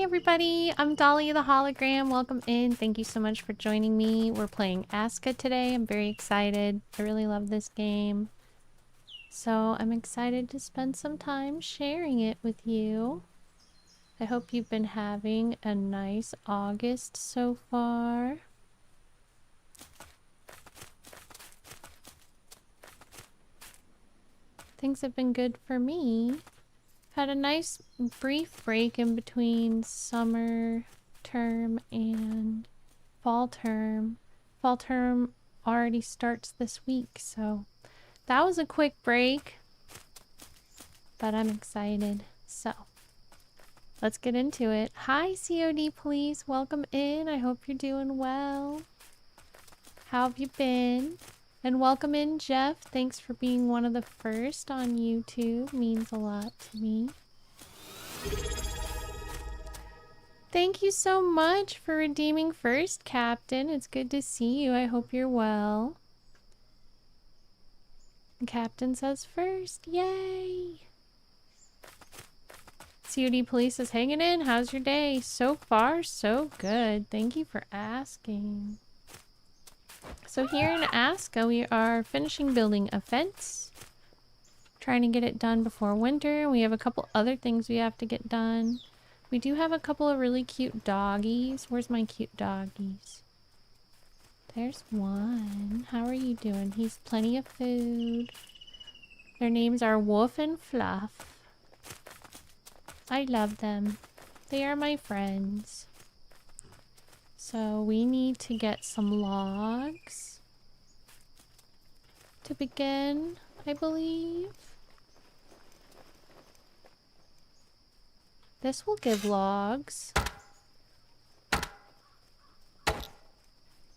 everybody, I'm Dahlia the Hologram. Welcome in. Thank you so much for joining me. We're playing ASKA today. I'm very excited. I really love this game. So I'm excited to spend some time sharing it with you. I hope you've been having a nice August so far. Things have been good for me. Had a nice brief break in between summer term and fall term. Fall term already starts this week, so that was a quick break, but I'm excited. So let's get into it. Hi COD Police, welcome in. I hope you're doing well. How have you been? And welcome in, Jeff. Thanks for being one of the first on YouTube. Means a lot to me. Thank you so much for redeeming first, Captain. It's good to see you. I hope you're well. The Captain says first. Yay! COD Police is hanging in. How's your day? So far, so good. Thank you for asking. So here in ASKA, we are finishing building a fence. Trying to get it done before winter. We have a couple other things we have to get done. We do have a couple of really cute doggies. Where's my cute doggies? There's one. How are you doing? He's plenty of food. Their names are Wolf and Fluff. I love them. They are my friends. So we need to get some logs to begin, I believe. This will give logs.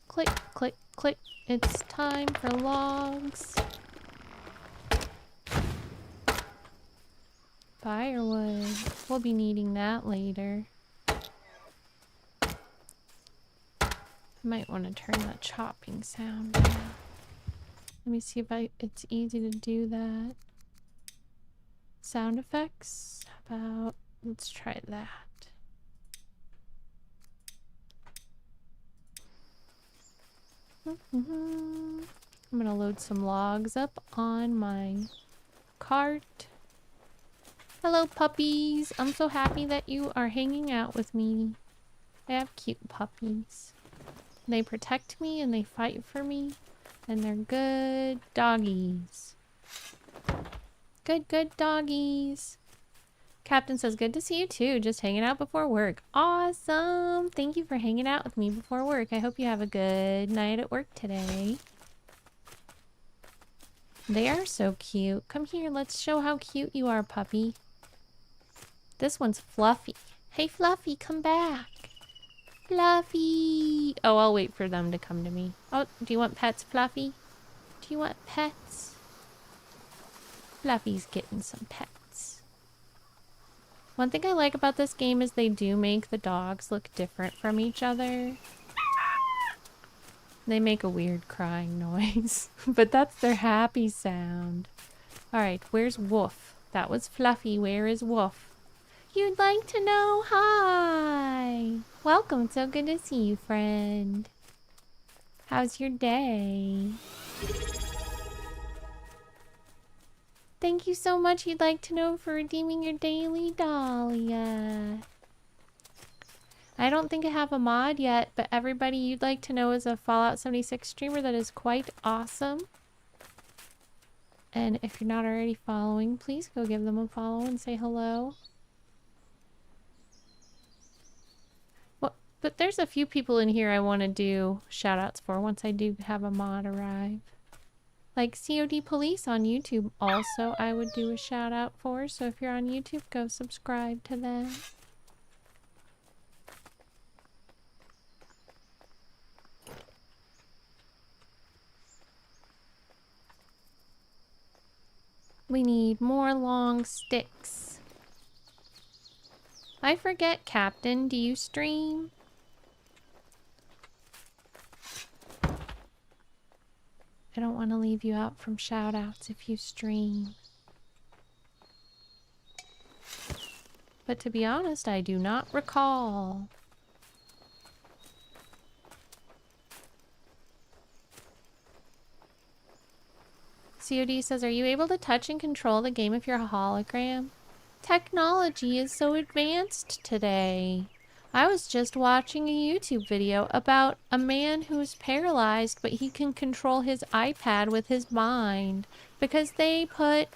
Click, click, click. It's time for logs. Firewood. We'll be needing that later. Might want to turn that chopping sound down. Let me see if it's easy to do that. Sound effects? How about, let's try that. I'm gonna load some logs up on my cart. Hello puppies! I'm so happy that you are hanging out with me. I have cute puppies. They protect me and they fight for me. And they're good doggies. Good doggies. Captain says, good to see you too. Just hanging out before work. Awesome. Thank you for hanging out with me before work. I hope you have a good night at work today. They are so cute. Come here. Let's show how cute you are, puppy. This one's Fluffy. Hey, Fluffy, come back. Fluffy. Oh, I'll wait for them to come to me. Oh, do you want pets, Fluffy? Do you want pets? Fluffy's getting some pets. One thing I like about this game is they do make the dogs look different from each other. They make a weird crying noise, but that's their happy sound. Alright, where's Woof? That was Fluffy. Where is Woof? You'd like to know? Hi! Welcome, so good to see you, friend. How's your day? Thank you so much, You'd Like to Know, for redeeming your daily Dahlia. I don't think I have a mod yet, but everybody, You'd Like to Know is a Fallout 76 streamer that is quite awesome. And if you're not already following, please go give them a follow and say hello. But there's a few people in here I want to do shoutouts for once I do have a mod arrive. Like COD Police on YouTube also I would do a shout out for. So if you're on YouTube, go subscribe to that. We need more long sticks. I forget, Captain, do you stream? I don't want to leave you out from shoutouts if you stream. But to be honest, I do not recall. COD says, are you able to touch and control the game if you're a hologram? Technology is so advanced today. I was just watching a YouTube video about a man who's paralyzed, but he can control his iPad with his mind because they put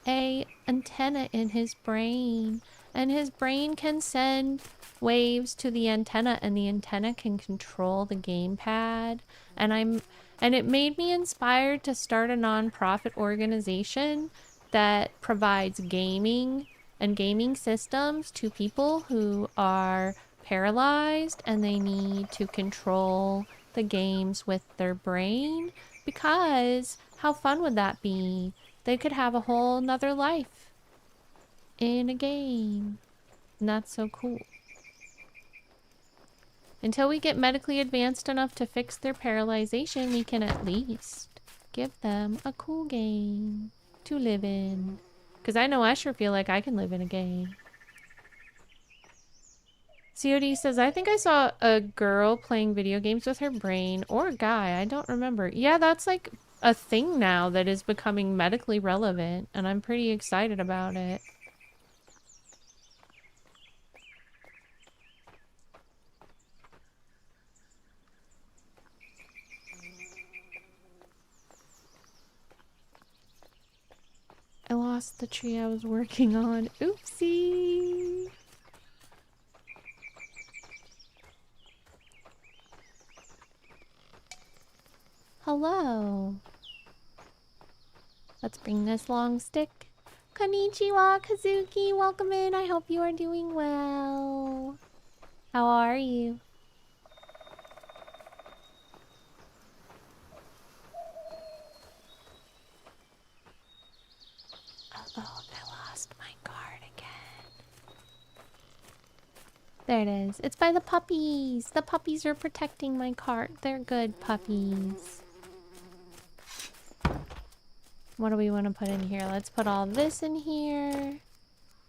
a antenna in his brain, and his brain can send waves to the antenna, and the antenna can control the gamepad. And it made me inspired to start a nonprofit organization that provides gaming and gaming systems to people who are paralyzed and they need to control the games with their brain, because how fun would that be? They could have a whole nother life in a game. And that's so cool. Until we get medically advanced enough to fix their paralyzation, we can at least give them a cool game to live in. Because I know I sure feel like I can live in a game. COD says, I think I saw a girl playing video games with her brain, or a guy, I don't remember. Yeah, that's like a thing now that is becoming medically relevant, and I'm pretty excited about it. I lost the tree I was working on. Oopsie! Hello. Let's bring this long stick. Konnichiwa, Kazuki. Welcome in. I hope you are doing well. How are you? Uh-oh, I lost my card again. There it is. It's by the puppies. The puppies are protecting my cart. They're good puppies. What do we want to put in here? Let's put all this in here.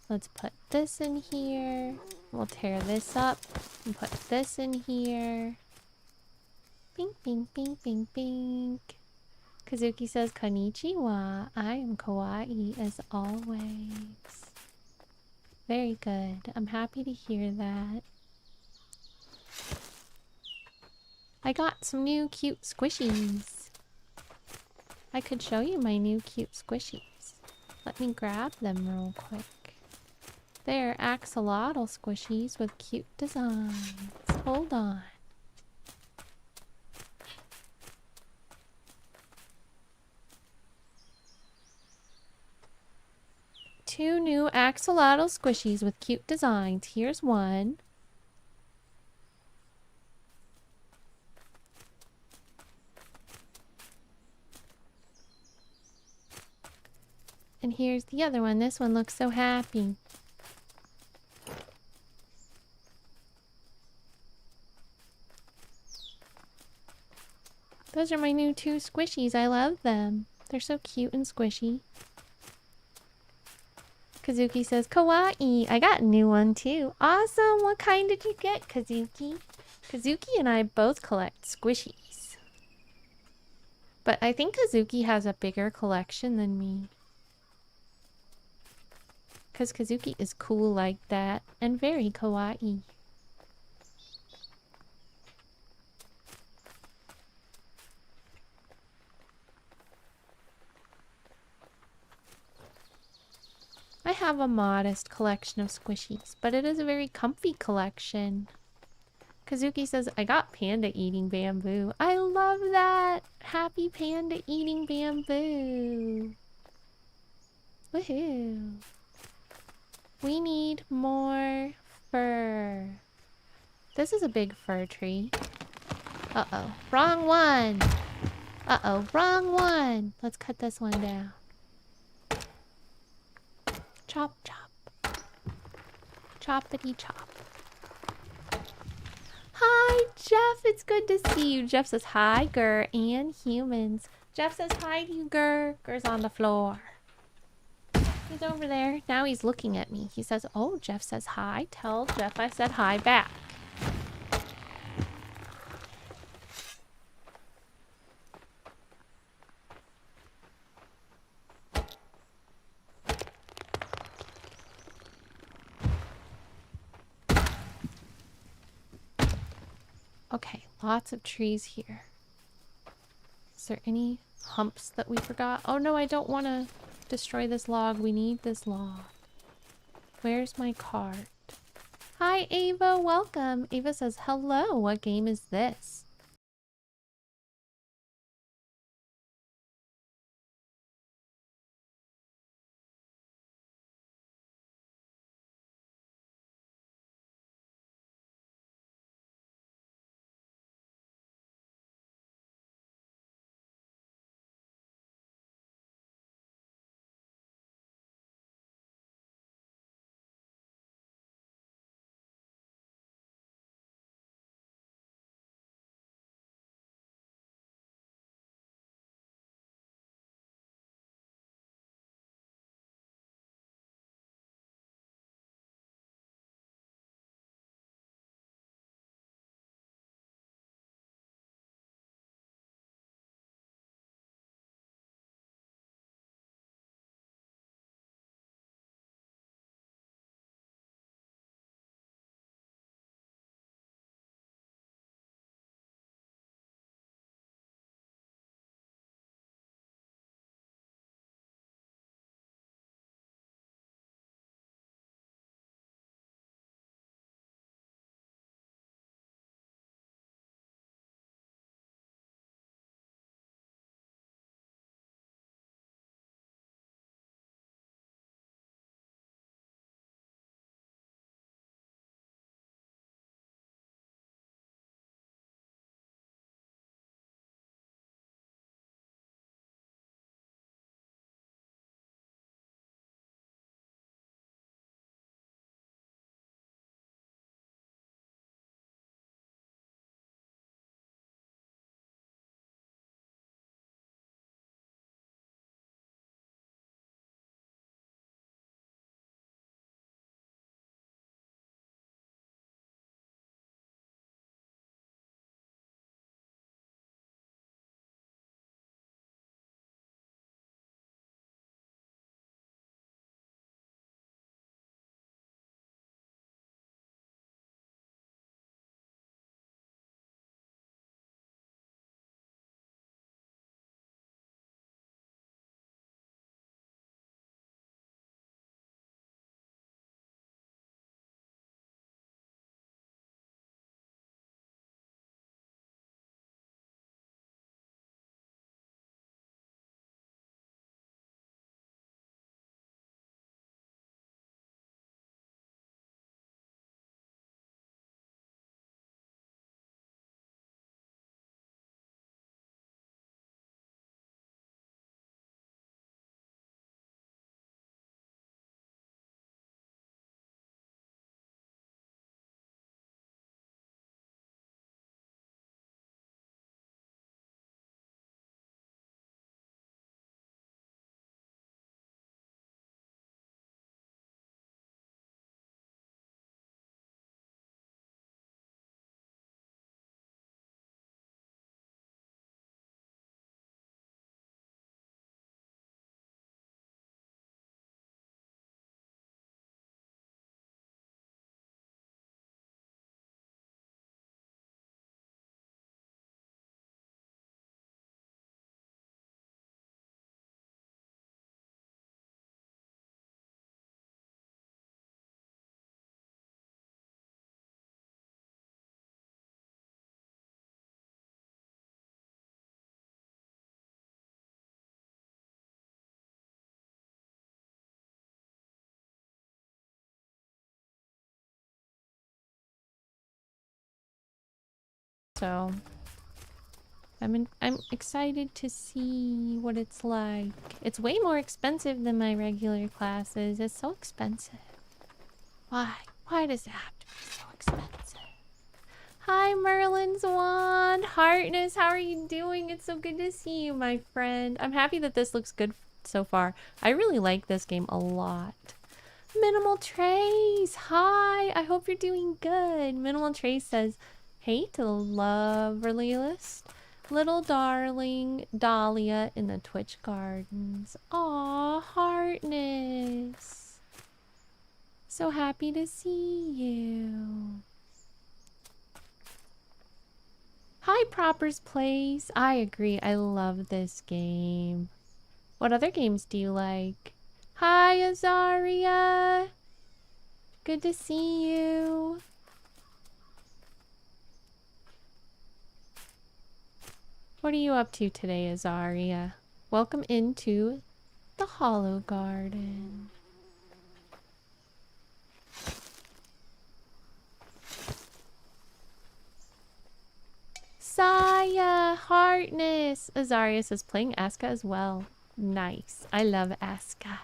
Let's put this in here. We'll tear this up and put this in here. Bink, bink, bink, bink, bink. Kazuki says, Konnichiwa. I am kawaii as always. Very good. I'm happy to hear that. I got some new cute squishies. I could show you my new cute squishies. Let me grab them real quick. They're axolotl squishies with cute designs. Hold on. Two new axolotl squishies with cute designs. Here's one. And here's the other one. This one looks so happy. Those are my new two squishies. I love them. They're so cute and squishy. Kazuki says, Kawaii. I got a new one too. Awesome. What kind did you get, Kazuki? Kazuki and I both collect squishies. But I think Kazuki has a bigger collection than me. Because Kazuki is cool like that and very kawaii. I have a modest collection of squishies, but it is a very comfy collection. Kazuki says, I got panda eating bamboo. I love that! Happy panda eating bamboo. Woohoo! We need more fur. This is a big fir tree. Uh-oh. Wrong one! Uh-oh. Wrong one! Let's cut this one down. Chop, chop. Choppity chop. Hi, Jeff. It's good to see you. Jeff says hi, Gir, and humans. Jeff says hi to you, Gir. Gir's on the floor. He's over there. Now he's looking at me. He says, oh, Jeff says hi. Tell Jeff I said hi back. Okay, lots of trees here. Is there any humps that we forgot? Oh no, I don't want to destroy this log. We need this log. Where's my cart? Hi, Ava. Welcome. Ava says, hello. What game is this? So I'm excited to see what it's like. It's way more expensive than my regular classes. It's so expensive. Why? Why does it have to be so expensive? Hi, Merlin's wand. Heartness, how are you doing? It's so good to see you, my friend. I'm happy that this looks good so far. I really like this game a lot. Minimal Trace, hi, I hope you're doing good. Minimal Trace says, hey to the lovely list. Little darling Dahlia in the Twitch gardens. Aw, heartness. So happy to see you. Hi, Proper's Place. I agree, I love this game. What other games do you like? Hi, Azaria. Good to see you. What are you up to today, Azaria? Welcome into the Hollow Garden. Saya, Heartness. Azaria says playing ASKA as well. Nice. I love ASKA.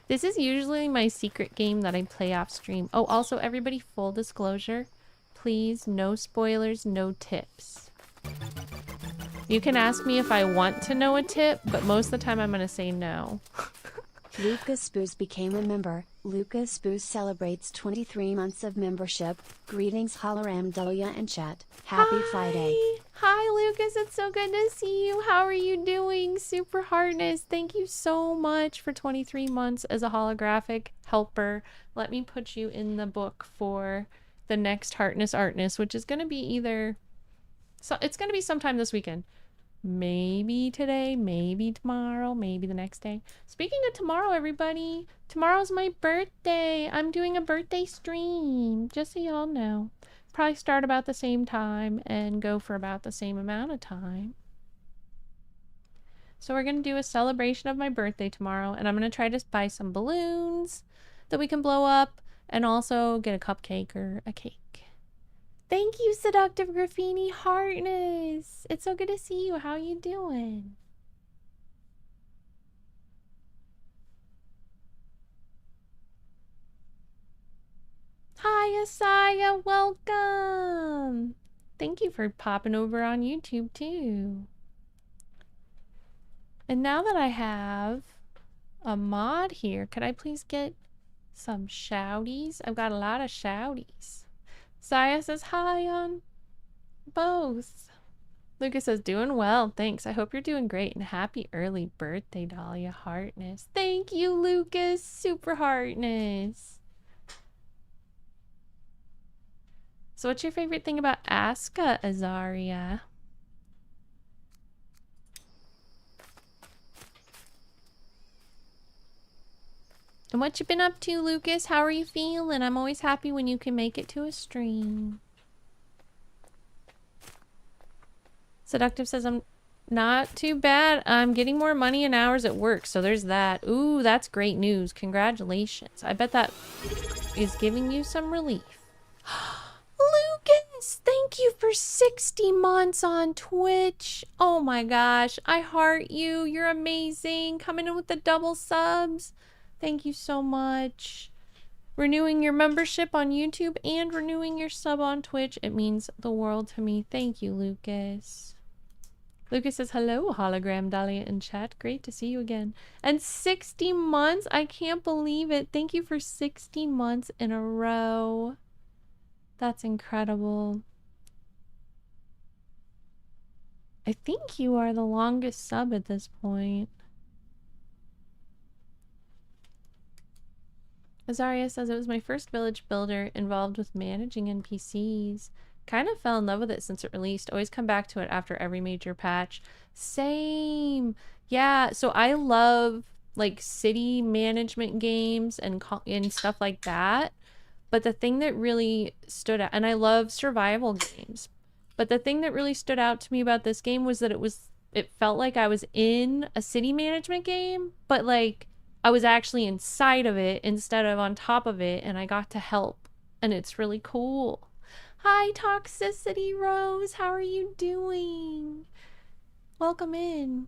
This is usually my secret game that I play off stream. Oh, also everybody, full disclosure, please, no spoilers, no tips. You can ask me if I want to know a tip, but most of the time I'm going to say no. Lucas Boos became a member. Lucas Boos celebrates 23 months of membership. Greetings Hologram, Dahlia and chat. Happy Friday. Hi Lucas, it's so good to see you. How are you doing? Super Heartness, thank you so much for 23 months as a holographic helper. Let me put you in the book for the next Heartness Artness, which is going to be either... So it's going to be sometime this weekend. Maybe today, maybe tomorrow, maybe the next day. Speaking of tomorrow, everybody, tomorrow's my birthday. I'm doing a birthday stream, just so y'all know. Probably start about the same time and go for about the same amount of time. So we're going to do a celebration of my birthday tomorrow, and I'm going to try to buy some balloons that we can blow up and also get a cupcake or a cake. Thank you, Seductive Graffiti Heartness. It's so good to see you. How you doing? Hi, Asaya. Welcome. Thank you for popping over on YouTube, too. And now that I have a mod here, could I please get some shouties? I've got a lot of shouties. Saya says hi on both. Lucas says, doing well, thanks. I hope you're doing great, and happy early birthday, Dahlia Heartness. Thank you, Lucas. Super Heartness. So what's your favorite thing about ASKA, Azaria? And what you been up to, Lucas? How are you feeling? I'm always happy when you can make it to a stream. Seductive says, I'm not too bad. I'm getting more money and hours at work, so there's that. Ooh, that's great news. Congratulations. I bet that is giving you some relief. Lucas, thank you for 60 months on Twitch. Oh my gosh, I heart you. You're amazing. Coming in with the double subs. Thank you so much. Renewing your membership on YouTube and renewing your sub on Twitch. It means the world to me. Thank you, Lucas. Lucas says, hello, Hologram, Dahlia in chat. Great to see you again. And 60 months? I can't believe it. Thank you for 60 months in a row. That's incredible. I think you are the longest sub at this point. Azaria says, it was my first village builder involved with managing NPCs. Kind of fell in love with it since it released. Always come back to it after every major patch. Same. Yeah, so I love like city management games and stuff like that. But the thing that really stood out, and I love survival games, but the thing that really stood out to me about this game was that it felt like I was in a city management game, but like I was actually inside of it instead of on top of it, and I got to help, and it's really cool. Hi, Toxicity Rose. How are you doing? Welcome in.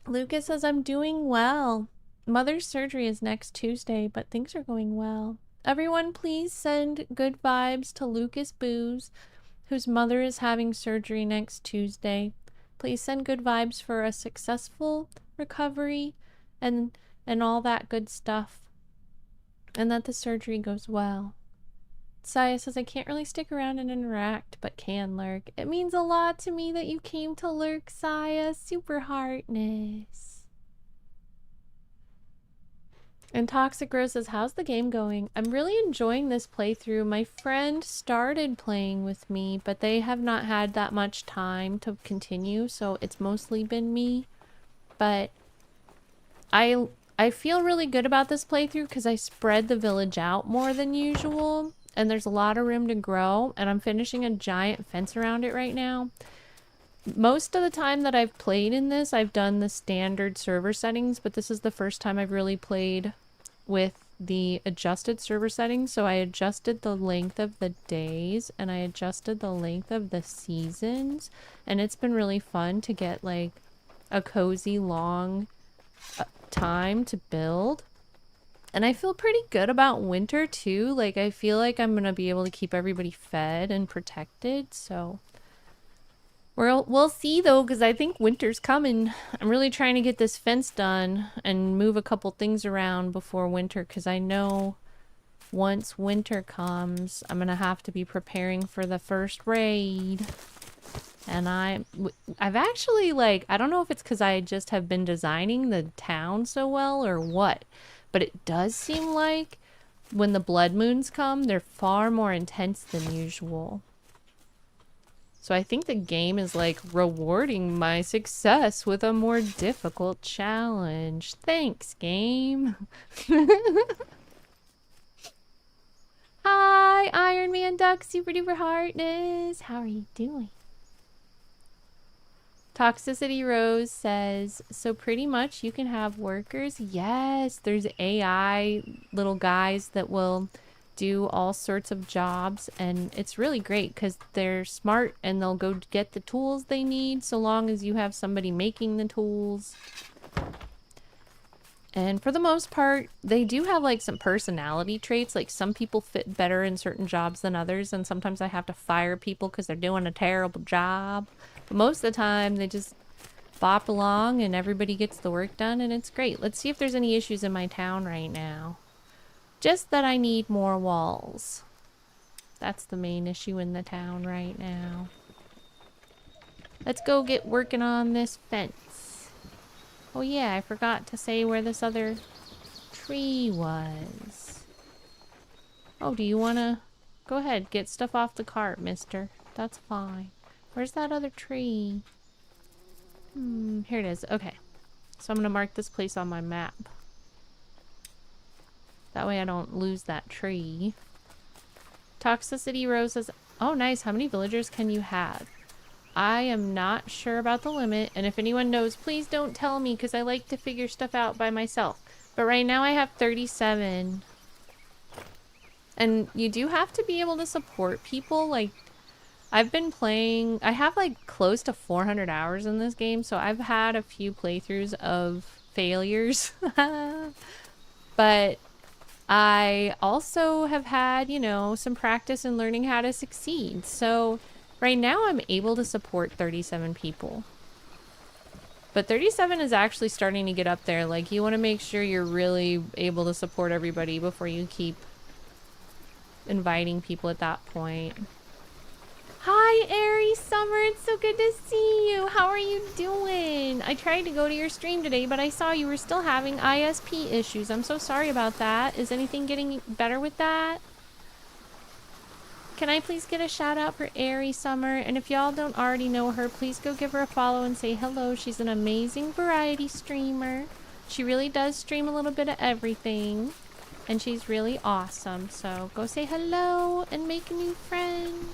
Lucas says, I'm doing well. Mother's surgery is next Tuesday, but things are going well. Everyone, please send good vibes to Lucas Booze, whose mother is having surgery next Tuesday. Please send good vibes for a successful recovery and all that good stuff. And that the surgery goes well. Saya says, I can't really stick around and interact, but can lurk. It means a lot to me that you came to lurk, Saya. Super heartness. And Toxic Rose says, how's the game going? I'm really enjoying this playthrough. My friend started playing with me, but they have not had that much time to continue, so it's mostly been me. But I feel really good about this playthrough because I spread the village out more than usual. And there's a lot of room to grow, and I'm finishing a giant fence around it right now. Most of the time that I've played in this, I've done the standard server settings, but this is the first time I've really played with the adjusted server settings. So I adjusted the length of the days, and I adjusted the length of the seasons, and it's been really fun to get like a cozy long time to build. And I feel pretty good about winter too. Like, I feel like I'm gonna be able to keep everybody fed and protected. So we'll see though, because I think winter's coming. I'm really trying to get this fence done and move a couple things around before winter, because I know once winter comes, I'm gonna have to be preparing for the first raid. And I've actually, like, I don't know if it's because I just have been designing the town so well or what, but it does seem like when the blood moons come, they're far more intense than usual. So I think the game is like rewarding my success with a more difficult challenge. Thanks, game. Hi, Iron Man Duck, Super Duper Heartness. How are you doing? Toxicity Rose says, so pretty much you can have workers. Yes, there's AI little guys that will do all sorts of jobs, and it's really great because they're smart and they'll go get the tools they need so long as you have somebody making the tools. And for the most part, they do have like some personality traits. Like some people fit better in certain jobs than others, and sometimes I have to fire people because they're doing a terrible job. But most of the time, they just bop along and everybody gets the work done, and it's great. Let's see if there's any issues in my town right now. Just that I need more walls. That's the main issue in the town right now. Let's go get working on this fence. Oh yeah, I forgot to say where this other tree was. Oh, do you want to... Go ahead, get stuff off the cart, mister. That's fine. Where's that other tree? Here it is. Okay. So I'm going to mark this place on my map. That way I don't lose that tree. Toxicity Rose says, oh nice, how many villagers can you have? I am not sure about the limit, and if anyone knows, please don't tell me, because I like to figure stuff out by myself. But right now I have 37. And you do have to be able to support people. Like, I've been playing, I have like close to 400 hours in this game, so I've had a few playthroughs of failures. But I also have had, you know, some practice in learning how to succeed. So right now I'm able to support 37 people. But 37 is actually starting to get up there. Like, you want to make sure you're really able to support everybody before you keep inviting people at that point. Hi, Airy Summer. It's so good to see you. How are you doing? I tried to go to your stream today, but I saw you were still having ISP issues. I'm so sorry about that. Is anything getting better with that? Can I please get a shout out for Airy Summer? And if y'all don't already know her, please go give her a follow and say hello. She's an amazing variety streamer. She really does stream a little bit of everything. And she's really awesome. So go say hello and make a new friend.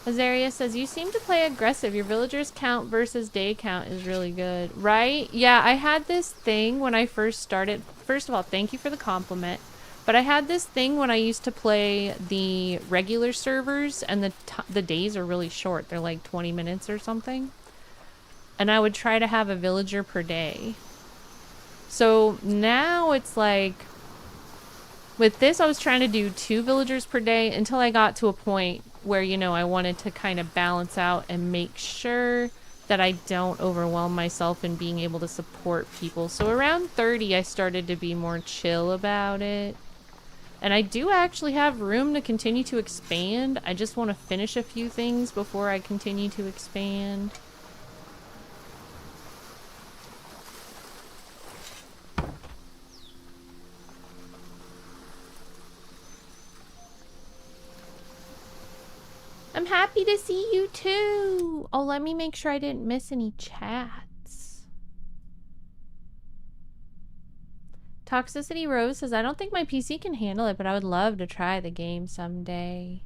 Azaria says, you seem to play aggressive. Your villagers count versus day count is really good. Right? Yeah, I had this thing when I first started. First of all, thank you for the compliment. But I had this thing when I used to play the regular servers, and the days are really short. They're like 20 minutes or something. And I would try to have a villager per day. So now it's like With this, I was trying to do 2 villagers per day until I got to a point where, you know, I wanted to kind of balance out and make sure that I don't overwhelm myself in being able to support people. So around 30, I started to be more chill about it. And I do actually have room to continue to expand. I just want to finish a few things before I continue to expand. I'm happy to see you too. Oh, let me make sure I didn't miss any chats. Toxicity Rose says, I don't think my PC can handle it, but I would love to try the game someday.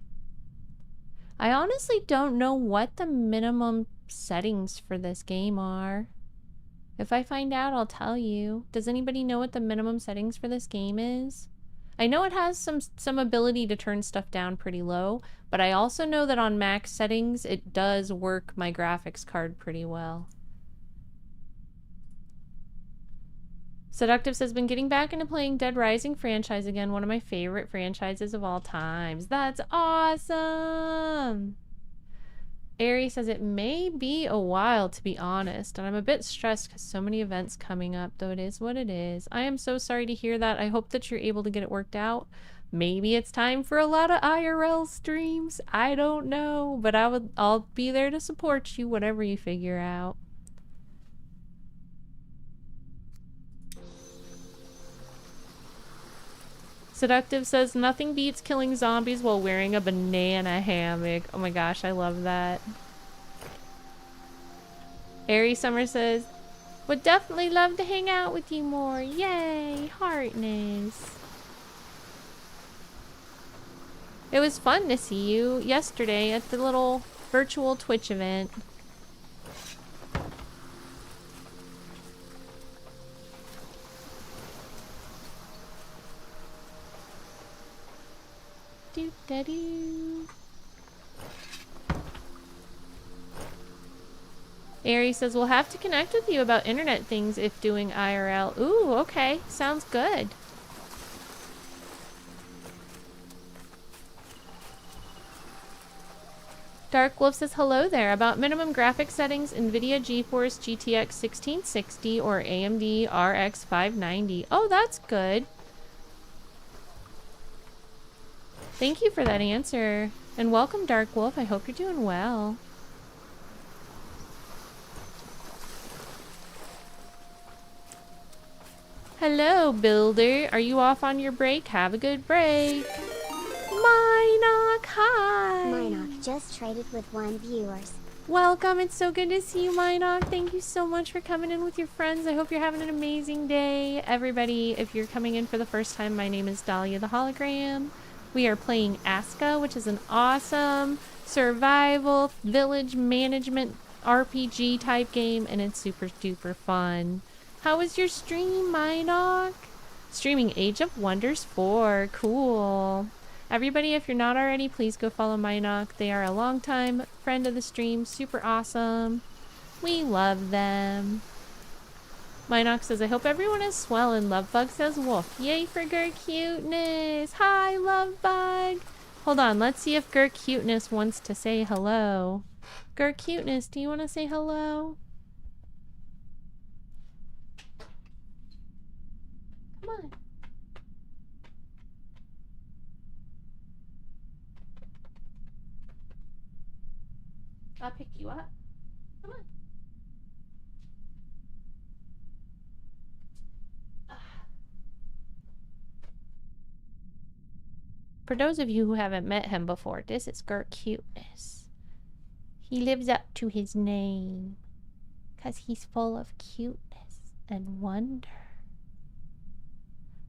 I honestly don't know what the minimum settings for this game are. If I find out, I'll tell you. Does anybody know what the minimum settings for this game is? I know it has some ability to turn stuff down pretty low, but I also know that on max settings, it does work my graphics card pretty well. Seductive says, been getting back into playing Dead Rising franchise again, one of my favorite franchises of all times. That's awesome! Ari says, it may be a while, to be honest, and I'm a bit stressed because so many events coming up, though it is what it is. I am so sorry to hear that. I hope that you're able to get it worked out. Maybe it's time for a lot of IRL streams. I don't know, but I'll be there to support you, whatever you figure out. Seductive says, nothing beats killing zombies while wearing a banana hammock. Oh my gosh, I love that. Airy Summer says, would definitely love to hang out with you more. Yay, heartness. It was fun to see you yesterday at the little virtual Twitch event. Do-da-doo. Ari says, we'll have to connect with you about internet things if doing IRL. Ooh, okay. Sounds good. Dark Wolf says, hello there. About minimum graphic settings, NVIDIA GeForce GTX 1660 or AMD RX 590. Oh, that's good. Thank you for that answer. And welcome, Dark Wolf. I hope you're doing well. Hello, Builder. Are you off on your break? Have a good break. Minoc, hi. Minoc just traded with 1 viewers. Welcome. It's so good to see you, Minoc. Thank you so much for coming in with your friends. I hope you're having an amazing day. Everybody, if you're coming in for the first time, my name is Dahlia the Hologram. We are playing ASKA, which is an awesome survival village management RPG type game, and it's super duper fun. How was your stream, Minoc? Streaming Age of Wonders 4. Cool. Everybody, if you're not already, please go follow Minoc. They are a longtime friend of the stream. Super awesome. We love them. Minoc says, I hope everyone is swell, and Lovebug says, woof. Yay for Gur Cuteness. Hi, Lovebug. Hold on, let's see if Gur Cuteness wants to say hello. Gur Cuteness, do you want to say hello? Come on. I'll pick you up. Come on. For those of you who haven't met him before, this is Gur Cuteness. He lives up to his name because he's full of cuteness and wonder.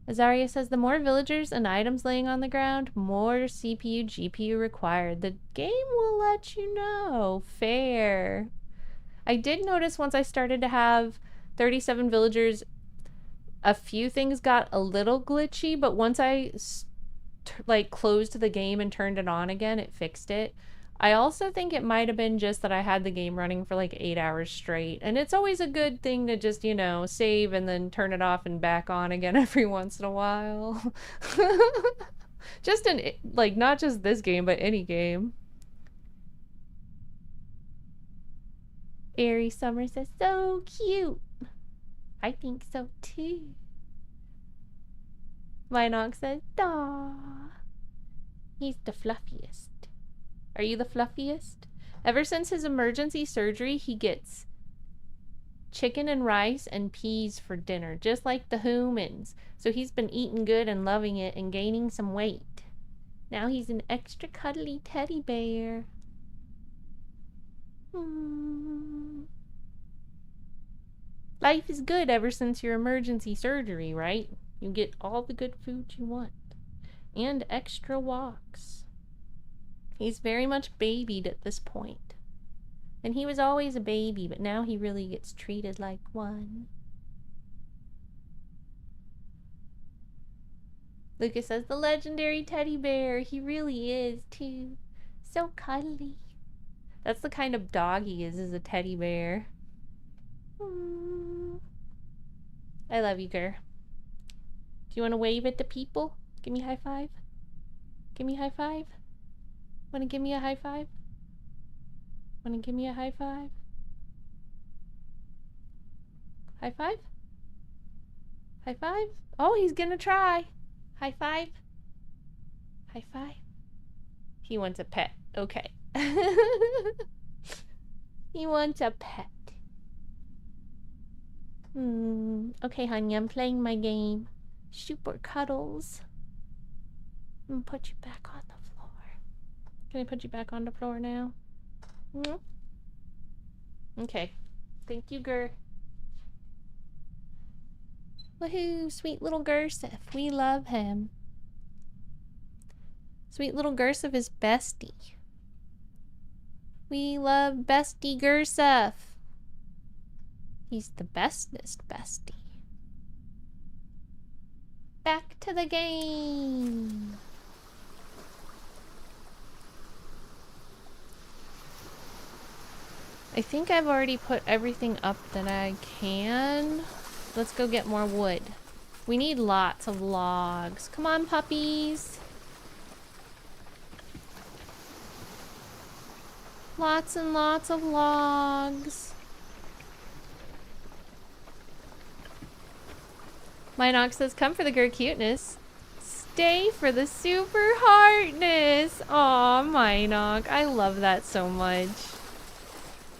Azaria says, the more villagers and items laying on the ground, more CPU, GPU required. The game will let you know. Fair. I did notice once I started to have 37 villagers, a few things got a little glitchy, but once I closed the game and turned it on again, it fixed it. I also think it might have been just that I had the game running for like 8 hours straight. And it's always a good thing to just, you know, save and then turn it off and back on again every once in a while. Just in, like, not just this game, but any game. Airy Summer says, so cute. I think so too. Minox says, "Daw, he's the fluffiest." Are you the fluffiest? Ever since his emergency surgery, he gets chicken and rice and peas for dinner, just like the humans. So he's been eating good and loving it and gaining some weight. Now he's an extra cuddly teddy bear. Life is good ever since your emergency surgery, right? You get all the good food you want. And extra walks. He's very much babied at this point. And he was always a baby, but now he really gets treated like one. Lucas says, the legendary teddy bear. He really is, too. So cuddly. That's the kind of dog he is a teddy bear. I love you, Gir. Do you want to wave at the people? Give me a high five. Give me a high five. Want to give me a high five? Want to give me a high five? High five? High five? Oh, he's gonna try. High five? High five? He wants a pet. Okay. He wants a pet. Okay, honey, I'm playing my game. Super cuddles. I'm gonna put you back on the floor. Can I put you back on the floor now? Okay. Thank you, Gir. Woohoo! Sweet little Gursif. We love him. Sweet little Gursif is bestie. We love bestie Gursif. He's the bestest bestie. Back to the game. I think I've already put everything up that I can. Let's go get more wood. We need lots of logs. Come on, puppies. Lots and lots of logs. Minox says, come for the Gir cuteness. Stay for the super heartness. Aw, Minox. I love that so much.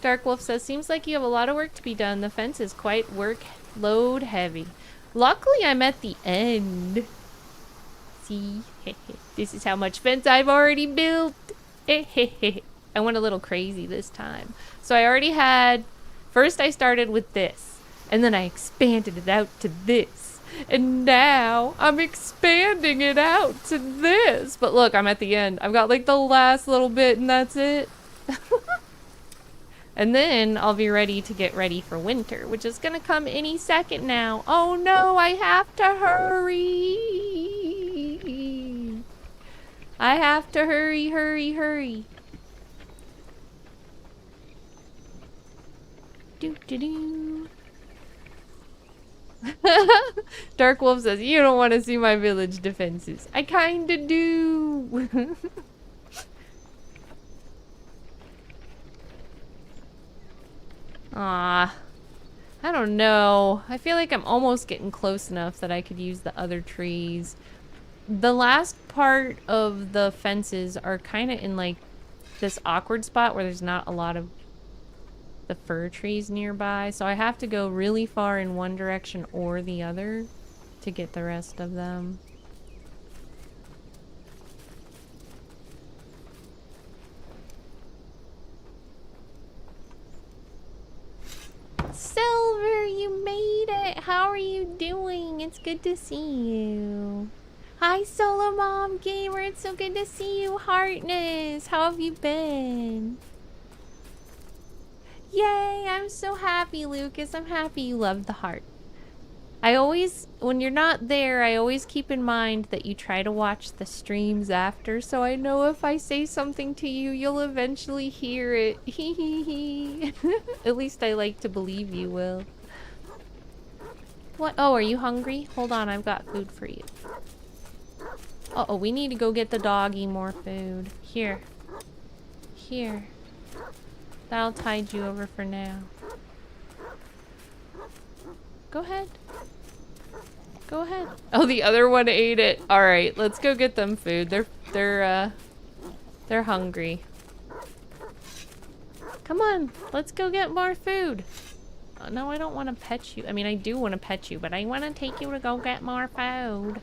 Dark Wolf says, seems like you have a lot of work to be done. The fence is quite workload heavy. Luckily, I'm at the end. See? This is how much fence I've already built. I went a little crazy this time. So I already had... First, I started with this. And then I expanded it out to this. And now I'm expanding it out to this. But look, I'm at the end. I've got like the last little bit and that's it. And then I'll be ready to get ready for winter, which is gonna come any second now. Oh no, I have to hurry. I have to hurry, hurry, hurry. Do. Dark Wolf says, you don't want to see my village defenses. I kinda do. Ah, I don't know. I feel like I'm almost getting close enough that I could use the other trees. The last part of the fences are kind of in like this awkward spot where there's not a lot of the fir trees nearby. So I have to go really far in one direction or the other to get the rest of them. Silver, you made it. How are you doing? It's good to see you. Hi, Solo Mom Gamer. It's so good to see you. Heartness, how have you been? Yay, I'm so happy, Lucas. I'm happy you loved the heart. I always, when you're not there, I always keep in mind that you try to watch the streams after, so I know if I say something to you, you'll eventually hear it. Hee hee hee. At least I like to believe you will. What? Oh, are you hungry? Hold on, I've got food for you. Uh-oh, we need to go get the doggy more food. Here. Here. That'll tide you over for now. Go ahead. Go ahead. Oh, the other one ate it. All right, let's go get them food. They're hungry. Come on, let's go get more food. Oh, no, I don't want to pet you. I mean, I do want to pet you, but I want to take you to go get more food.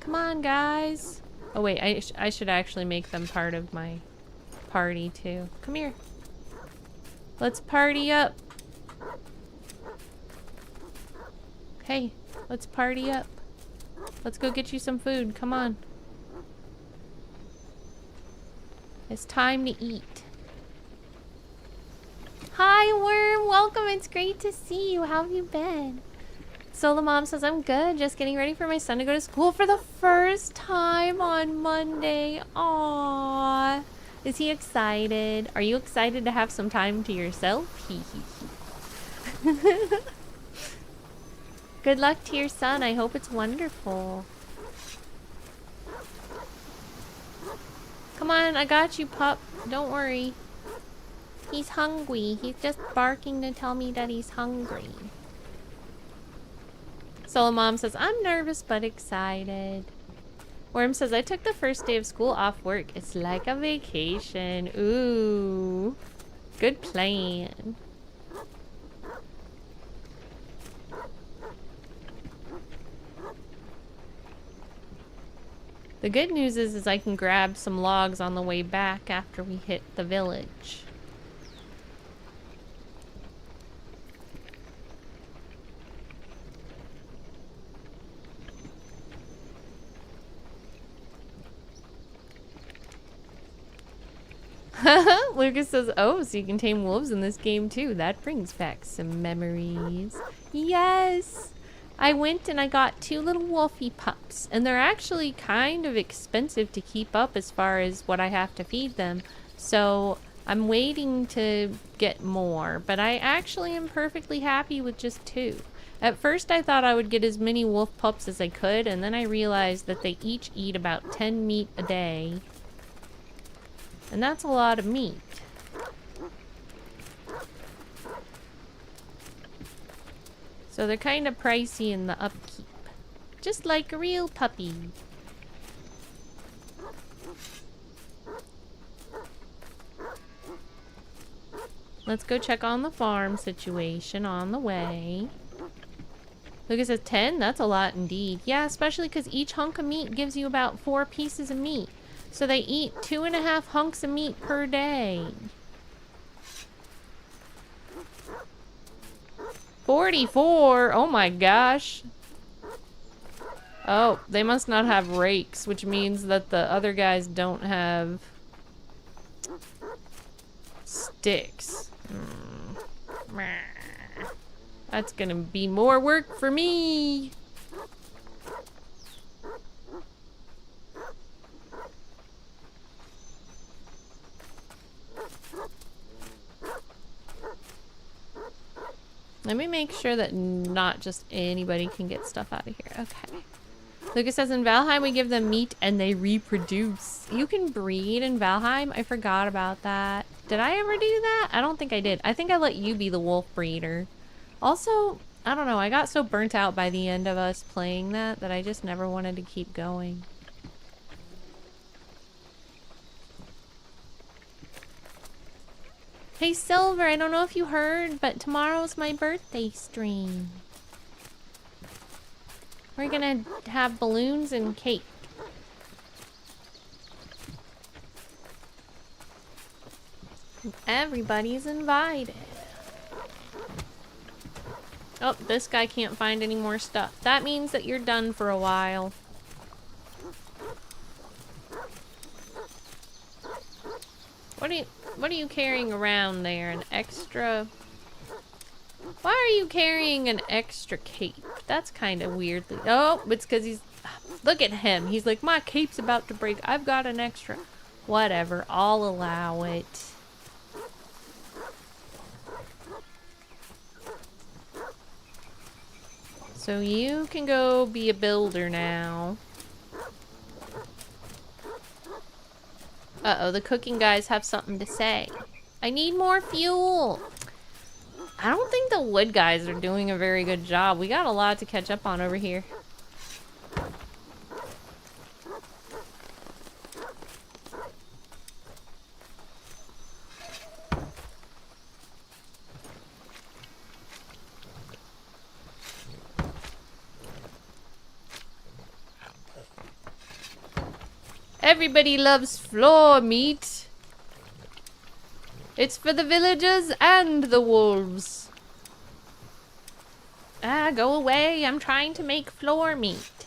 Come on, guys. Oh wait, I should actually make them part of my party too. Come here. Let's party up. Hey, let's party up. Let's go get you some food. Come on. It's time to eat. Hi, Worm. Welcome. It's great to see you. How have you been? Sola Mom says, I'm good. Just getting ready for my son to go to school for the first time on Monday. Aww. Is he excited? Are you excited to have some time to yourself? Hee hee hee. Good luck to your son. I hope it's wonderful. Come on, I got you, pup. Don't worry. He's hungry. He's just barking to tell me that he's hungry. Sola Mom says, I'm nervous but excited. Worm says, I took the first day of school off work. It's like a vacation. Ooh. Good plan. The good news is I can grab some logs on the way back after we hit the village. Lucas says, oh, so you can tame wolves in this game too. That brings back some memories. Yes! I went and I got 2 little wolfie pups, and they're actually kind of expensive to keep up as far as what I have to feed them. So I'm waiting to get more, but I actually am perfectly happy with just 2. At first I thought I would get as many wolf pups as I could, and then I realized that they each eat about 10 meat a day. And that's a lot of meat. So they're kind of pricey in the upkeep. Just like a real puppy. Let's go check on the farm situation on the way. Lucas says 10? That's a lot indeed. Yeah, especially because each hunk of meat gives you about 4 pieces of meat. So they eat 2.5 hunks of meat per day. 44? Oh my gosh. Oh, they must not have rakes, which means that the other guys don't have sticks. That's gonna be more work for me. Let me make sure that not just anybody can get stuff out of here. Okay. Lucas says in Valheim we give them meat and they reproduce. You can breed in Valheim? I forgot about that. Did I ever do that? I don't think I did. I think I let you be the wolf breeder. Also, I don't know. I got so burnt out by the end of us playing that I just never wanted to keep going. Hey Silver, I don't know if you heard, but tomorrow's my birthday stream. We're gonna have balloons and cake. Everybody's invited. Oh, this guy can't find any more stuff. That means that you're done for a while. What are you carrying around there? An extra... Why are you carrying an extra cape? That's kind of weirdly. Oh, it's because he's... Look at him. He's like, my cape's about to break. I've got an extra. Whatever. I'll allow it. So you can go be a builder now. Uh-oh, the cooking guys have something to say. I need more fuel. I don't think the wood guys are doing a very good job. We got a lot to catch up on over here. Everybody loves floor meat. It's for the villagers and the wolves. Ah, go away. I'm trying to make floor meat.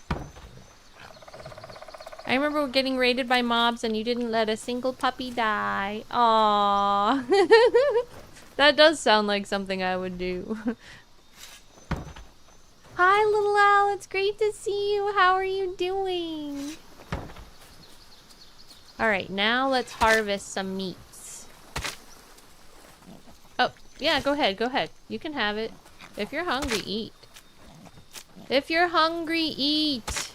I remember getting raided by mobs and you didn't let a single puppy die. Aww. That does sound like something I would do. Hi, little Al. It's great to see you. How are you doing? Alright, now let's harvest some meats. Oh, yeah, go ahead, go ahead. You can have it. If you're hungry, eat. If you're hungry, eat.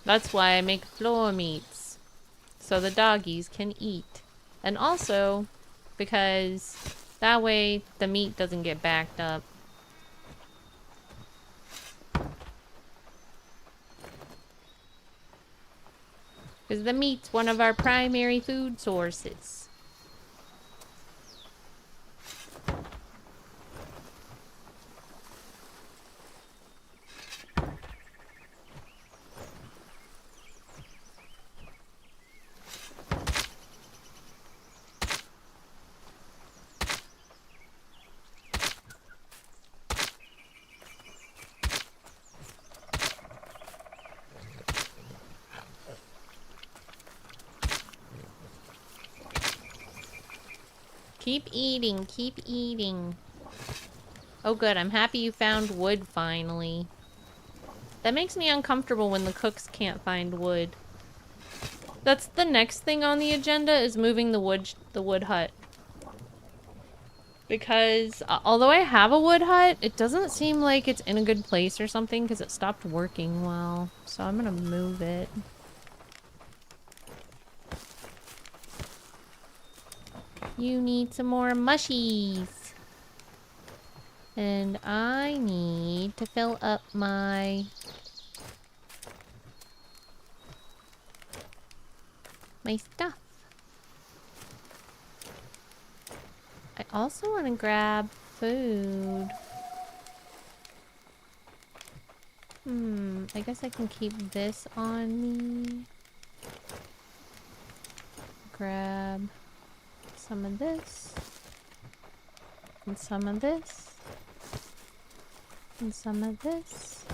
That's why I make floor meats. So the doggies can eat. And also, because that way the meat doesn't get backed up. Because the meat's one of our primary food sources. Keep eating, keep eating. Oh good, I'm happy you found wood finally. That makes me uncomfortable when the cooks can't find wood. That's the next thing on the agenda, is moving the wood hut. Because although I have a wood hut, it doesn't seem like it's in a good place or something because it stopped working well. So I'm gonna move it. You need some more mushies. And I need to fill up my stuff. I also want to grab food. I guess I can keep this on me. Grab some of this. And some of this. And some of this.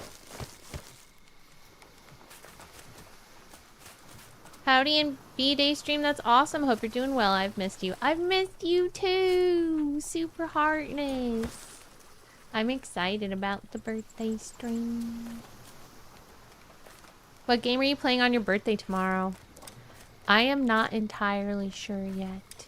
Howdy and B-Day stream, that's awesome. Hope you're doing well. I've missed you. I've missed you too. Super heartness. I'm excited about the birthday stream. What game are you playing on your birthday tomorrow? I am not entirely sure yet.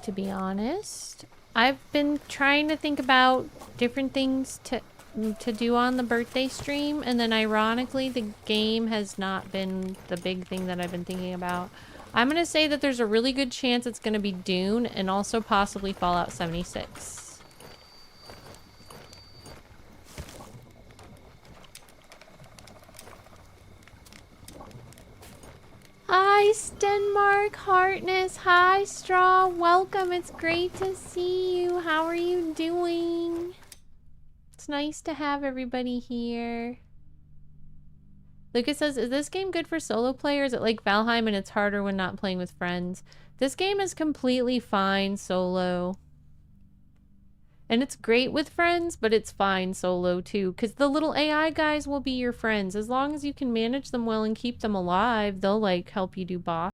To be honest. I've been trying to think about different things to do on the birthday stream, and then ironically the game has not been the big thing that I've been thinking about. I'm gonna say that there's a really good chance it's gonna be Dune and also possibly Fallout 76. Hi Stenmark, Heartness, hi Straw, welcome, it's great to see you. How are you doing? It's nice to have everybody here. Lucas says, is this game good for solo play or is it like Valheim and it's harder when not playing with friends? This game is completely fine solo. And it's great with friends, but it's fine solo too, because the little AI guys will be your friends. As long as you can manage them well and keep them alive, they'll like help you do boss.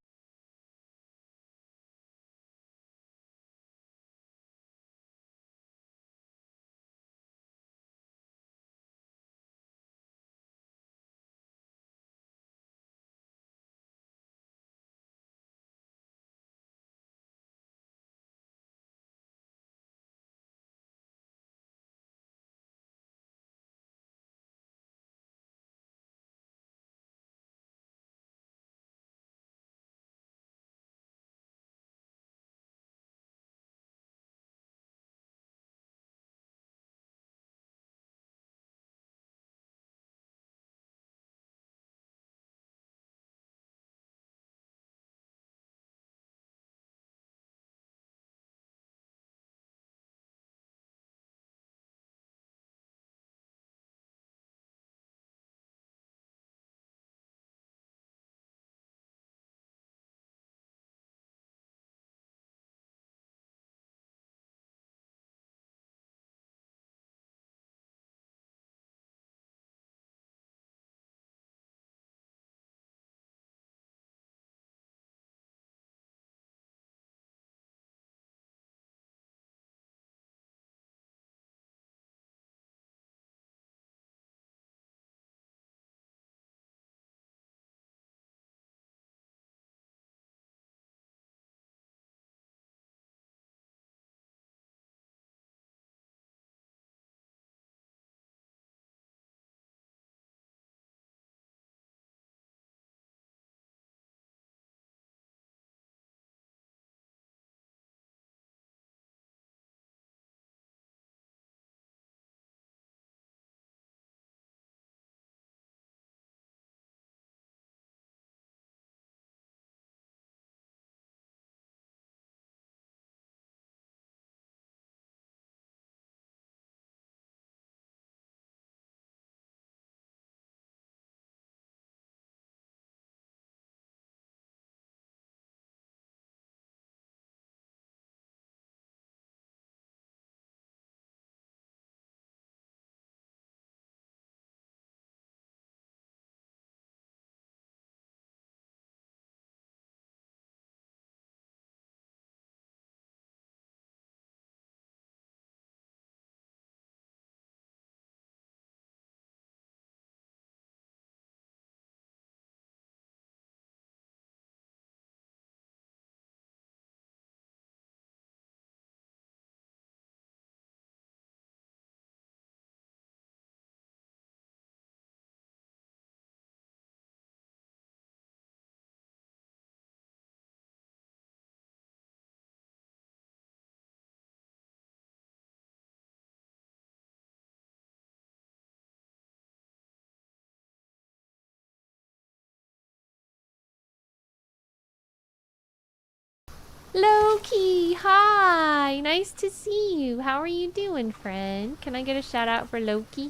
Loki, hi! Nice to see you. How are you doing, friend? Can I get a shout out for Loki?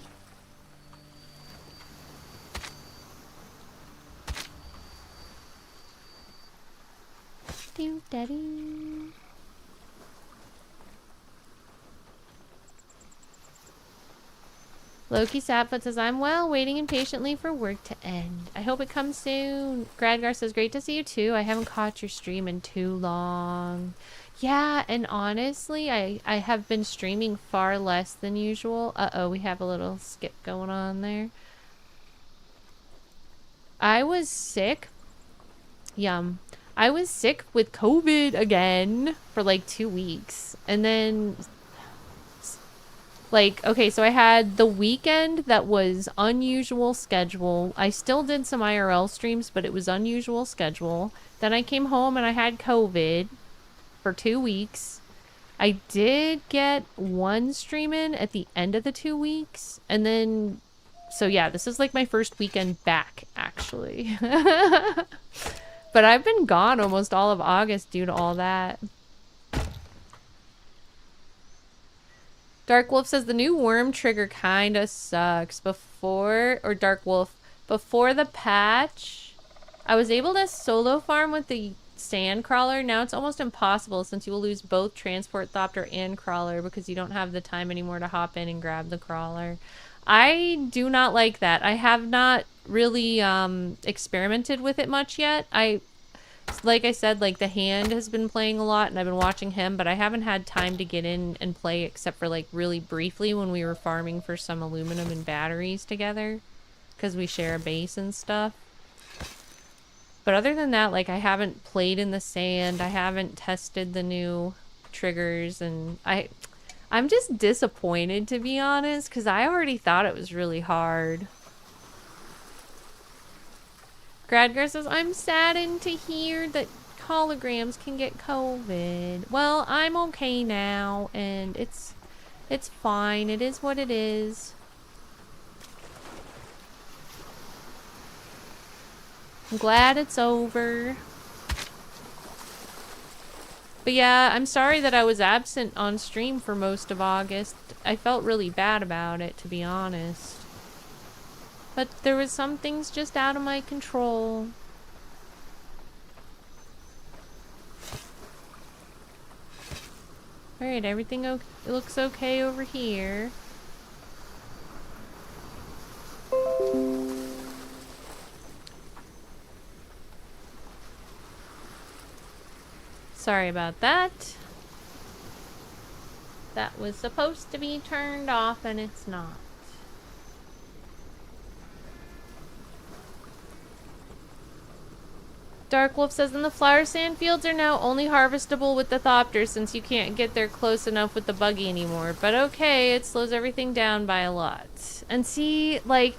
Do daddy. Loki Sapfoot says, I'm well, waiting impatiently for work to end. I hope it comes soon. Gradgar says, great to see you too. I haven't caught your stream in too long. Yeah, and honestly, I have been streaming far less than usual. Uh-oh, we have a little skip going on there. I was sick. Yum. I was sick with COVID again for like 2 weeks. And then like, okay, so I had the weekend that was unusual schedule. I still did some IRL streams, but it was unusual schedule. Then I came home and I had COVID for 2 weeks. I did get one stream in at the end of the 2 weeks. And then, so yeah, this is like my first weekend back, actually. But I've been gone almost all of August due to all that. Dark Wolf says the new worm trigger kinda sucks. Before the patch, I was able to solo farm with the sand crawler. Now it's almost impossible since you will lose both transport thopter and crawler because you don't have the time anymore to hop in and grab the crawler. I do not like that. I have not really experimented with it much yet. Like I said, like the hand has been playing a lot and I've been watching him, but I haven't had time to get in and play except for like really briefly when we were farming for some aluminum and batteries together because we share a base and stuff. But other than that, like I haven't played in the sand. I haven't tested the new triggers, and I'm just disappointed, to be honest, because I already thought it was really hard. Gradgar says, I'm saddened to hear that holograms can get COVID. Well, I'm okay now, and it's fine. It is what it is. I'm glad it's over. But yeah, I'm sorry that I was absent on stream for most of August. I felt really bad about it, to be honest. But there was some things just out of my control. Alright, everything looks okay over here. Sorry about that. That was supposed to be turned off and it's not. Dark Wolf says, and the flower sand fields are now only harvestable with the thopter since you can't get there close enough with the buggy anymore. But okay, it slows everything down by a lot. And see, like,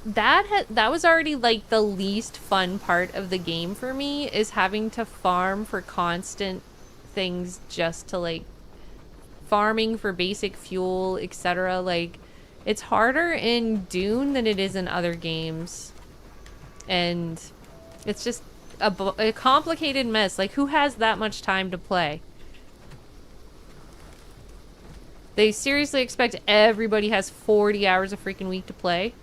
that was already like the least fun part of the game for me, is having to farm for constant things just to like farming for basic fuel, etc. Like, it's harder in Dune than it is in other games, and it's just a complicated mess. Like, who has that much time to play? They seriously expect everybody has 40 hours a freaking week to play?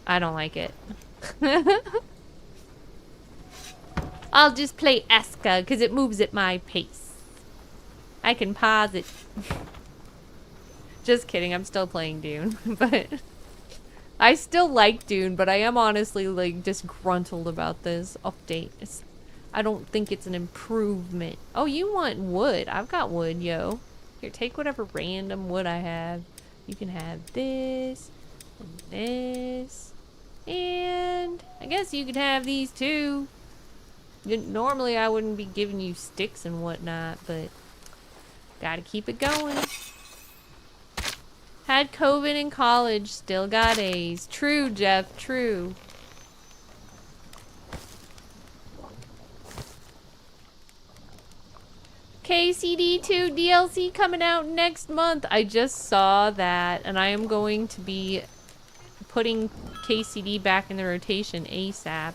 I don't like it. I'll just play ASKA because it moves at my pace. I can pause it. Just kidding, I'm still playing Dune, but I still like Dune, but I am honestly like disgruntled about this update. I don't think it's an improvement. Oh, you want wood? I've got wood, yo. Here, take whatever random wood I have. You can have this and this. And I guess you could have these too. Normally I wouldn't be giving you sticks and whatnot, but gotta keep it going. Had COVID in college, still got A's. True, Jeff, true. KCD2 DLC coming out next month. I just saw that, and I am going to be putting KCD back in the rotation ASAP.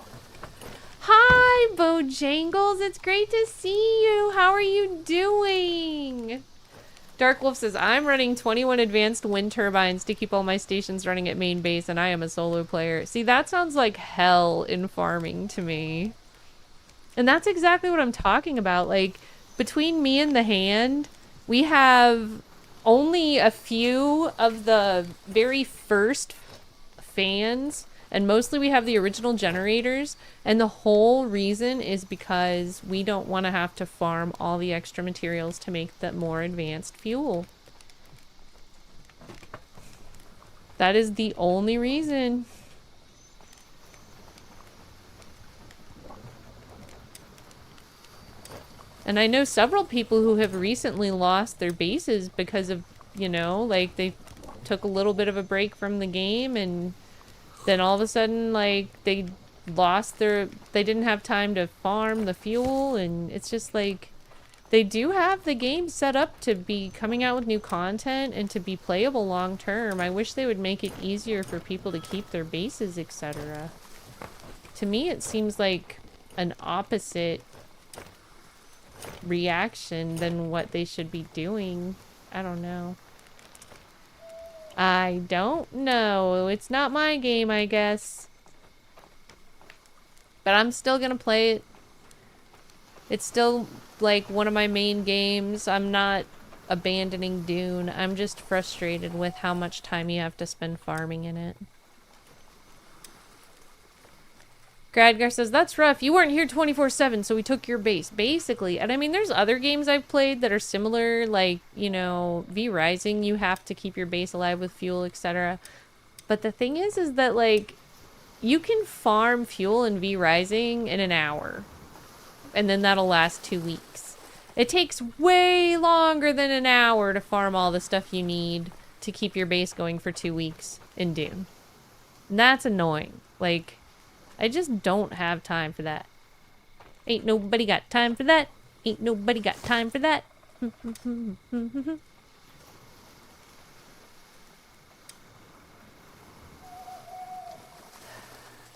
Hi, Bojangles. It's great to see you. How are you doing? Dark Wolf says, I'm running 21 advanced wind turbines to keep all my stations running at main base, and I am a solo player. See, that sounds like hell in farming to me. And that's exactly what I'm talking about. Like, between me and the hand, we have only a few of the very first fans, and mostly we have the original generators, and the whole reason is because we don't want to have to farm all the extra materials to make the more advanced fuel. That is the only reason. And I know several people who have recently lost their bases because of, you know, like they took a little bit of a break from the game, and then all of a sudden, like, they didn't have time to farm the fuel, and it's just like, they do have the game set up to be coming out with new content and to be playable long term. I wish they would make it easier for people to keep their bases, etc. To me, it seems like an opposite reaction than what they should be doing. I don't know. I don't know. It's not my game, I guess. But I'm still gonna play it. It's still, like, one of my main games. I'm not abandoning Dune. I'm just frustrated with how much time you have to spend farming in it. Gradgar says, that's rough. You weren't here 24/7, so we took your base. Basically. And I mean, there's other games I've played that are similar, like, you know, V Rising, you have to keep your base alive with fuel, etc. But the thing is that, like, you can farm fuel in V Rising in an hour. And then that'll last 2 weeks. It takes way longer than an hour to farm all the stuff you need to keep your base going for 2 weeks in Dune. And that's annoying. Like, I just don't have time for that. Ain't nobody got time for that. Ain't nobody got time for that.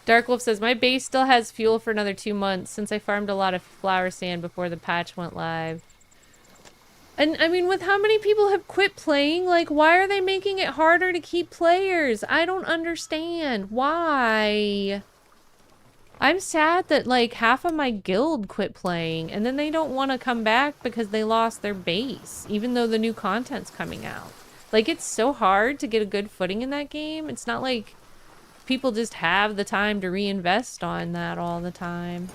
Darkwolf says, my base still has fuel for another 2 months since I farmed a lot of flower sand before the patch went live. And, I mean, with how many people have quit playing, like, why are they making it harder to keep players? I don't understand. Why? I'm sad that, like, half of my guild quit playing, and then they don't want to come back because they lost their base, even though the new content's coming out. Like, it's so hard to get a good footing in that game. It's not like people just have the time to reinvest on that all the time.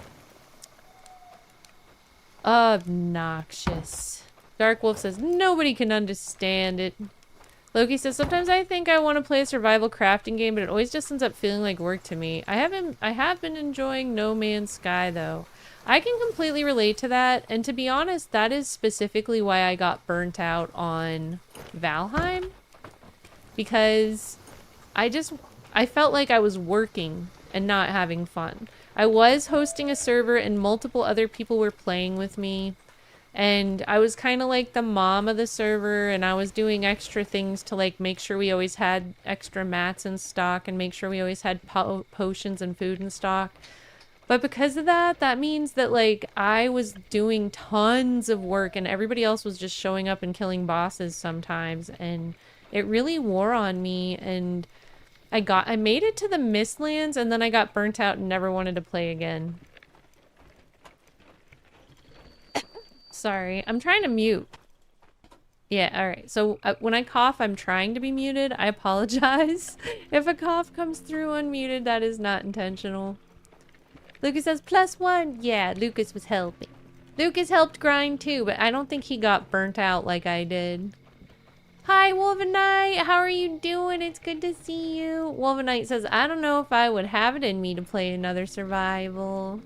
Obnoxious. Darkwolf says, nobody can understand it. Loki says, sometimes I think I want to play a survival crafting game, but it always just ends up feeling like work to me. I have been enjoying No Man's Sky, though. I can completely relate to that, and to be honest, that is specifically why I got burnt out on Valheim. Because I felt like I was working and not having fun. I was hosting a server and multiple other people were playing with me. And I was kind of like the mom of the server, and I was doing extra things to, like, make sure we always had extra mats in stock and make sure we always had potions and food in stock. But because of that, that means that, like, I was doing tons of work and everybody else was just showing up and killing bosses sometimes. And it really wore on me, and I made it to the Mistlands, and then I got burnt out and never wanted to play again. Sorry, I'm trying to mute. Yeah, alright. So when I cough, I'm trying to be muted. I apologize. If a cough comes through unmuted, that is not intentional. Lucas says, +1. Yeah, Lucas was helping. Lucas helped grind too, but I don't think he got burnt out like I did. Hi, Wolvenite. How are you doing? It's good to see you. Wolvenite says, I don't know if I would have it in me to play another survival.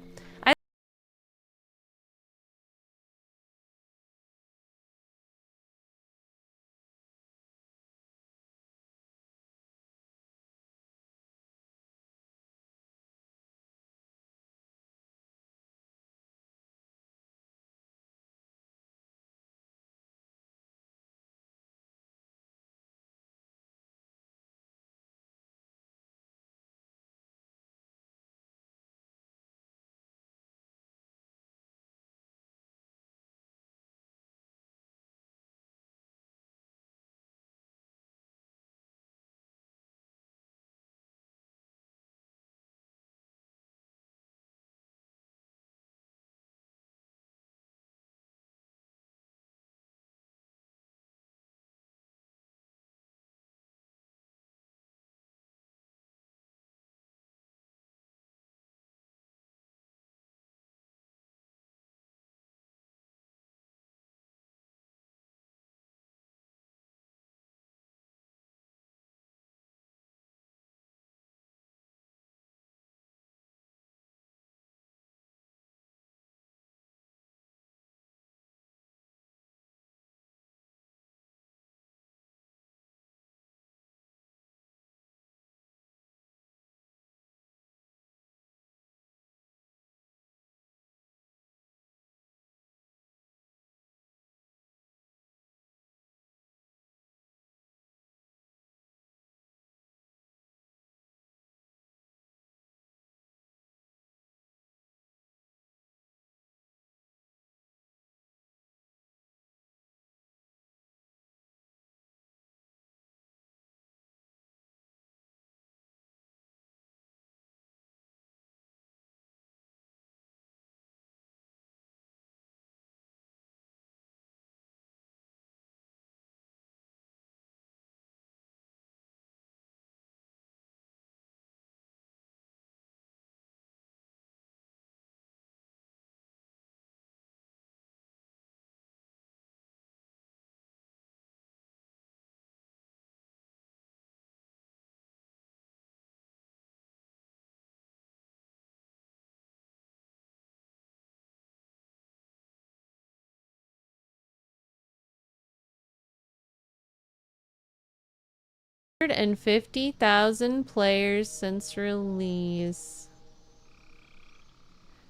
150,000 players since release.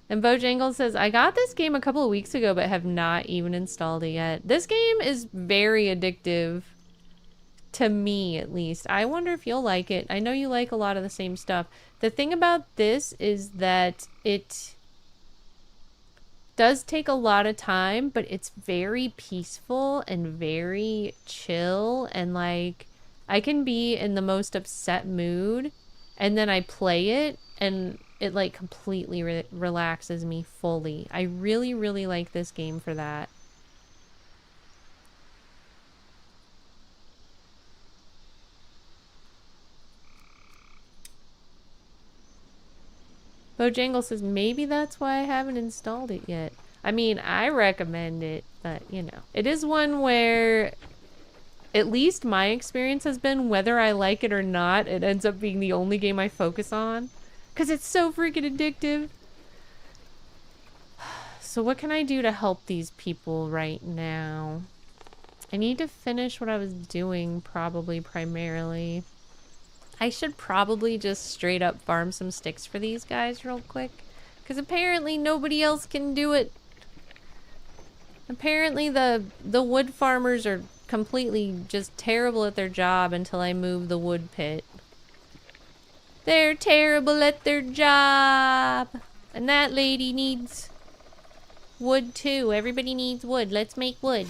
And Bojangle says, I got this game a couple of weeks ago, but have not even installed it yet. This game is very addictive. To me, at least. I wonder if you'll like it. I know you like a lot of the same stuff. The thing about this is that it does take a lot of time, but it's very peaceful and very chill. And like, I can be in the most upset mood, and then I play it, and it like completely relaxes me fully. I really, really like this game for that. Bojangle says, maybe that's why I haven't installed it yet. I mean, I recommend it, but, you know. It is one where, at least my experience has been, whether I like it or not, it ends up being the only game I focus on. Because it's so freaking addictive. So what can I do to help these people right now? I need to finish what I was doing, probably, primarily. I should probably just straight up farm some sticks for these guys real quick. Because apparently nobody else can do it. Apparently the wood farmers are completely just terrible at their job until I move the wood pit. They're terrible at their job. And that lady needs wood too. Everybody needs wood. Let's make wood.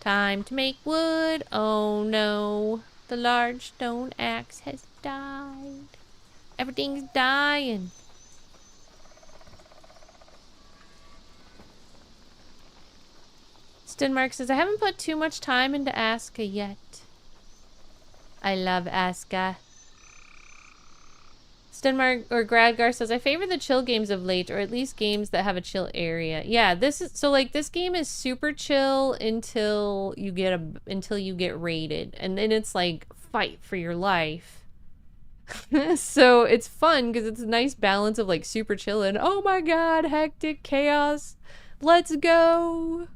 Time to make wood. Oh no. The large stone axe has died. Everything's dying. Stenmark says, I haven't put too much time into ASKA yet. I love ASKA. Stenmark or Gradgar says, I favor the chill games of late, or at least games that have a chill area. Yeah, this is so like this game is super chill until you get raided, and then it's like fight for your life. So it's fun because it's a nice balance of like super chill and oh my god, hectic chaos. Let's go.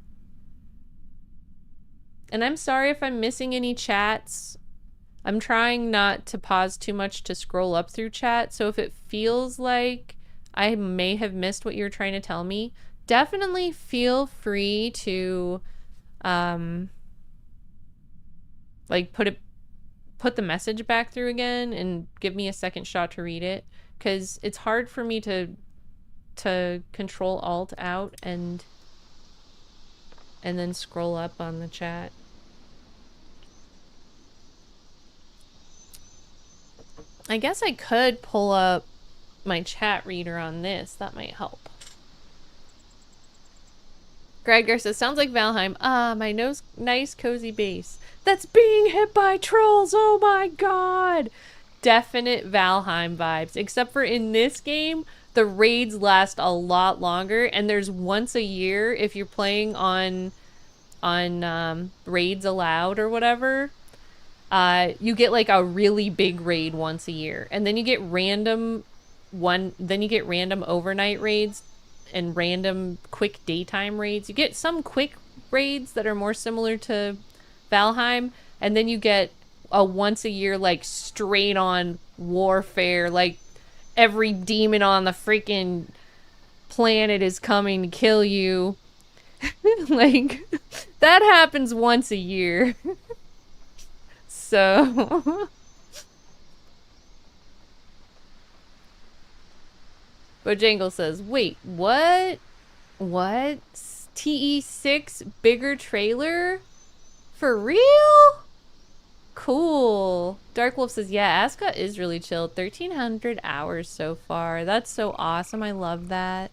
And I'm sorry if I'm missing any chats. I'm trying not to pause too much to scroll up through chat, so if it feels like I may have missed what you're trying to tell me, definitely feel free to like put the message back through again and give me a second shot to read it, because it's hard for me to control alt out and then scroll up on the chat. I guess I could pull up my chat reader on this. That might help. Gregor says, sounds like Valheim. Ah, my nice cozy base. That's being hit by trolls. Oh my god. Definite Valheim vibes. Except for in this game, the raids last a lot longer. And there's once a year if you're playing on raids allowed or whatever. You get like a really big raid once a year, and then you get random overnight raids and random quick daytime raids. You get some quick raids that are more similar to Valheim, and then you get a once a year like straight on warfare, like every demon on the freaking planet is coming to kill you. Like that happens once a year. So Bojangle says, wait, what? What? TE6 bigger trailer? For real? Cool. Dark Wolf says, yeah, ASKA is really chill. 1,300 hours so far. That's so awesome. I love that.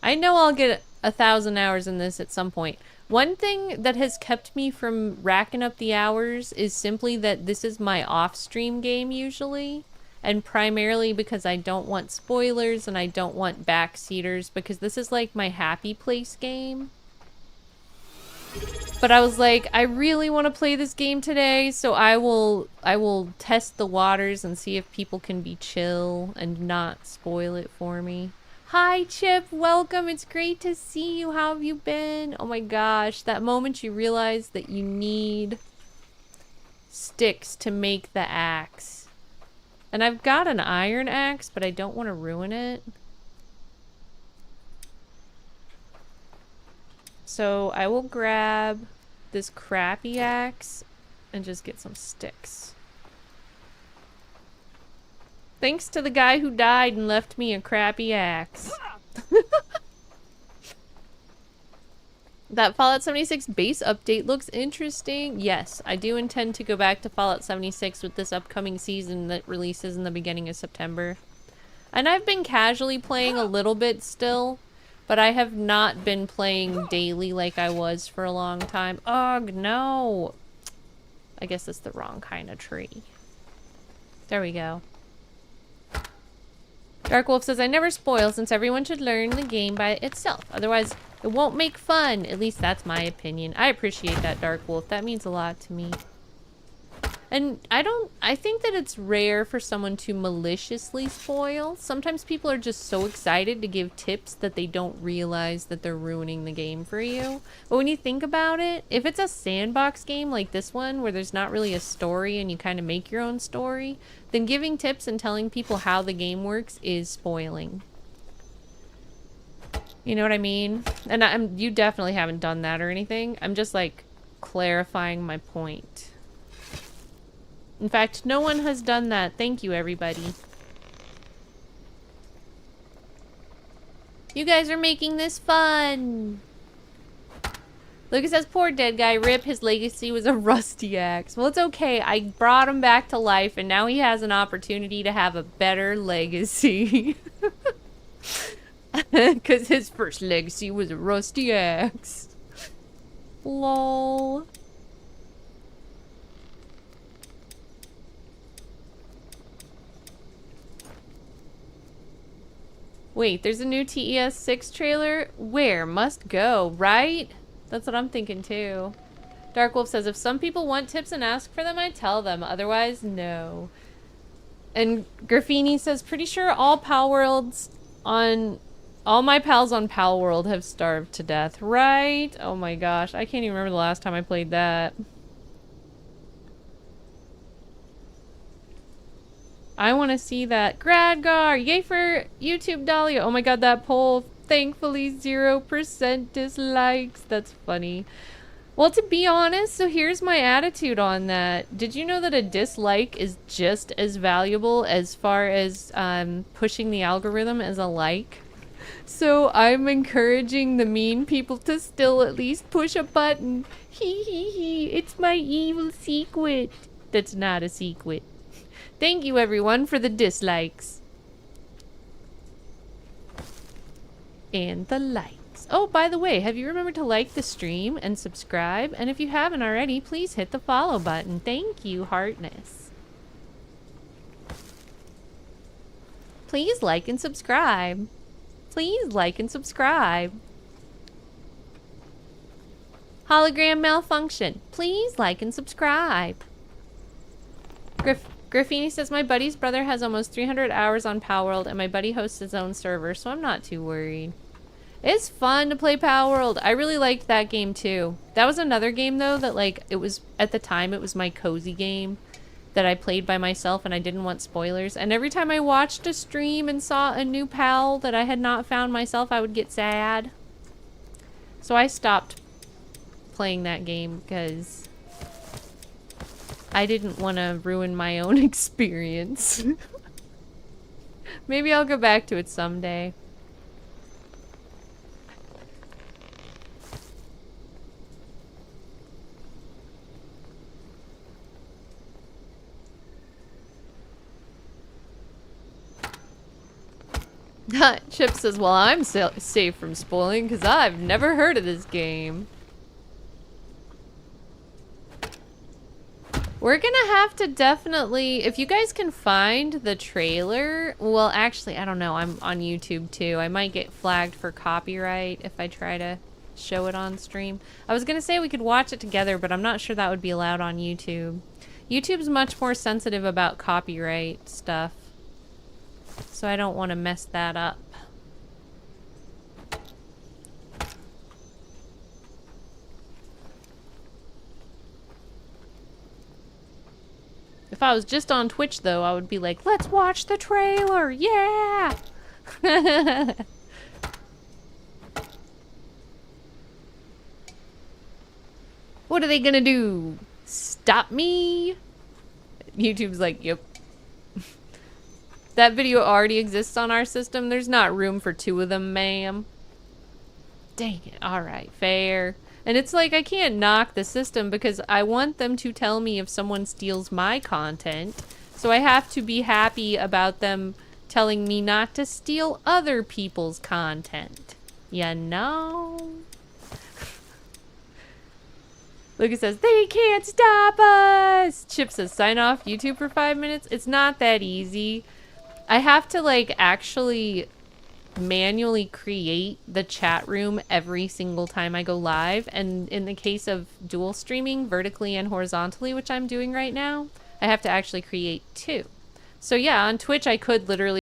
I know I'll get 1,000 hours in this at some point. One thing that has kept me from racking up the hours is simply that this is my off-stream game usually. And primarily because I don't want spoilers and I don't want backseaters, because this is like my happy place game. But I was like, I really want to play this game today, so I will test the waters and see if people can be chill and not spoil it for me. Hi Chip, welcome. It's great to see you. How have you been? Oh my gosh, that moment you realize that you need sticks to make the axe. And I've got an iron axe, but I don't want to ruin it. So I will grab this crappy axe and just get some sticks. Thanks to the guy who died and left me a crappy axe. That Fallout 76 base update looks interesting. Yes, I do intend to go back to Fallout 76 with this upcoming season that releases in the beginning of September. And I've been casually playing a little bit still, but I have not been playing daily like I was for a long time. Ugh, no! I guess that's the wrong kind of tree. There we go. Dark Wolf says, I never spoil since everyone should learn the game by itself. Otherwise, it won't make fun. At least that's my opinion. I appreciate that, Dark Wolf. That means a lot to me. And I think that it's rare for someone to maliciously spoil. Sometimes people are just so excited to give tips that they don't realize that they're ruining the game for you. But when you think about it, if it's a sandbox game like this one, where there's not really a story and you kind of make your own story, then giving tips and telling people how the game works is spoiling. You know what I mean? And you definitely haven't done that or anything. I'm just like clarifying my point. In fact, no one has done that. Thank you, everybody. You guys are making this fun. Lucas says, poor dead guy, rip, his legacy was a rusty axe. Well, it's okay. I brought him back to life, and now he has an opportunity to have a better legacy. Because his first legacy was a rusty axe. Lol. Wait, there's a new TES 6 trailer? Where? Must go, right? That's what I'm thinking too. Dark Wolf says, if some people want tips and ask for them, I tell them. Otherwise, no. And Graffini says, pretty sure all my pals on Pal World have starved to death, right? Oh my gosh, I can't even remember the last time I played that. I want to see that. Gradgar! Yay for YouTube Dahlia! Oh my god, that poll. Thankfully 0% dislikes. That's funny. Well, to be honest, so here's my attitude on that. Did you know that a dislike is just as valuable as far as pushing the algorithm as a like? So I'm encouraging the mean people to still at least push a button. Hee hee hee, it's my evil secret. That's not a secret. Thank you, everyone, for the dislikes. And the likes. Oh, by the way, have you remembered to like the stream and subscribe? And if you haven't already, please hit the follow button. Thank you, heartness. Please like and subscribe. Please like and subscribe. Hologram malfunction. Please like and subscribe. Graffini says, my buddy's brother has almost 300 hours on Palworld, and my buddy hosts his own server, so I'm not too worried. It's fun to play Palworld. I really liked that game, too. That was another game, though, that, like, it was, at the time, it was my cozy game that I played by myself, and I didn't want spoilers. And every time I watched a stream and saw a new pal that I had not found myself, I would get sad. So I stopped playing that game, because I didn't want to ruin my own experience. Maybe I'll go back to it someday. Chip says, well, I'm safe from spoiling because I've never heard of this game. We're gonna have to definitely, if you guys can find the trailer, well, actually, I don't know, I'm on YouTube too. I might get flagged for copyright if I try to show it on stream. I was gonna say we could watch it together, but I'm not sure that would be allowed on YouTube. YouTube's much more sensitive about copyright stuff, so I don't want to mess that up. If I was just on Twitch, though, I would be like, let's watch the trailer, yeah! What are they gonna do? Stop me? YouTube's like, yep. That video already exists on our system. There's not room for 2 of them, ma'am. Dang it. Alright, fair. And it's like, I can't knock the system because I want them to tell me if someone steals my content. So I have to be happy about them telling me not to steal other people's content. You know? Lucas says, they can't stop us! Chip says, sign off YouTube for 5 minutes? It's not that easy. I have to, like, actually manually create the chat room every single time I go live. And in the case of dual streaming, vertically and horizontally, which I'm doing right now, I have to actually create 2. So yeah, on Twitch, I could literally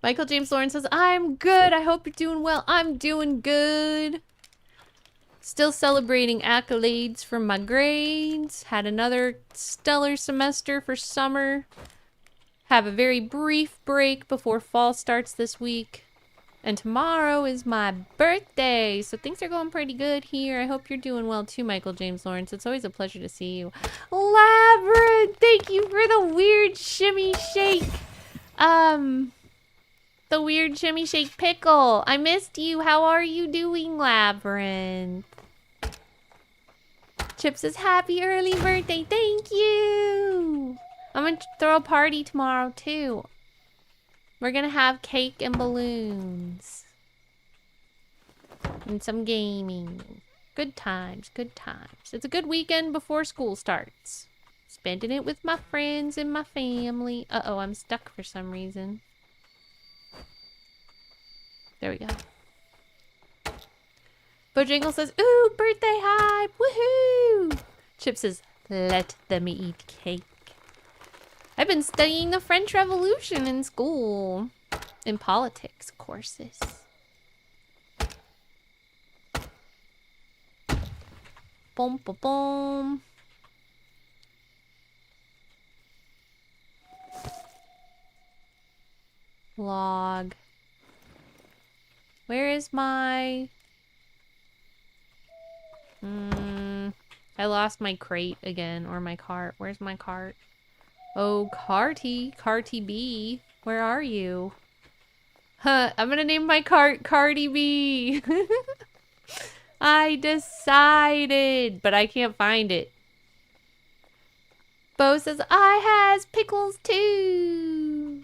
Michael James Lawrence says, I'm good. I hope you're doing well. I'm doing good. Still celebrating accolades from my grades. Had another stellar semester for summer. Have a very brief break before fall starts this week. And tomorrow is my birthday. So things are going pretty good here. I hope you're doing well too, Michael James Lawrence. It's always a pleasure to see you. Labyrinth, thank you for the weird shimmy shake. The weird shimmy shake pickle. I missed you. How are you doing, Labyrinth? Chip says, happy early birthday. Thank you. I'm going to throw a party tomorrow, too. We're going to have cake and balloons. And some gaming. Good times, good times. It's a good weekend before school starts. Spending it with my friends and my family. Uh-oh, I'm stuck for some reason. There we go. Bojangles says, ooh, birthday hype, woohoo! Chip says, let them eat cake. I've been studying the French Revolution in school. In politics courses. Boom, boom, boom. Log. Where is my... I lost my crate again, or my cart. Where's my cart? Oh, Carty B. Where are you? Huh, I'm gonna name my cart Cardi B. I decided, but I can't find it. Bo says, I has pickles too.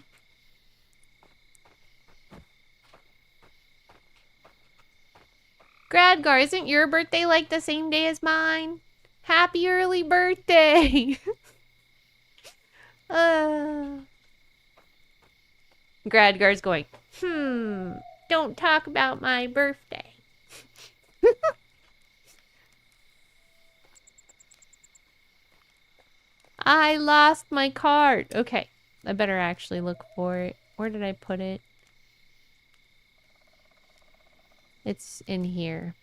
Gradgar, isn't your birthday like the same day as mine? Happy early birthday! Gradgar's going, don't talk about my birthday. I lost my cart. Okay, I better actually look for it. Where did I put it? It's in here.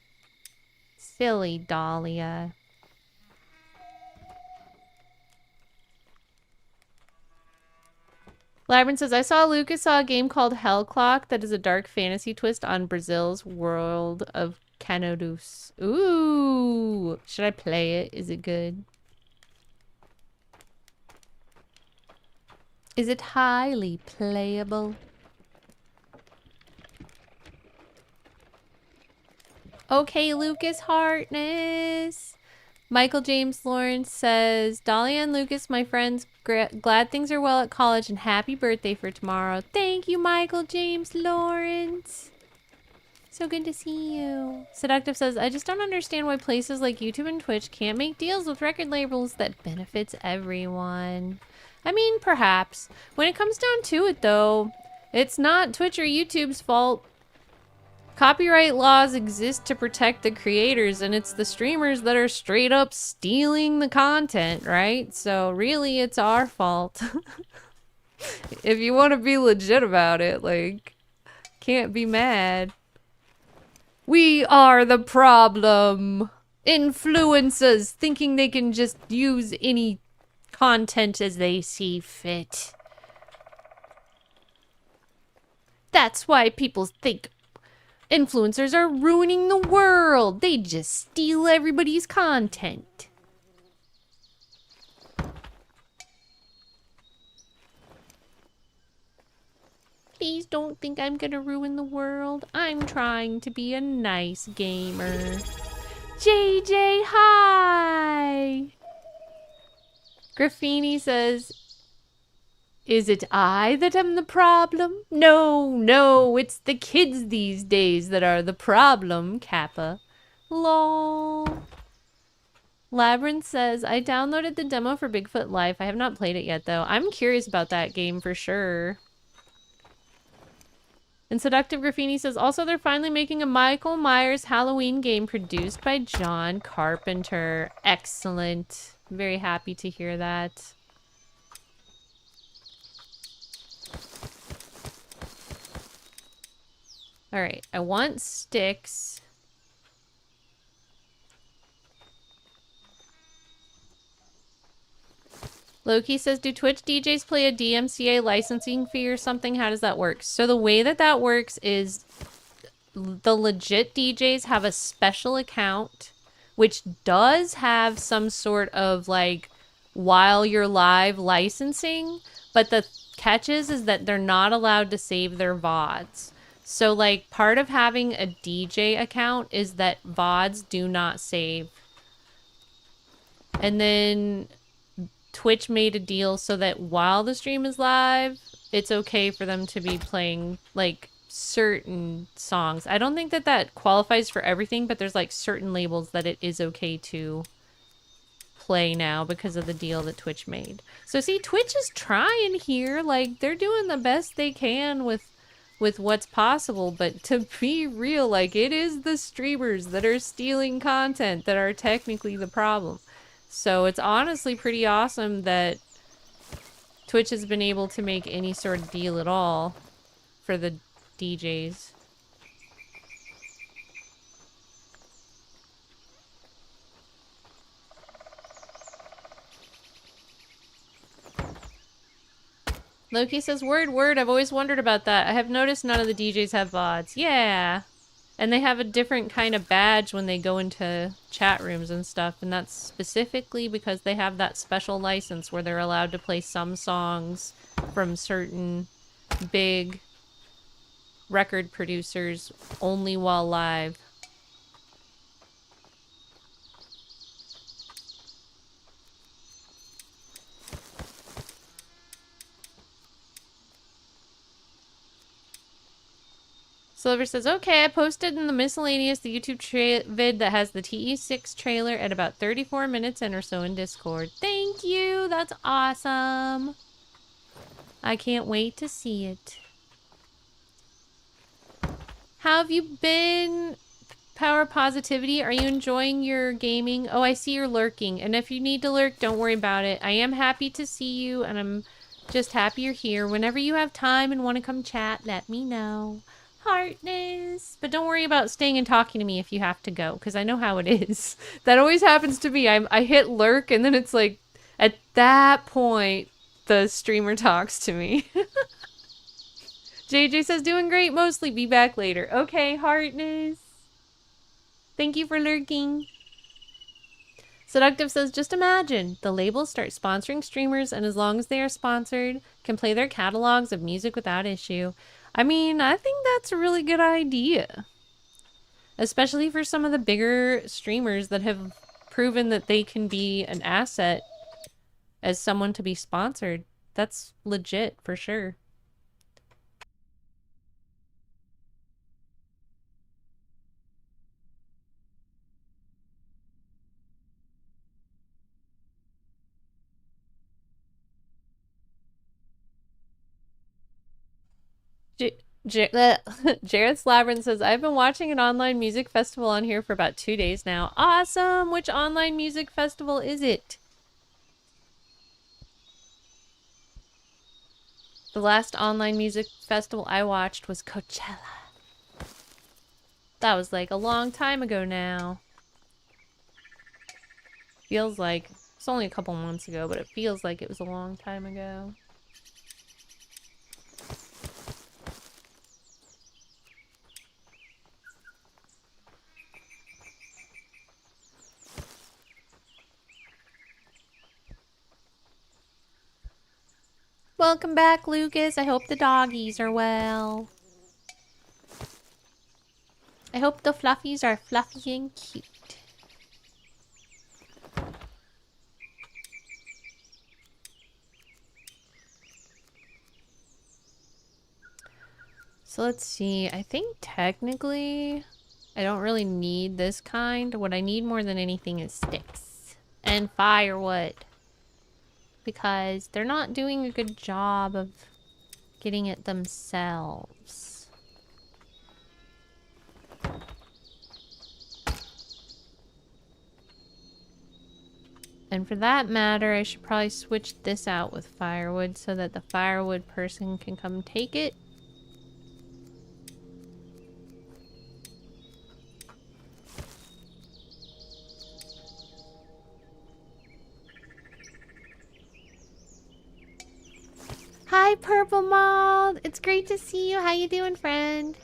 Silly Dahlia. Labyrinth says, I saw Lucas saw a game called Hell Clock that is a dark fantasy twist on Brazil's world of Canodos. Ooh! Should I play it? Is it good? Is it highly playable? Okay, Lucas Heartness. Michael James Lawrence says, Dahlia and Lucas, my friends, glad things are well at college and happy birthday for tomorrow. Thank you, Michael James Lawrence. So good to see you. Seductive says, I just don't understand why places like YouTube and Twitch can't make deals with record labels that benefits everyone. I mean, perhaps. When it comes down to it, though, it's not Twitch or YouTube's fault. Copyright laws exist to protect the creators, and it's the streamers that are straight up stealing the content, right? So really, it's our fault. If you want to be legit about it, like, can't be mad. We are the problem. Influencers thinking they can just use any content as they see fit. That's why people think influencers are ruining the world. They just steal everybody's content. Please don't think I'm gonna ruin the world. I'm trying to be a nice gamer. JJ, hi! Graffini says, is it I that am the problem? No, it's the kids these days that are the problem, Kappa. Lol. Labyrinth says, I downloaded the demo for Bigfoot Life. I have not played it yet, though. I'm curious about that game for sure. And Seductive Graffini says, also, they're finally making a Michael Myers Halloween game produced by John Carpenter. Excellent. Very happy to hear that. Alright, I want sticks. Loki says, do Twitch DJs play a DMCA licensing fee or something? How does that work? So the way that that works is the legit DJs have a special account, which does have some sort of like while you're live licensing, but the catch is that they're not allowed to save their VODs. So like part of having a DJ account is that VODs do not save. And then Twitch made a deal so that while the stream is live, it's okay for them to be playing like certain songs. I don't think that that qualifies for everything, but there's like certain labels that it is okay to play now because of the deal that Twitch made. So see, Twitch is trying here. Like they're doing the best they can with what's possible, but to be real, like it is the streamers that are stealing content that are technically the problem. So it's honestly pretty awesome that Twitch has been able to make any sort of deal at all for the DJs. Loki says, word, I've always wondered about that. I have noticed none of the DJs have VODs. Yeah. And they have a different kind of badge when they go into chat rooms and stuff, and that's specifically because they have that special license where they're allowed to play some songs from certain big record producers only while live. Silver says, okay, I posted in the miscellaneous the YouTube vid that has the TE6 trailer at about 34 minutes in or so in Discord. Thank you! That's awesome! I can't wait to see it. How have you been, Power Positivity? Are you enjoying your gaming? Oh, I see you're lurking. And if you need to lurk, don't worry about it. I am happy to see you, and I'm just happy you're here. Whenever you have time and want to come chat, let me know. Heartness. But don't worry about staying and talking to me if you have to go, because I know how it is. That always happens to me. I hit lurk, and then it's like, at that point, the streamer talks to me. JJ says, doing great mostly. Be back later. Okay, Heartness. Thank you for lurking. Seductive says, just imagine. The labels start sponsoring streamers, and as long as they are sponsored, can play their catalogs of music without issue. I mean, I think that's a really good idea. Especially for some of the bigger streamers that have proven that they can be an asset as someone to be sponsored. That's legit, for sure. Jared's Labyrinth says, I've been watching an online music festival on here for about 2 days now. Awesome! Which online music festival is it? The last online music festival I watched was Coachella. That was like a long time ago now. Feels like it's only a couple months ago, but it feels like it was a long time ago. Welcome back, Lucas. I hope the doggies are well. I hope the fluffies are fluffy and cute. So let's see. I think technically I don't really need this kind. What I need more than anything is sticks and firewood. Because they're not doing a good job of getting it themselves. And for that matter, I should probably switch this out with firewood so that the firewood person can come take it. Hi, Purple Mold. It's great to see you. How you doing, friend?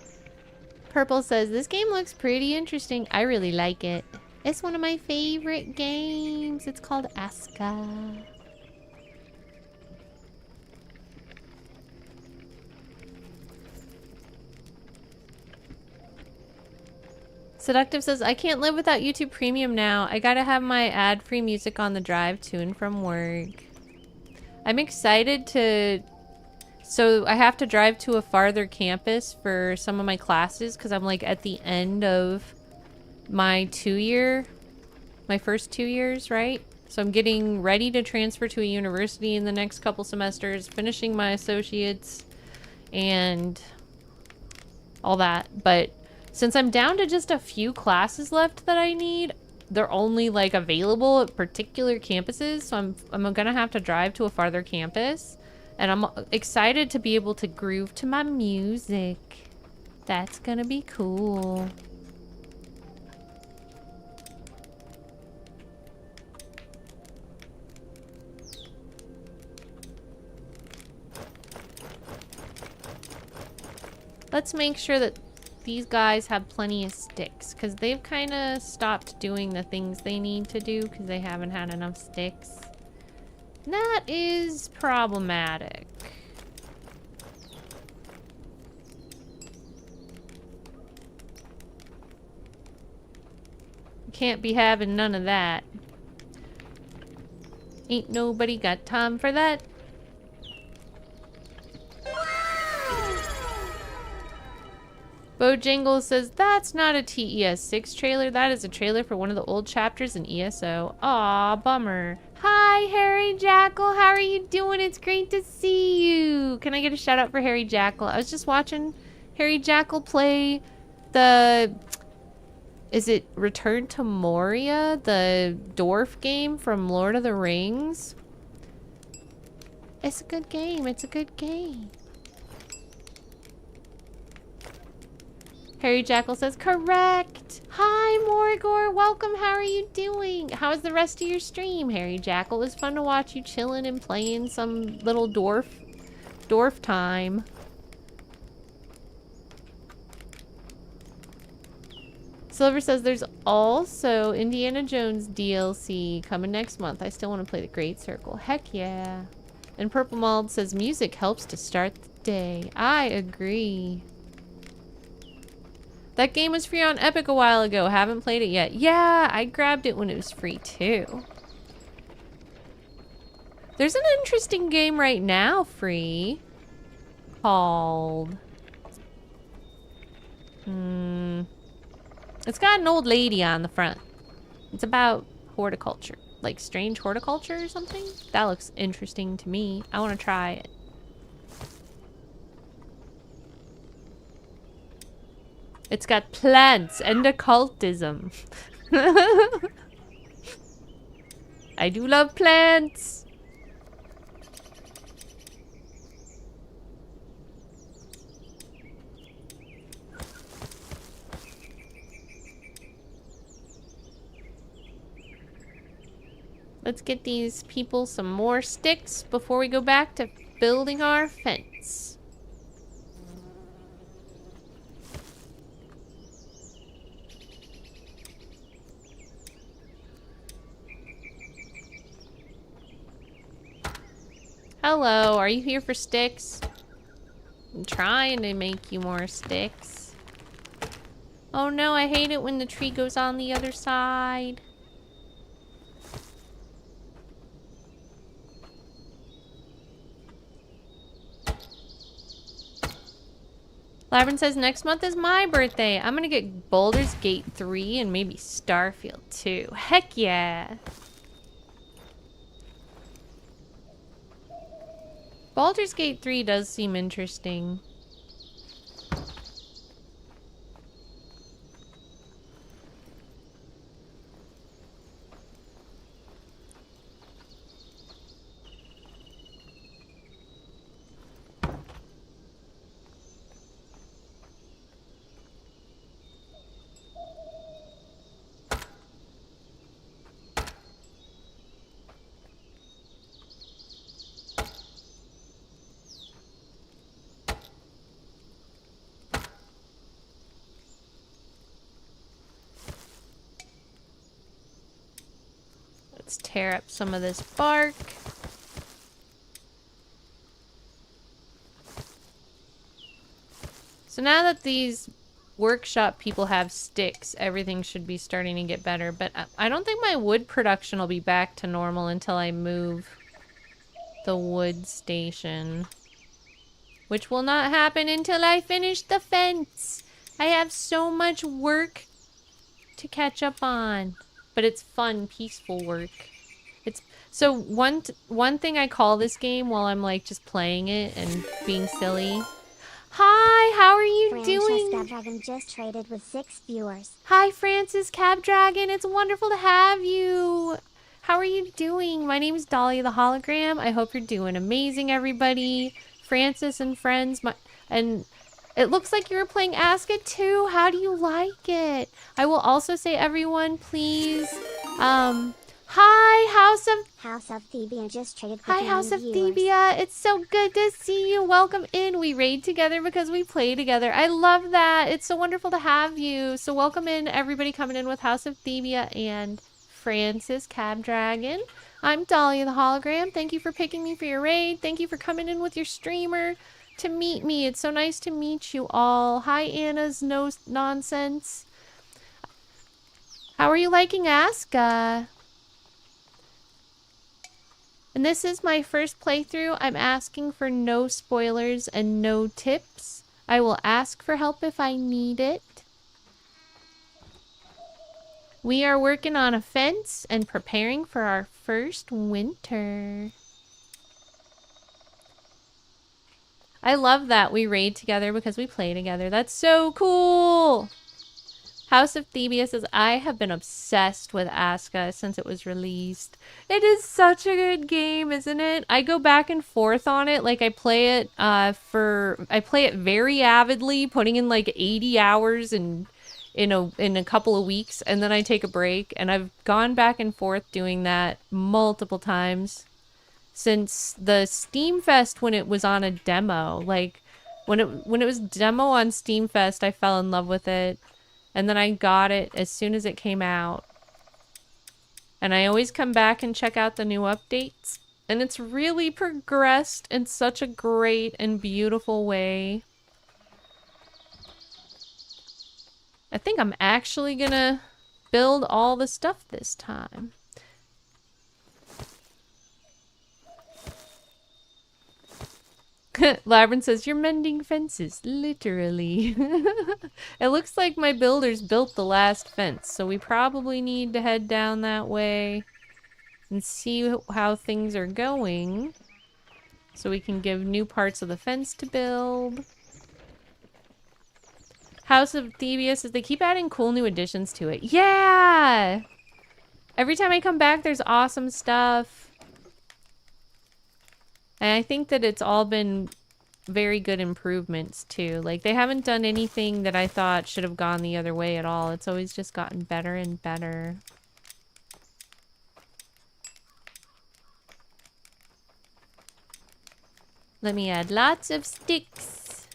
Purple says, this game looks pretty interesting. I really like it. It's one of my favorite games. It's called ASKA. Seductive says, I can't live without YouTube Premium now. I gotta have my ad-free music on the drive to and from work. I'm excited to... So I have to drive to a farther campus for some of my classes because I'm like at the end of my 2-year, my first 2 years, right? So I'm getting ready to transfer to a university in the next couple semesters, finishing my associates and all that. But since I'm down to just a few classes left that I need, they're only like available at particular campuses. So I'm gonna have to drive to a farther campus. And I'm excited to be able to groove to my music. That's gonna be cool. Let's make sure that these guys have plenty of sticks, because they've kind of stopped doing the things they need to do because they haven't had enough sticks. That is problematic. Can't be having none of that. Ain't nobody got time for that. Bojangles says, that's not a TES6 trailer. That is a trailer for one of the old chapters in ESO. Aw, bummer. Hi, Harry Jackal. How are you doing? It's great to see you. Can I get a shout out for Harry Jackal? I was just watching Harry Jackal play the... Is it Return to Moria? The dwarf game from Lord of the Rings? It's a good game. It's a good game. Harry Jackal says, correct. Hi, Morgor. Welcome. How are you doing? How is the rest of your stream, Harry Jackal? It was fun to watch you chilling and playing some little dwarf time. Silver says there's also Indiana Jones DLC coming next month. I still want to play the Great Circle. Heck yeah. And Purple Mold says music helps to start the day. I agree. That game was free on Epic a while ago. Haven't played it yet. Yeah, I grabbed it when it was free too. There's an interesting game right now free called... It's got an old lady on the front. It's about horticulture. Like strange horticulture or something? That looks interesting to me. I want to try it. It's got plants and occultism. I do love plants. Let's get these people some more sticks before we go back to building our fence. Hello, are you here for sticks? I'm trying to make you more sticks. Oh no, I hate it when the tree goes on the other side. Laverne says, next month is my birthday. I'm gonna get Baldur's Gate 3 and maybe Starfield 2. Heck yeah. Baldur's Gate 3 does seem interesting. Let's tear up some of this bark. So now that these workshop people have sticks, everything should be starting to get better. But I don't think my wood production will be back to normal until I move the wood station. Which will not happen until I finish the fence. I have so much work to catch up on. But it's fun, peaceful work. It's so one thing I call this game while I'm like just playing it and being silly. Hi, how are you doing? Francis Dragon just traded with 6 viewers. Hi, Francis Cab Dragon. It's wonderful to have you. How are you doing? My name is Dahlia the Hologram. I hope you're doing amazing, everybody. Francis and friends, and it looks like you were playing ASKA too. How do you like it? I will also say, everyone, please, hi, House of Thebia just traded with Hi, 9 House of viewers. Thebia. It's so good to see you. Welcome in. We raid together because we play together. I love that. It's so wonderful to have you. So welcome in, everybody coming in with House of Thebia and Francis Cab Dragon. I'm Dahlia the Hologram. Thank you for picking me for your raid. Thank you for coming in with your streamer to meet me. It's so nice to meet you all. Hi, Anna's no nonsense. How are you liking ASKA? And this is my first playthrough. I'm asking for no spoilers and no tips. I will ask for help if I need it. We are working on a fence and preparing for our first winter. I love that we raid together because we play together. That's so cool! House of Thebia says, I have been obsessed with ASKA since it was released. It is such a good game, isn't it? I go back and forth on it. Like, I play it very avidly, putting in like 80 hours in a couple of weeks, and then I take a break. And I've gone back and forth doing that multiple times since the Steam Fest when it was on a demo. Like, when it was demo on Steam Fest, I fell in love with it. And then I got it as soon as it came out. And I always come back and check out the new updates. And it's really progressed in such a great and beautiful way. I think I'm actually gonna build all the stuff this time. Labyrinth says, you're mending fences, literally. It looks like my builders built the last fence, so we probably need to head down that way and see how things are going, so we can give new parts of the fence to build. House of Thebia says they keep adding cool new additions to it. Yeah! Every time I come back, there's awesome stuff. And I think that it's all been very good improvements, too. Like, they haven't done anything that I thought should have gone the other way at all. It's always just gotten better and better. Let me add lots of sticks.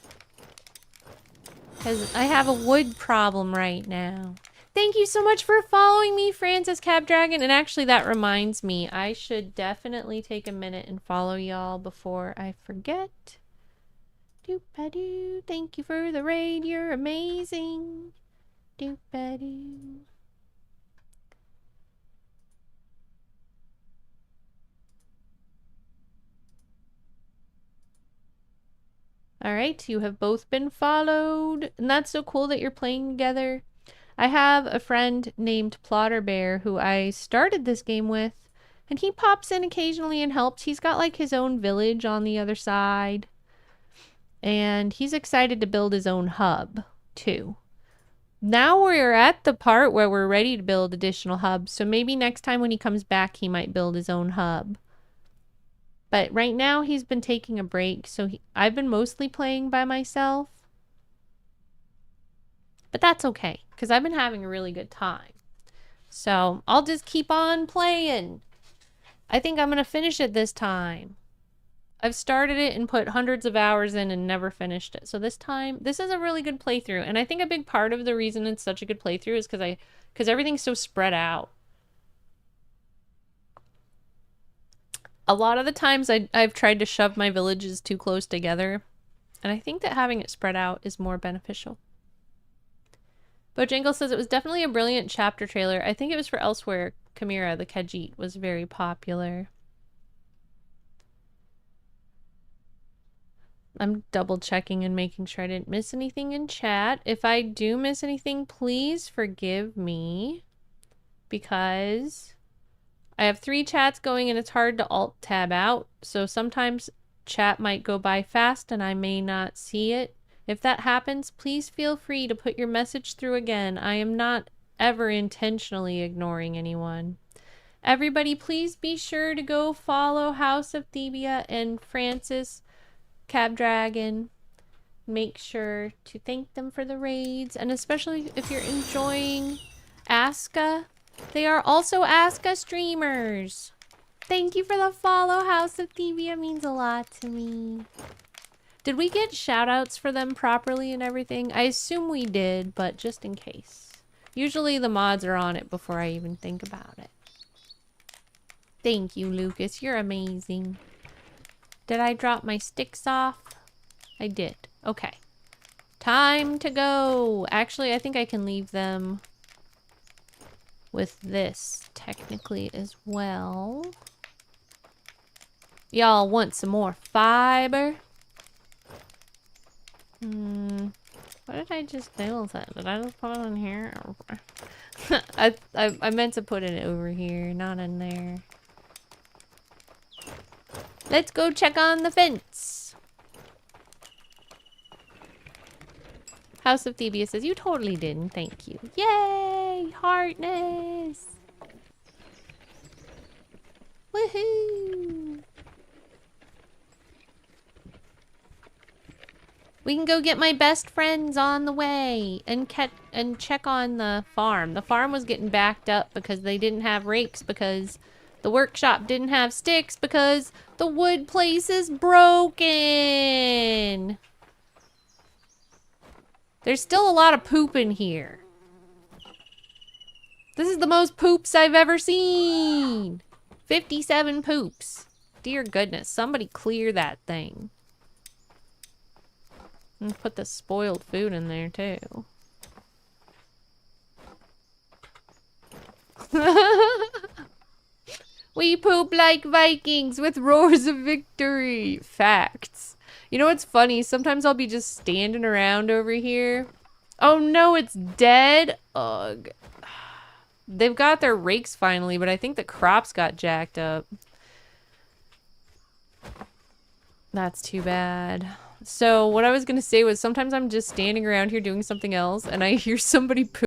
Because I have a wood problem right now. Thank you so much for following me, Francis Cab Dragon. And actually, that reminds me, I should definitely take a minute and follow y'all before I forget. Doop-a-doo. Thank you for the raid. You're amazing. Doop-a-doo. Alright, you have both been followed. And that's so cool that you're playing together. I have a friend named Plotter Bear who I started this game with, and he pops in occasionally and helps. He's got like his own village on the other side, and he's excited to build his own hub too. Now we're at the part where we're ready to build additional hubs, so maybe next time when he comes back he might build his own hub. But right now he's been taking a break, so I've been mostly playing by myself. But that's okay, because I've been having a really good time. So I'll just keep on playing. I think I'm going to finish it this time. I've started it and put hundreds of hours in and never finished it. So this time, this is a really good playthrough. And I think a big part of the reason it's such a good playthrough is because everything's so spread out. A lot of the times I've tried to shove my villages too close together, and I think that having it spread out is more beneficial. Bojangles says it was definitely a brilliant chapter trailer. I think it was for Elsewhere. Chimera, the Khajiit, was very popular. I'm double checking and making sure I didn't miss anything in chat. If I do miss anything, please forgive me, because I have 3 chats going and it's hard to alt tab out. So sometimes chat might go by fast and I may not see it. If that happens, please feel free to put your message through again. I am not ever intentionally ignoring anyone. Everybody, please be sure to go follow House of Thebia and Francis Cab Dragon. Make sure to thank them for the raids, and especially if you're enjoying ASKA. They are also ASKA streamers. Thank you for the follow, House of Thebia. Means a lot to me. Did we get shoutouts for them properly and everything? I assume we did, but just in case. Usually the mods are on it before I even think about it. Thank you, Lucas. You're amazing. Did I drop my sticks off? I did. Okay. Time to go. Actually, I think I can leave them with this technically as well. Y'all want some more fiber? What did I just do with it? Did I just put it in here? I meant to put it over here, not in there. Let's go check on the fence. House of Thebia says, you totally didn't, thank you. Yay! Heartness! Woohoo! We can go get my best friends on the way and check on the farm. The farm was getting backed up because they didn't have rakes, because the workshop didn't have sticks, because the wood place is broken. There's still a lot of poop in here. This is the most poops I've ever seen. 57 poops. Dear goodness, somebody clear that thing. And put the spoiled food in there too. We poop like Vikings with roars of victory. Facts. You know what's funny? Sometimes I'll be just standing around over here. Oh no, it's dead? Ugh. They've got their rakes finally, but I think the crops got jacked up. That's too bad. So what I was gonna say was, sometimes I'm just standing around here doing something else and I hear somebody poop.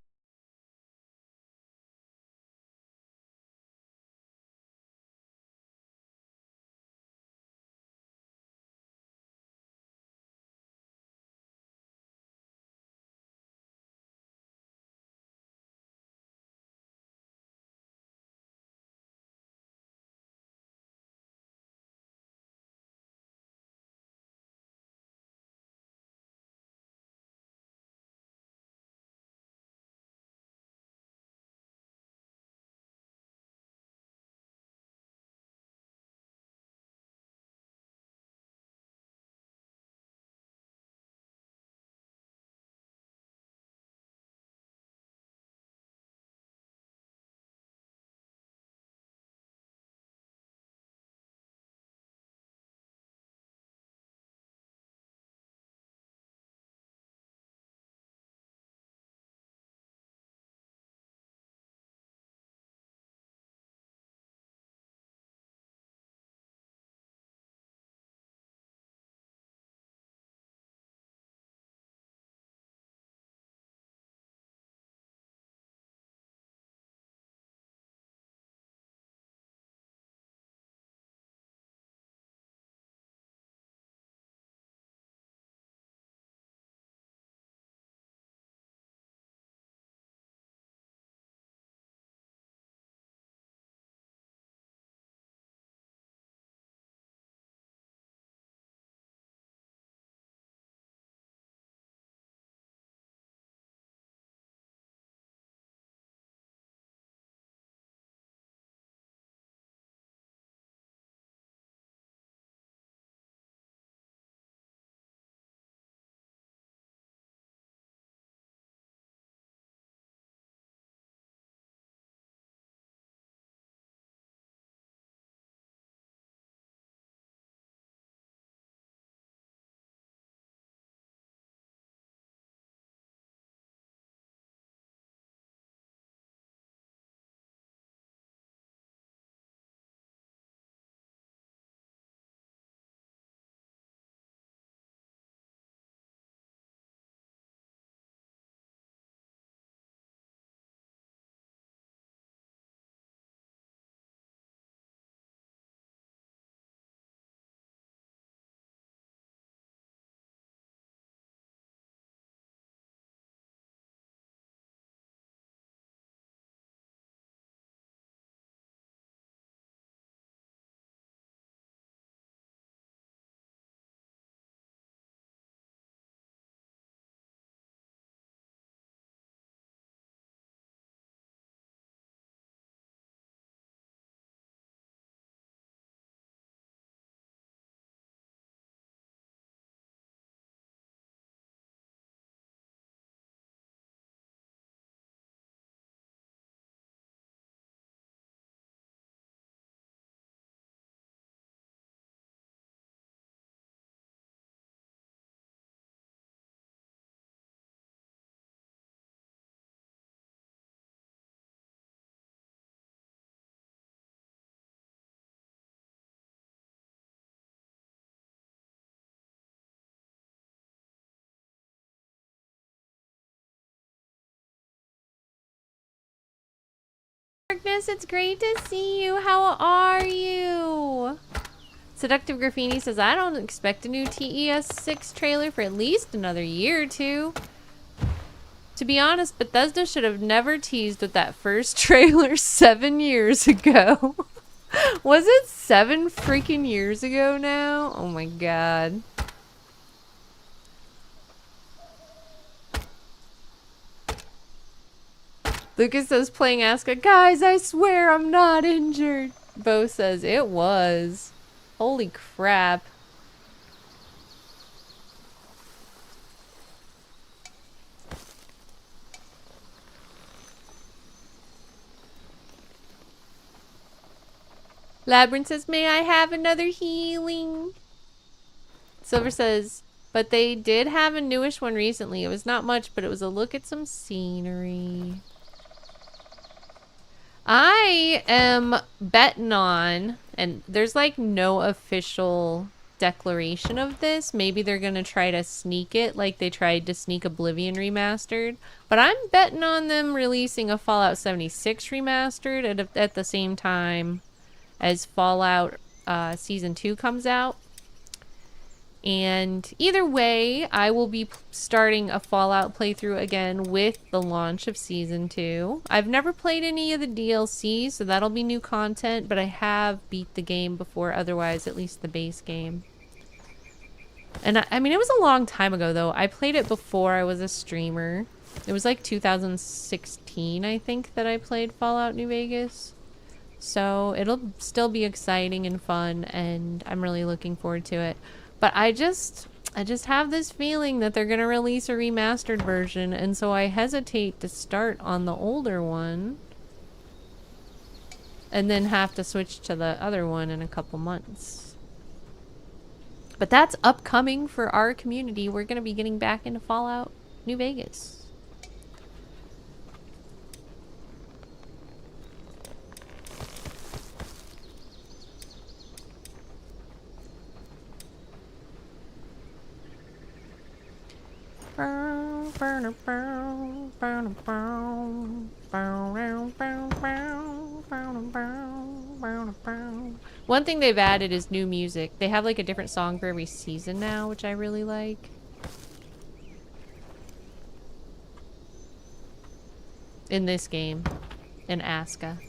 Darkness, it's great to see you. How are you? Seductive Graffiti says, I don't expect a new TES6 trailer for at least another year or two. To be honest, Bethesda should have never teased with that first trailer 7 years ago. Was it 7 freaking years ago now? Oh my god. Lucas says, playing ASKA. Guys, I swear I'm not injured. Bo says, it was. Holy crap. Labyrinth says, may I have another healing? Silver says, but they did have a newish one recently. It was not much, but it was a look at some scenery. I am betting on, and there's like no official declaration of this. Maybe they're gonna try to sneak it like they tried to sneak Oblivion Remastered. But I'm betting on them releasing a Fallout 76 Remastered at the same time as Fallout Season 2 comes out. And either way, I will be starting a Fallout playthrough again with the launch of Season 2. I've never played any of the DLC, so that'll be new content, but I have beat the game before otherwise, at least the base game. And I mean, it was a long time ago, though. I played it before I was a streamer. It was like 2016, I think, that I played Fallout New Vegas. So it'll still be exciting and fun, and I'm really looking forward to it. But I just have this feeling that they're going to release a remastered version, and so I hesitate to start on the older one and then have to switch to the other one in a couple months. But that's upcoming for our community. We're going to be getting back into Fallout New Vegas. One thing they've added is new music. They have like a different song for every season now, which I really like. In this game, in ASKA.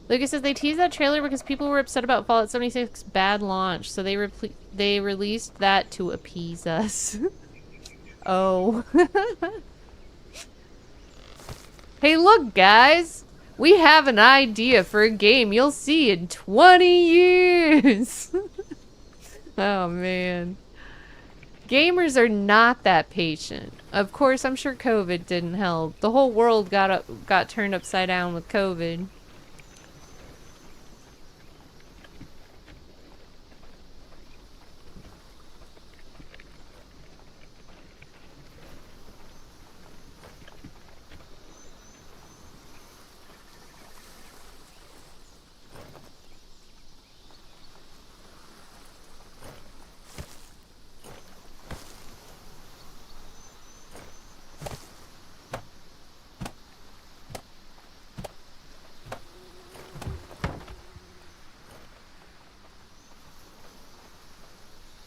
Lucas says they teased that trailer because people were upset about Fallout 76's bad launch, so they released that to appease us. Oh. Hey, look, guys! We have an idea for a game you'll see in 20 years! Oh, man. Gamers are not that patient. Of course, I'm sure COVID didn't help. The whole world got turned upside down with COVID.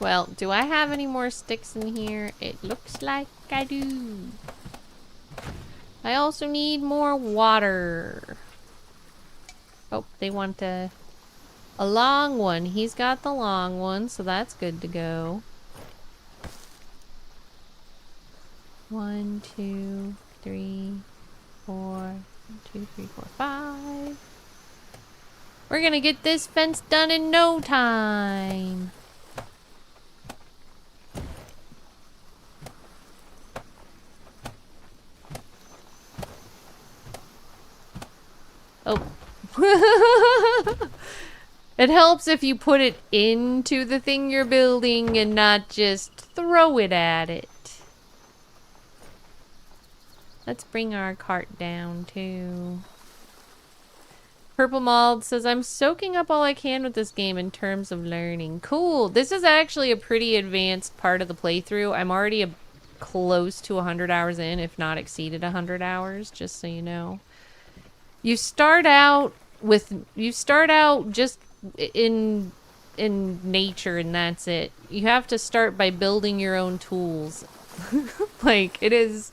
Well, do I have any more sticks in here? It looks like I do. I also need more water. Oh, they want a long one. He's got the long one, so that's good to go. 1, 2, 3, 4. 1, 2, 3, 4, 5. We're gonna get this fence done in no time. Oh. It helps if you put it into the thing you're building and not just throw it at it. Let's bring our cart down too. Purple Mald says, I'm soaking up all I can with this game in terms of learning. Cool. This is actually a pretty advanced part of the playthrough. I'm already close to 100 hours in, if not exceeded 100 hours, just so you know. You start out just in nature and that's it. You have to start by building your own tools. Like it is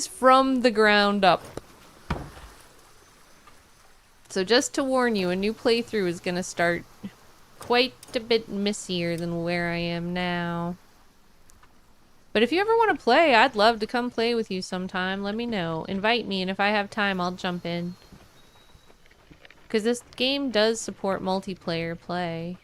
from the ground up. So just to warn you, a new playthrough is gonna start quite a bit messier than where I am now. But if you ever want to play, I'd love to come play with you sometime. Let me know. Invite me, and if I have time, I'll jump in. Because this game does support multiplayer play.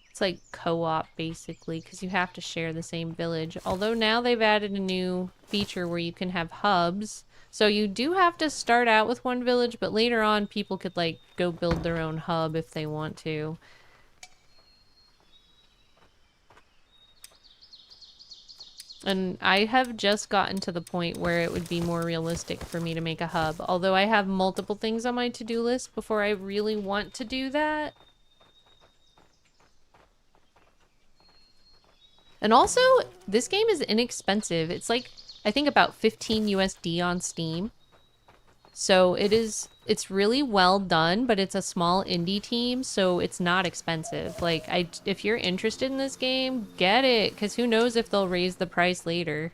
It's like co-op, basically, because you have to share the same village. Although now they've added a new feature where you can have hubs. So you do have to start out with one village, but later on people could, like, go build their own hub if they want to. And I have just gotten to the point where it would be more realistic for me to make a hub. Although I have multiple things on my to-do list before I really want to do that. And also, this game is inexpensive. It's like, I think about 15 USD on Steam. So it's really well done, but it's a small indie team, so it's not expensive. Like, if you're interested in this game, get it, because who knows if they'll raise the price later.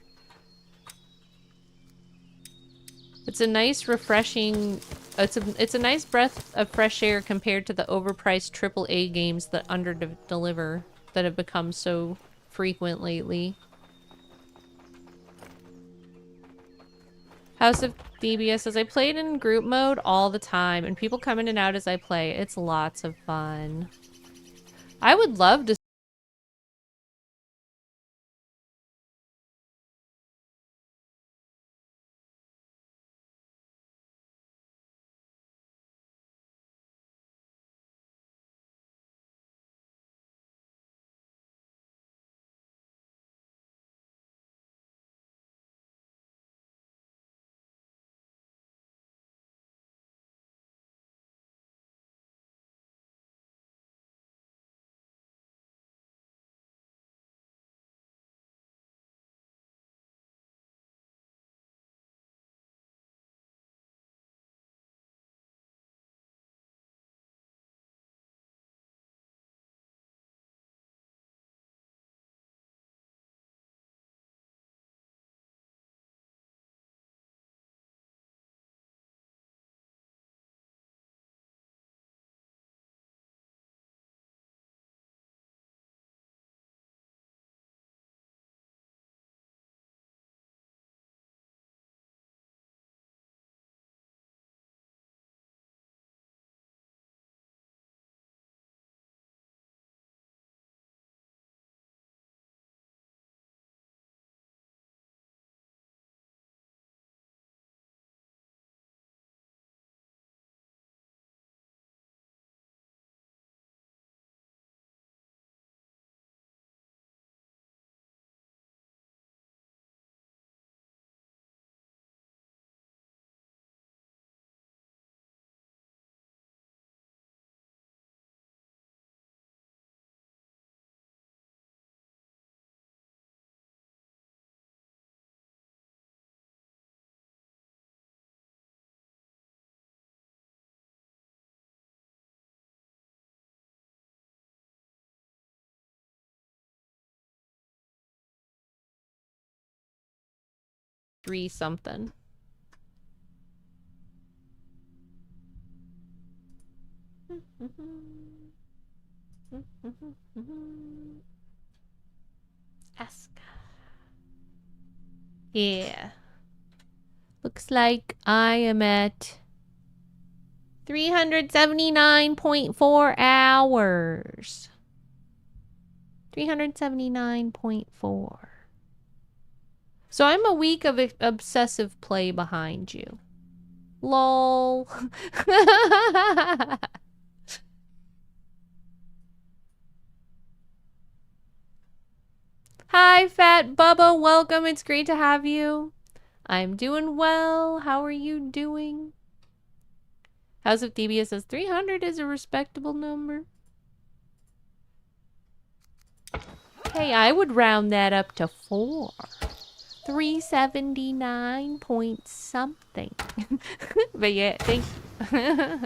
It's a nice, refreshing... It's a nice breath of fresh air compared to the overpriced AAA games that under-deliver that have become so frequent lately. House of DBS says, I played in group mode all the time, and people come in and out as I play. It's lots of fun. I would love to... something. ASKA. Yeah. Looks like I am at 379.4 hours. 379.4. So I'm a week of obsessive play behind you. LOL. Hi, Fat Bubba. Welcome. It's great to have you. I'm doing well. How are you doing? House of DBS says 300 is a respectable number. Hey, I would round that up to 4. 379 point something. But yeah, thank you.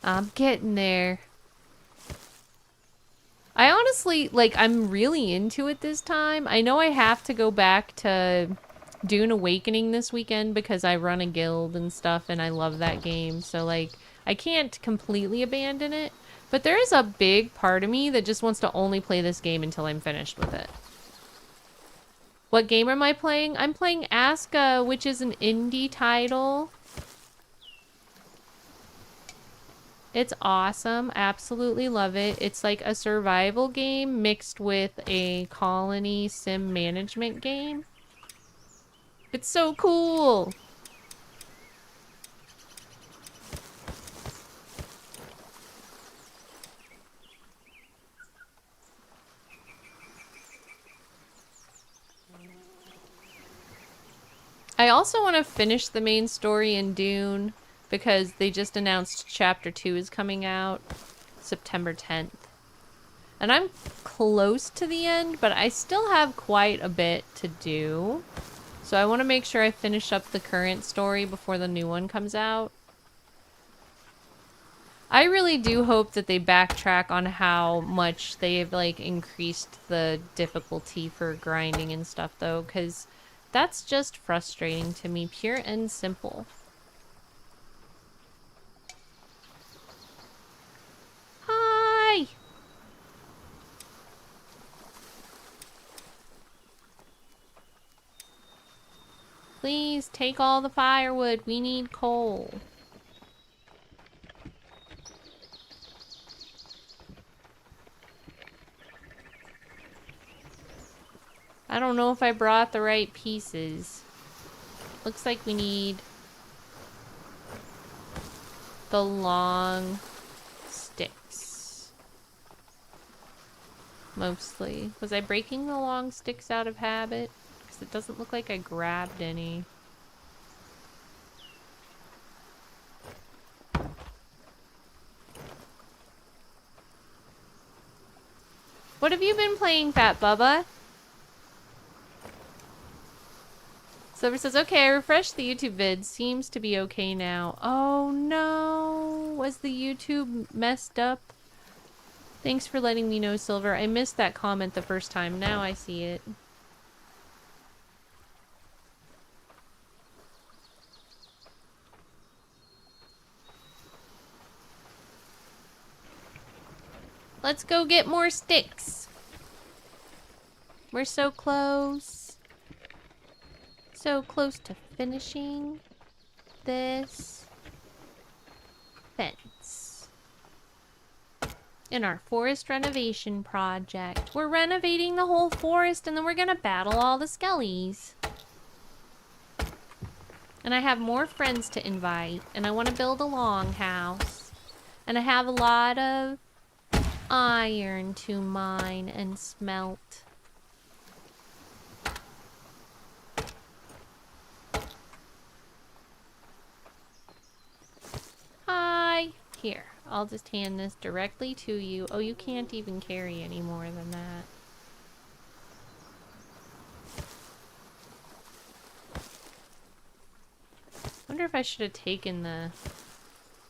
I'm getting there. I honestly, like, I'm really into it this time. I know I have to go back to Dune Awakening this weekend because I run a guild and stuff and I love that game. So, like, I can't completely abandon it. But there is a big part of me that just wants to only play this game until I'm finished with it. What game am I playing? I'm playing ASKA, which is an indie title. It's awesome. Absolutely love it. It's like a survival game mixed with a colony sim management game. It's so cool. I also want to finish the main story in Dune because they just announced Chapter 2 is coming out September 10th. And I'm close to the end, but I still have quite a bit to do. So I want to make sure I finish up the current story before the new one comes out. I really do hope that they backtrack on how much they've, like, increased the difficulty for grinding and stuff, though, because that's just frustrating to me, pure and simple. Hi! Please take all the firewood. We need coal. I don't know if I brought the right pieces. Looks like we need the long sticks. Mostly. Was I breaking the long sticks out of habit? Because it doesn't look like I grabbed any. What have you been playing, Fat Bubba? Silver says, okay, I refreshed the YouTube vid. Seems to be okay now. Oh no. Was the YouTube messed up? Thanks for letting me know, Silver. I missed that comment the first time. Now I see it. Let's go get more sticks. We're so close. So close to finishing this fence. In our forest renovation project. We're renovating the whole forest and then we're gonna battle all the skellies. And I have more friends to invite. And I want to build a longhouse. And I have a lot of iron to mine and smelt. Hi. Here, I'll just hand this directly to you. Oh, you can't even carry any more than that. Wonder if I should have taken the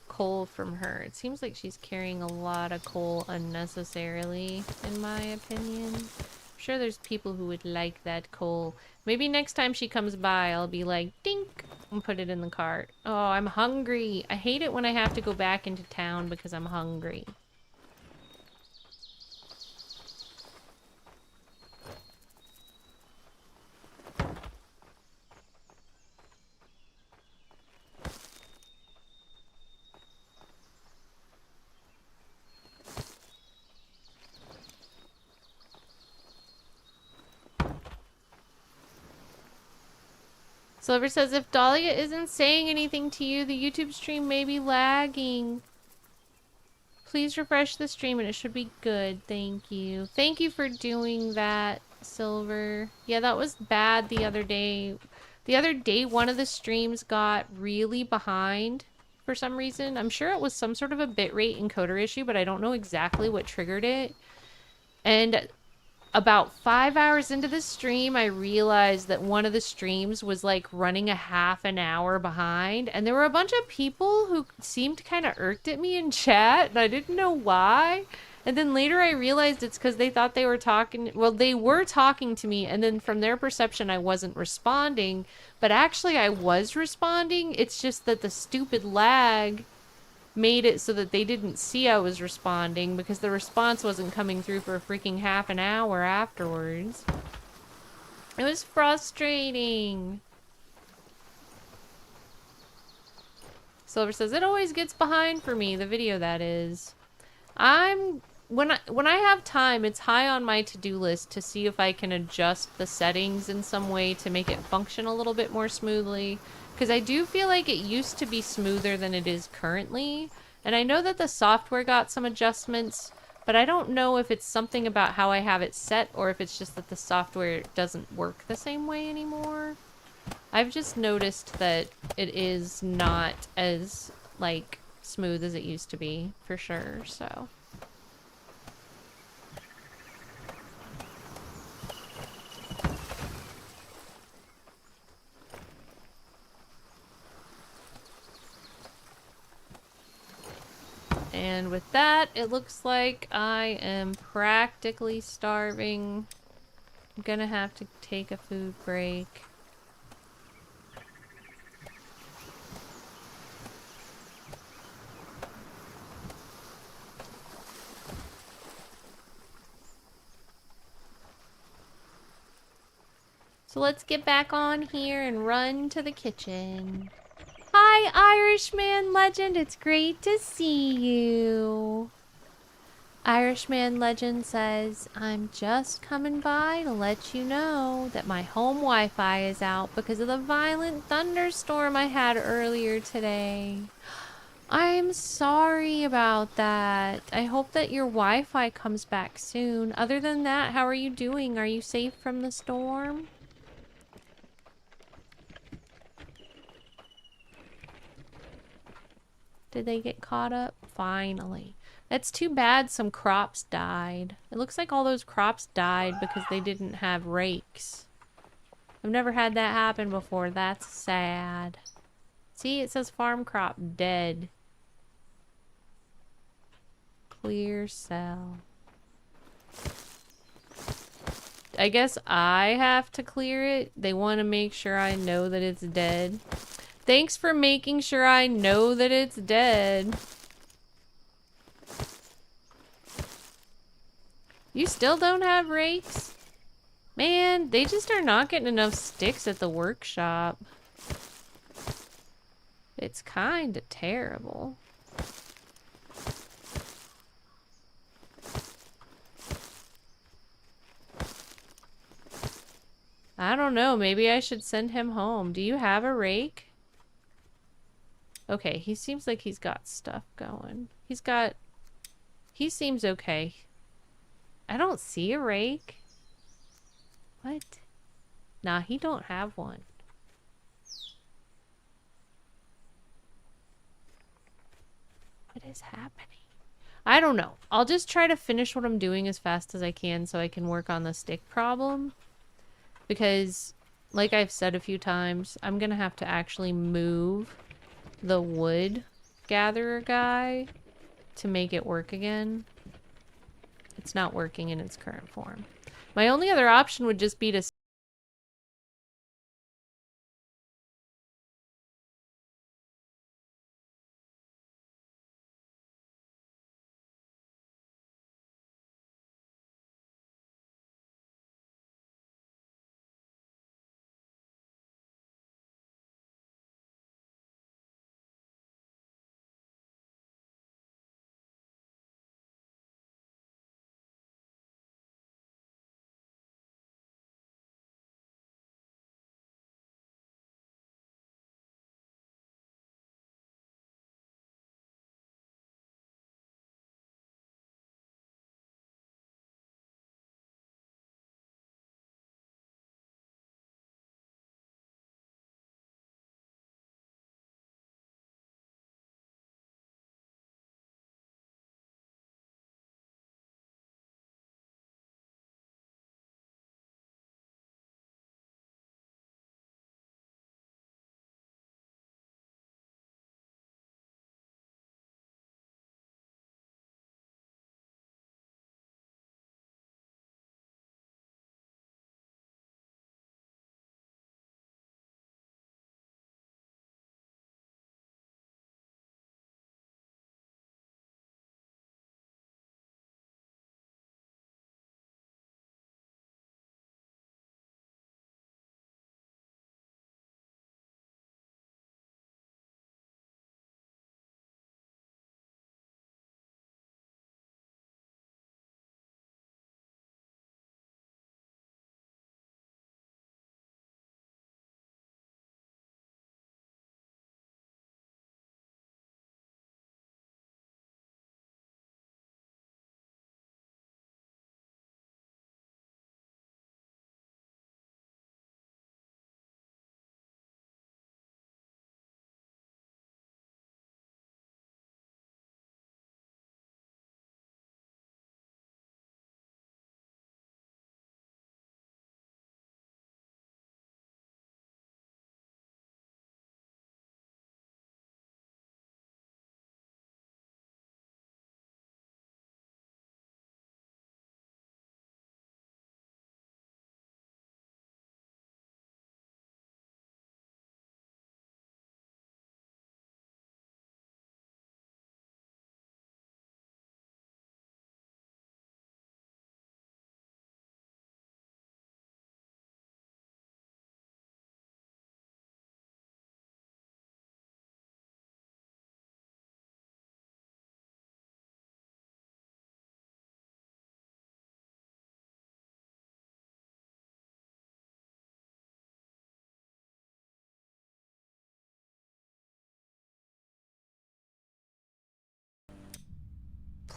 coal from her. It seems like she's carrying a lot of coal unnecessarily, in my opinion. I'm sure there's people who would like that coal. Maybe next time she comes by, I'll be like, dink, and put it in the cart. Oh, I'm hungry. I hate it when I have to go back into town because I'm hungry. Silver says, if Dahlia isn't saying anything to you, the YouTube stream may be lagging. Please refresh the stream and it should be good. Thank you. Thank you for doing that, Silver. Yeah, that was bad the other day. The other day, one of the streams got really behind for some reason. I'm sure it was some sort of a bitrate encoder issue, but I don't know exactly what triggered it. And about 5 hours into the stream, I realized that one of the streams was like running a half an hour behind. And there were a bunch of people who seemed kind of irked at me in chat, and I didn't know why. And then later I realized it's because they thought they were talking. Well, they were talking to me, and then from their perception, I wasn't responding. But actually, I was responding. It's just that the stupid lag made it so that they didn't see I was responding because the response wasn't coming through for a freaking half an hour afterwards. It was frustrating. Silver says, it always gets behind for me, the video that is. When I have time, it's high on my to-do list to see if I can adjust the settings in some way to make it function a little bit more smoothly. Because I do feel like it used to be smoother than it is currently. And I know that the software got some adjustments, but I don't know if it's something about how I have it set or if it's just that the software doesn't work the same way anymore. I've just noticed that it is not as, like, smooth as it used to be, for sure, so... And with that, it looks like I am practically starving. I'm gonna have to take a food break. So let's get back on here and run to the kitchen. Hi, Irishman Legend. It's great to see you. Irishman Legend says, I'm just coming by to let you know that my home Wi-Fi is out because of the violent thunderstorm I had earlier today. I'm sorry about that. I hope that your Wi-Fi comes back soon. Other than that, how are you doing? Are you safe from the storm? Did they get caught up? Finally. That's too bad some crops died. It looks like all those crops died because they didn't have rakes. I've never had that happen before. That's sad. See, it says farm crop dead. Clear cell. I guess I have to clear it. They want to make sure I know that it's dead. Thanks for making sure I know that it's dead. You still don't have rakes? Man, they just are not getting enough sticks at the workshop. It's kind of terrible. I don't know. Maybe I should send him home. Do you have a rake? Okay, he seems like he's got stuff going. He seems okay. I don't see a rake. What? Nah, he don't have one. What is happening? I don't know. I'll just try to finish what I'm doing as fast as I can so I can work on the stick problem. Because, like I've said a few times, I'm gonna have to actually move the wood gatherer guy to make it work again. It's not working in its current form. My only other option would just be to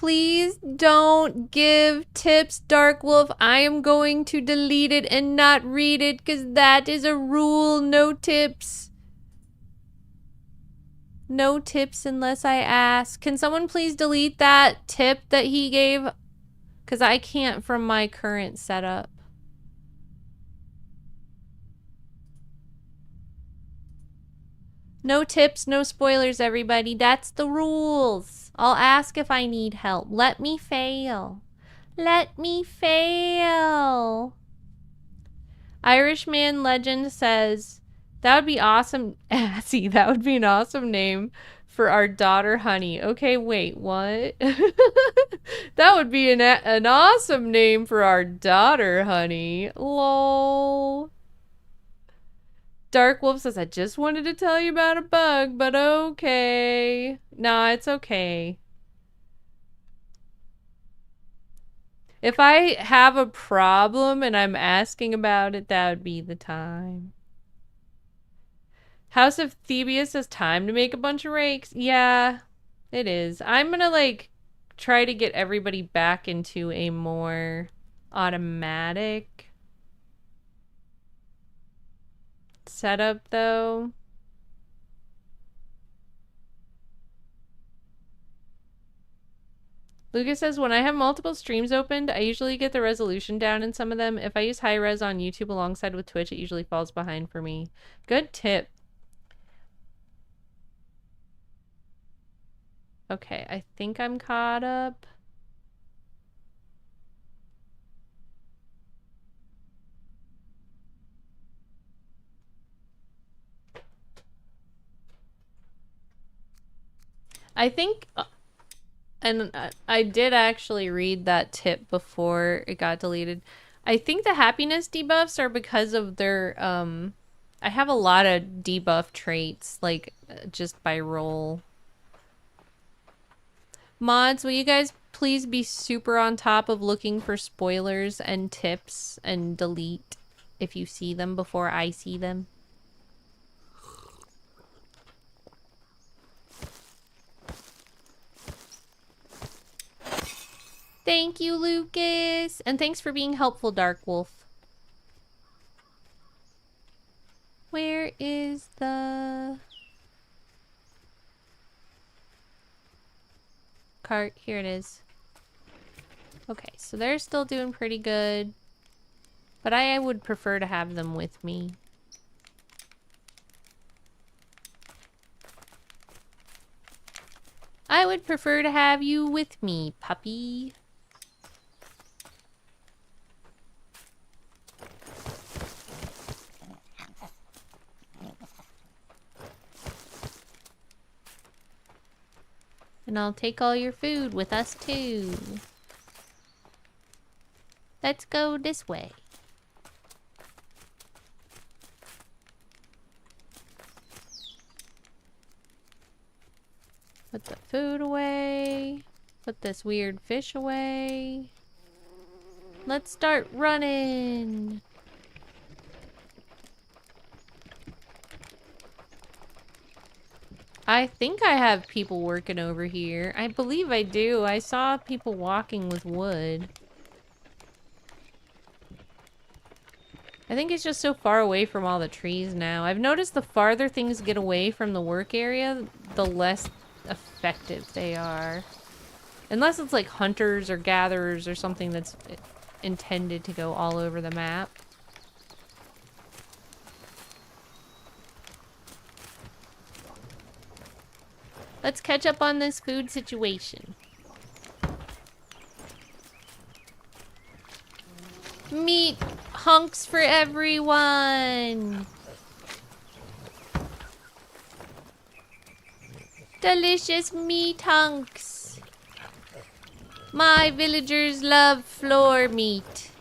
Please don't give tips, Dark Wolf. I am going to delete it and not read it because that is a rule. No tips. No tips unless I ask. Can someone please delete that tip that he gave? Because I can't from my current setup. No tips, no spoilers, everybody. That's the rules. I'll ask if I need help. Let me fail. Let me fail. Irishman Legend says, that would be awesome. See, that would be an awesome name for our daughter, Honey. Okay, wait, what? That would be an awesome name for our daughter, Honey. Lol. Dark Wolf says, I just wanted to tell you about a bug, but okay. Nah, it's okay. If I have a problem and I'm asking about it, that would be the time. House of Thebia says, time to make a bunch of rakes. Yeah, it is. I'm gonna, like, try to get everybody back into a more automatic setup, though. Lucas says, when I have multiple streams opened, I usually get the resolution down in some of them. If I use high res on YouTube alongside with Twitch, it usually falls behind for me. Good tip. Okay, I think I'm caught up. I think, and I did actually read that tip before it got deleted. I think the happiness debuffs are because of their, I have a lot of debuff traits, like, just by roll. Mods, will you guys please be super on top of looking for spoilers and tips and delete if you see them before I see them? Thank you, Lucas. And thanks for being helpful, Dark Wolf. Where is the cart? Here it is. Okay, so they're still doing pretty good. But I would prefer to have them with me. I would prefer to have you with me, puppy. And I'll take all your food with us too. Let's go this way. Put the food away. Put this weird fish away. Let's start running. I think I have people working over here. I believe I do. I saw people walking with wood. I think it's just so far away from all the trees now. I've noticed the farther things get away from the work area, the less effective they are. Unless it's like hunters or gatherers or something that's intended to go all over the map. Let's catch up on this food situation. Meat hunks for everyone. Delicious meat hunks. My villagers love floor meat.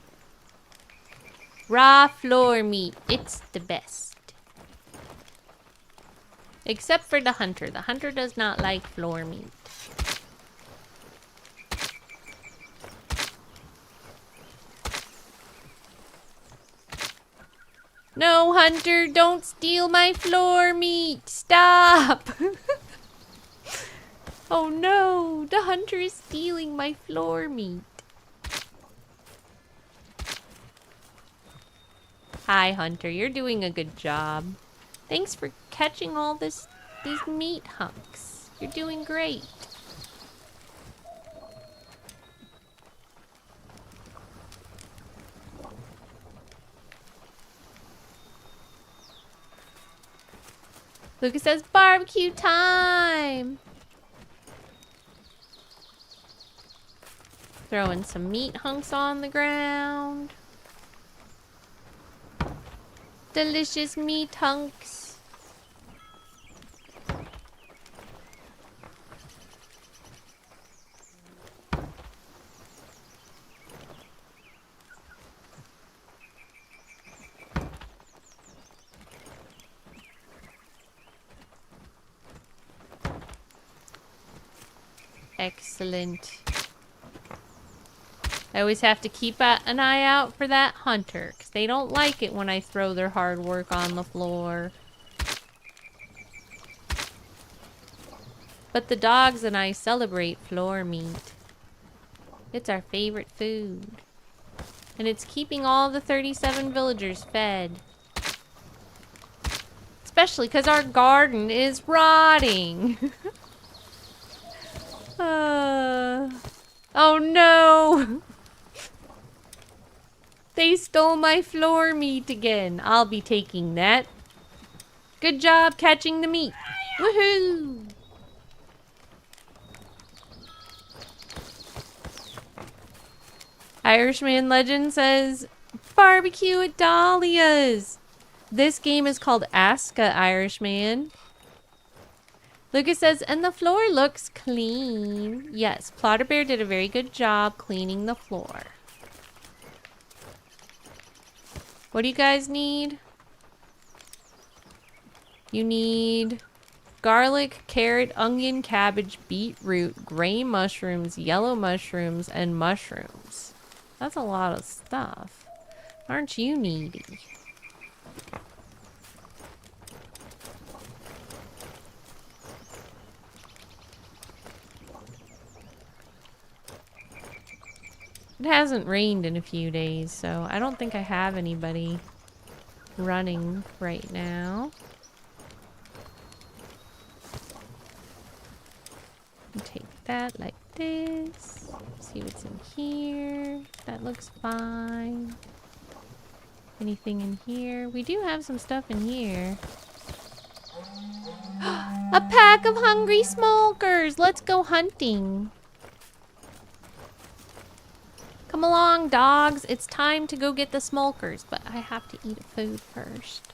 Raw floor meat. It's the best. Except for the hunter. The hunter does not like floor meat. No, hunter, don't steal my floor meat. Stop. Oh no! The hunter is stealing my floor meat. Hi, hunter. You're doing a good job. Thanks for catching all these meat hunks. You're doing great. Lucas says barbecue time. Throwing some meat hunks on the ground. Delicious meat hunks. Excellent. I always have to keep an eye out for that hunter, because they don't like it when I throw their hard work on the floor. But the dogs and I celebrate floor meat. It's our favorite food. And it's keeping all the 37 villagers fed. Especially because our garden is rotting. Oh no! They stole my floor meat again. I'll be taking that. Good job catching the meat. Woohoo! Irishman Legend says, barbecue at Dahlia's. This game is called ASKA, Irishman. Lucas says, and the floor looks clean. Yes, Plotter Bear did a very good job cleaning the floor. What do you guys need? You need garlic, carrot, onion, cabbage, beetroot, gray mushrooms, yellow mushrooms, and mushrooms. That's a lot of stuff. Aren't you needy? It hasn't rained in a few days, so I don't think I have anybody running right now. Take that like this. See what's in here. That looks fine. Anything in here? We do have some stuff in here. A pack of hungry smokers! Let's go hunting. Come along, dogs. It's time to go get the smokers, but I have to eat food first.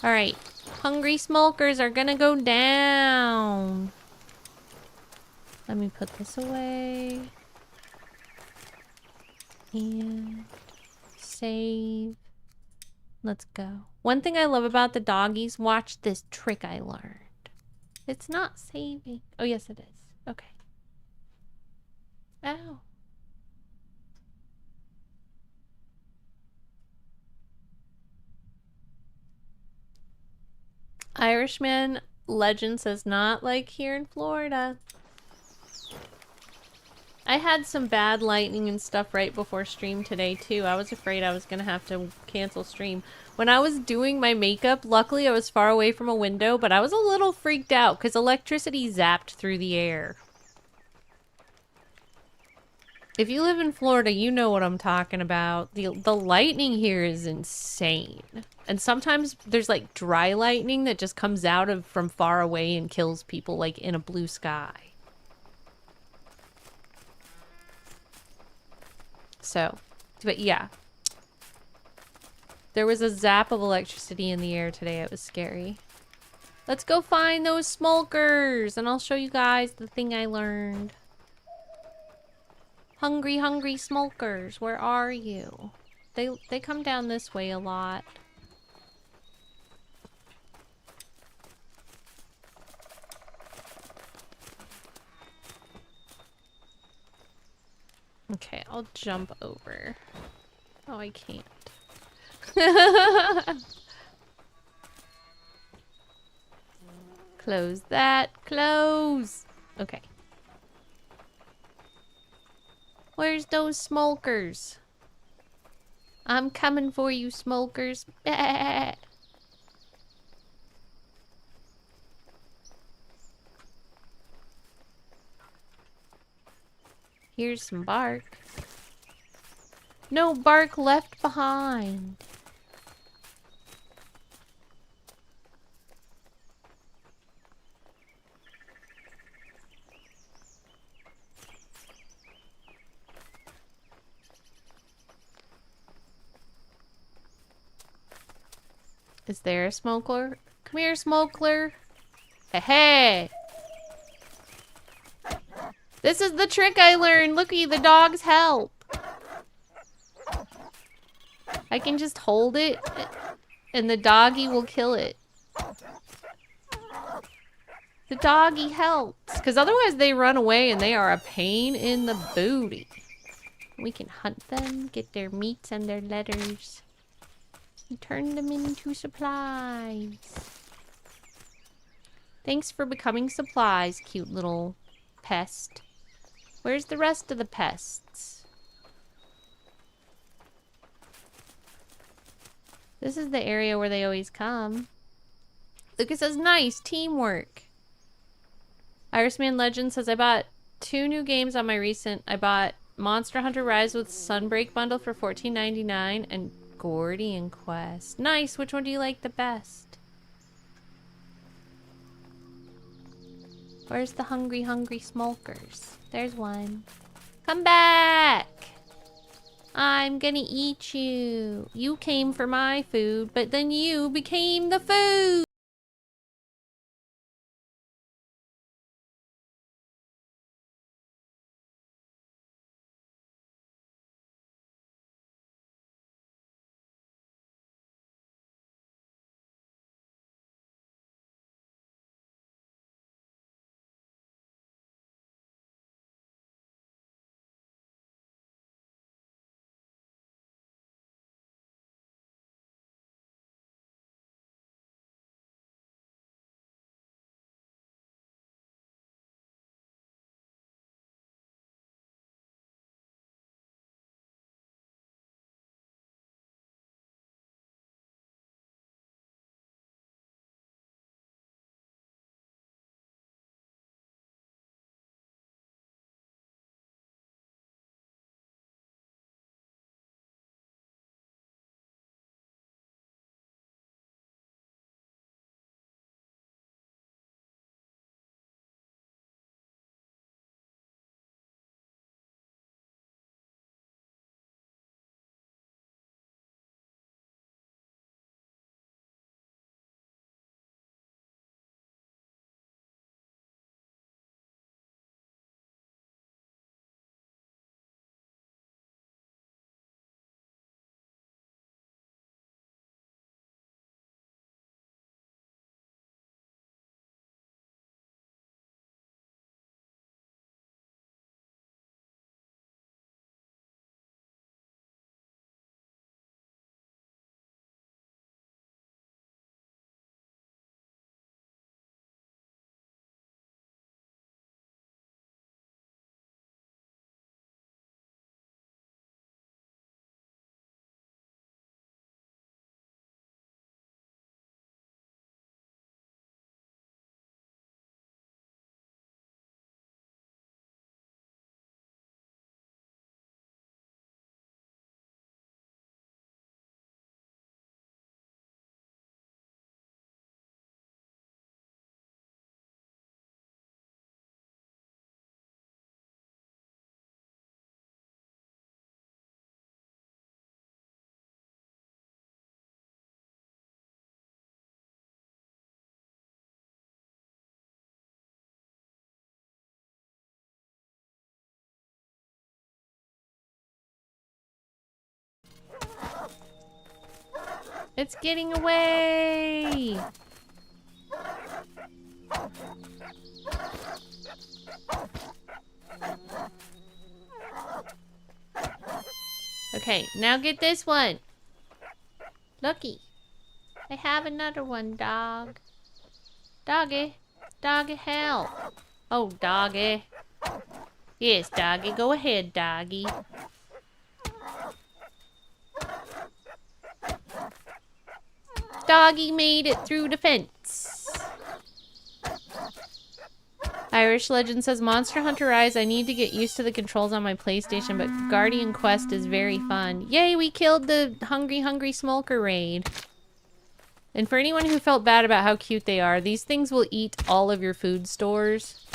Alright. Hungry smokers are gonna go down. Let me put this away. And save. Let's go. One thing I love about the doggies, watch this trick I learned. It's not saving. Oh, yes, it is. Okay. Ow. Irishman Legend says not like here in Florida. I had some bad lightning and stuff right before stream today too. I was afraid I was gonna have to cancel stream. When I was doing my makeup, luckily I was far away from a window, but I was a little freaked out because electricity zapped through the air. If you live in Florida, you know what I'm talking about. The lightning here is insane. And sometimes there's like dry lightning that just comes out from far away and kills people like in a blue sky. So, but yeah. There was a zap of electricity in the air today. It was scary. Let's go find those smokers and I'll show you guys the thing I learned. Hungry, hungry smokers, where are you? They come down this way a lot. Okay, I'll jump over. Oh, I can't. Close that. Close. Okay. Where's those smokers? I'm coming for you, smokers. Here's some bark. No bark left behind. Is there a smoker? Come here, smoker. Hey, hey. This is the trick I learned. Looky, the dogs help. I can just hold it and the doggy will kill it. The doggy helps. Because otherwise they run away and they are a pain in the booty. We can hunt them, get their meats and their letters. And turn them into supplies. Thanks for becoming supplies, cute little pest. Where's the rest of the pests? This is the area where they always come. Lucas says, nice, teamwork. Irishman Legend says, I bought 2 new games on my recent. I bought Monster Hunter Rise with Sunbreak bundle for $14.99 and Gordian Quest. Nice, which one do you like the best? Where's the hungry, hungry smokers? There's one. Come back! I'm gonna eat you. You came for my food, but then you became the food! It's getting away! Okay, now get this one. Looky. I have another one, dog. Doggy. Doggy, help. Oh, doggy. Yes, doggy. Go ahead, doggy. Doggy made it through the fence. Irish Legend says, Monster Hunter Rise, I need to get used to the controls on my PlayStation, but Guardian Quest is very fun. Yay, we killed the Hungry Hungry Smolker raid. And for anyone who felt bad about how cute they are, these things will eat all of your food stores.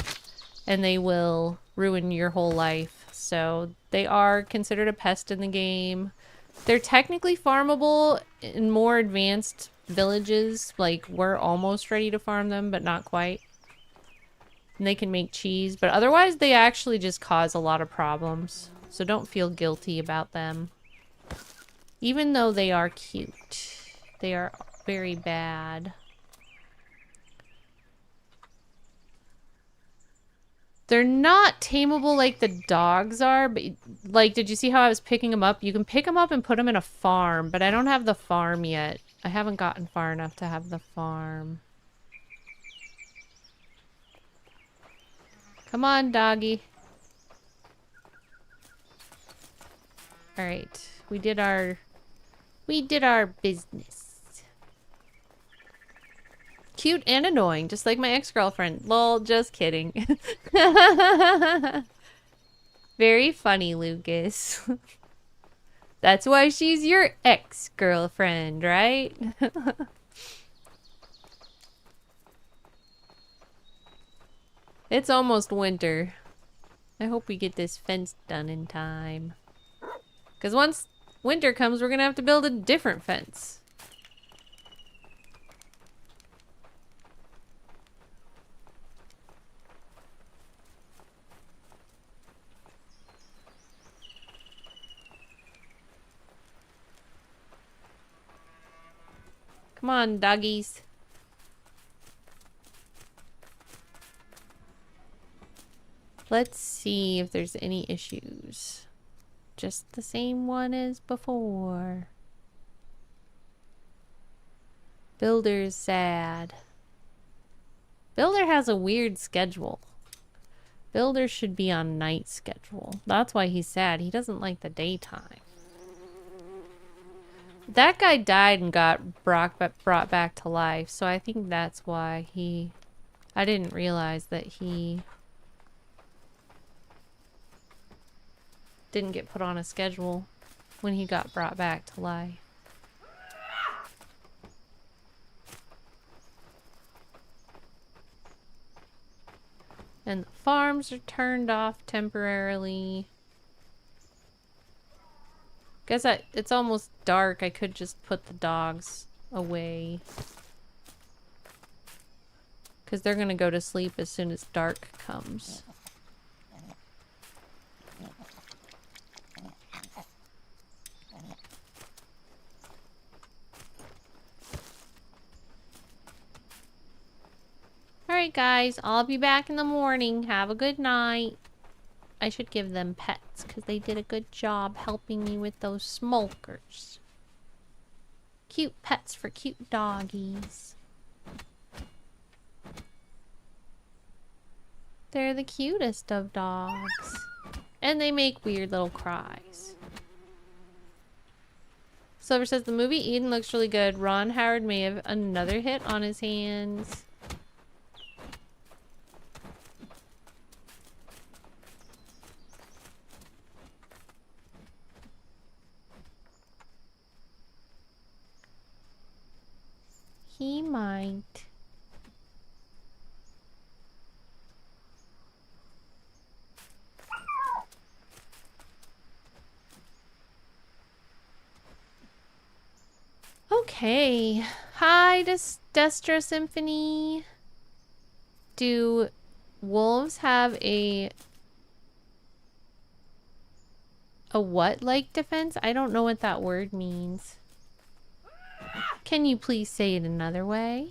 And they will ruin your whole life. So they are considered a pest in the game. They're technically farmable in more advanced villages. Like, we're almost ready to farm them, but not quite. And they can make cheese, but otherwise they actually just cause a lot of problems. So don't feel guilty about them. Even though they are cute. They are very bad. They're not tameable like the dogs are, but like, did you see how I was picking them up? You can pick them up and put them in a farm, but I don't have the farm yet. I haven't gotten far enough to have the farm. Come on, doggy. Alright. We did our business. Cute and annoying, just like my ex-girlfriend. Lol, just kidding. Very funny, Lucas. That's why she's your ex-girlfriend, right? It's almost winter. I hope we get this fence done in time. Because once winter comes, we're going to have to build a different fence. Come on, doggies. Let's see if there's any issues. Just the same one as before. Builder's sad. Builder has a weird schedule. Builder should be on night schedule. That's why he's sad. He doesn't like the daytime. That guy died and got brought back to life, so I think that's why he... I didn't realize that he... didn't get put on a schedule when he got brought back to life. And the farms are turned off temporarily. Guess it's almost dark. I could just put the dogs away. Because they're gonna go to sleep as soon as dark comes. Alright guys, I'll be back in the morning. Have a good night. I should give them pets because they did a good job helping me with those smokers. Cute pets for cute doggies. They're the cutest of dogs. And they make weird little cries. Silver says the movie Eden looks really good. Ron Howard may have another hit on his hands. He might. Okay. Hi, Destro Symphony. Do wolves have a what-like defense? I don't know what that word means. Can you please say it another way?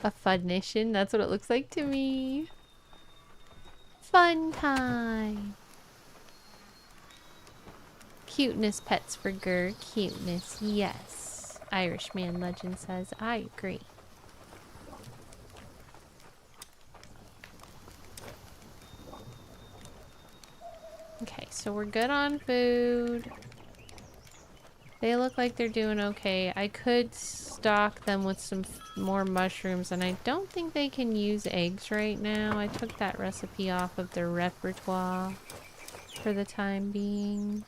A funnition? That's what it looks like to me. Fun time. Cuteness pets for Gir. Cuteness, yes. Irishman legend says, I agree. Okay, so we're good on food. They look like they're doing okay. I could stock them with some more mushrooms, and I don't think they can use eggs right now. I took that recipe off of their repertoire for the time being.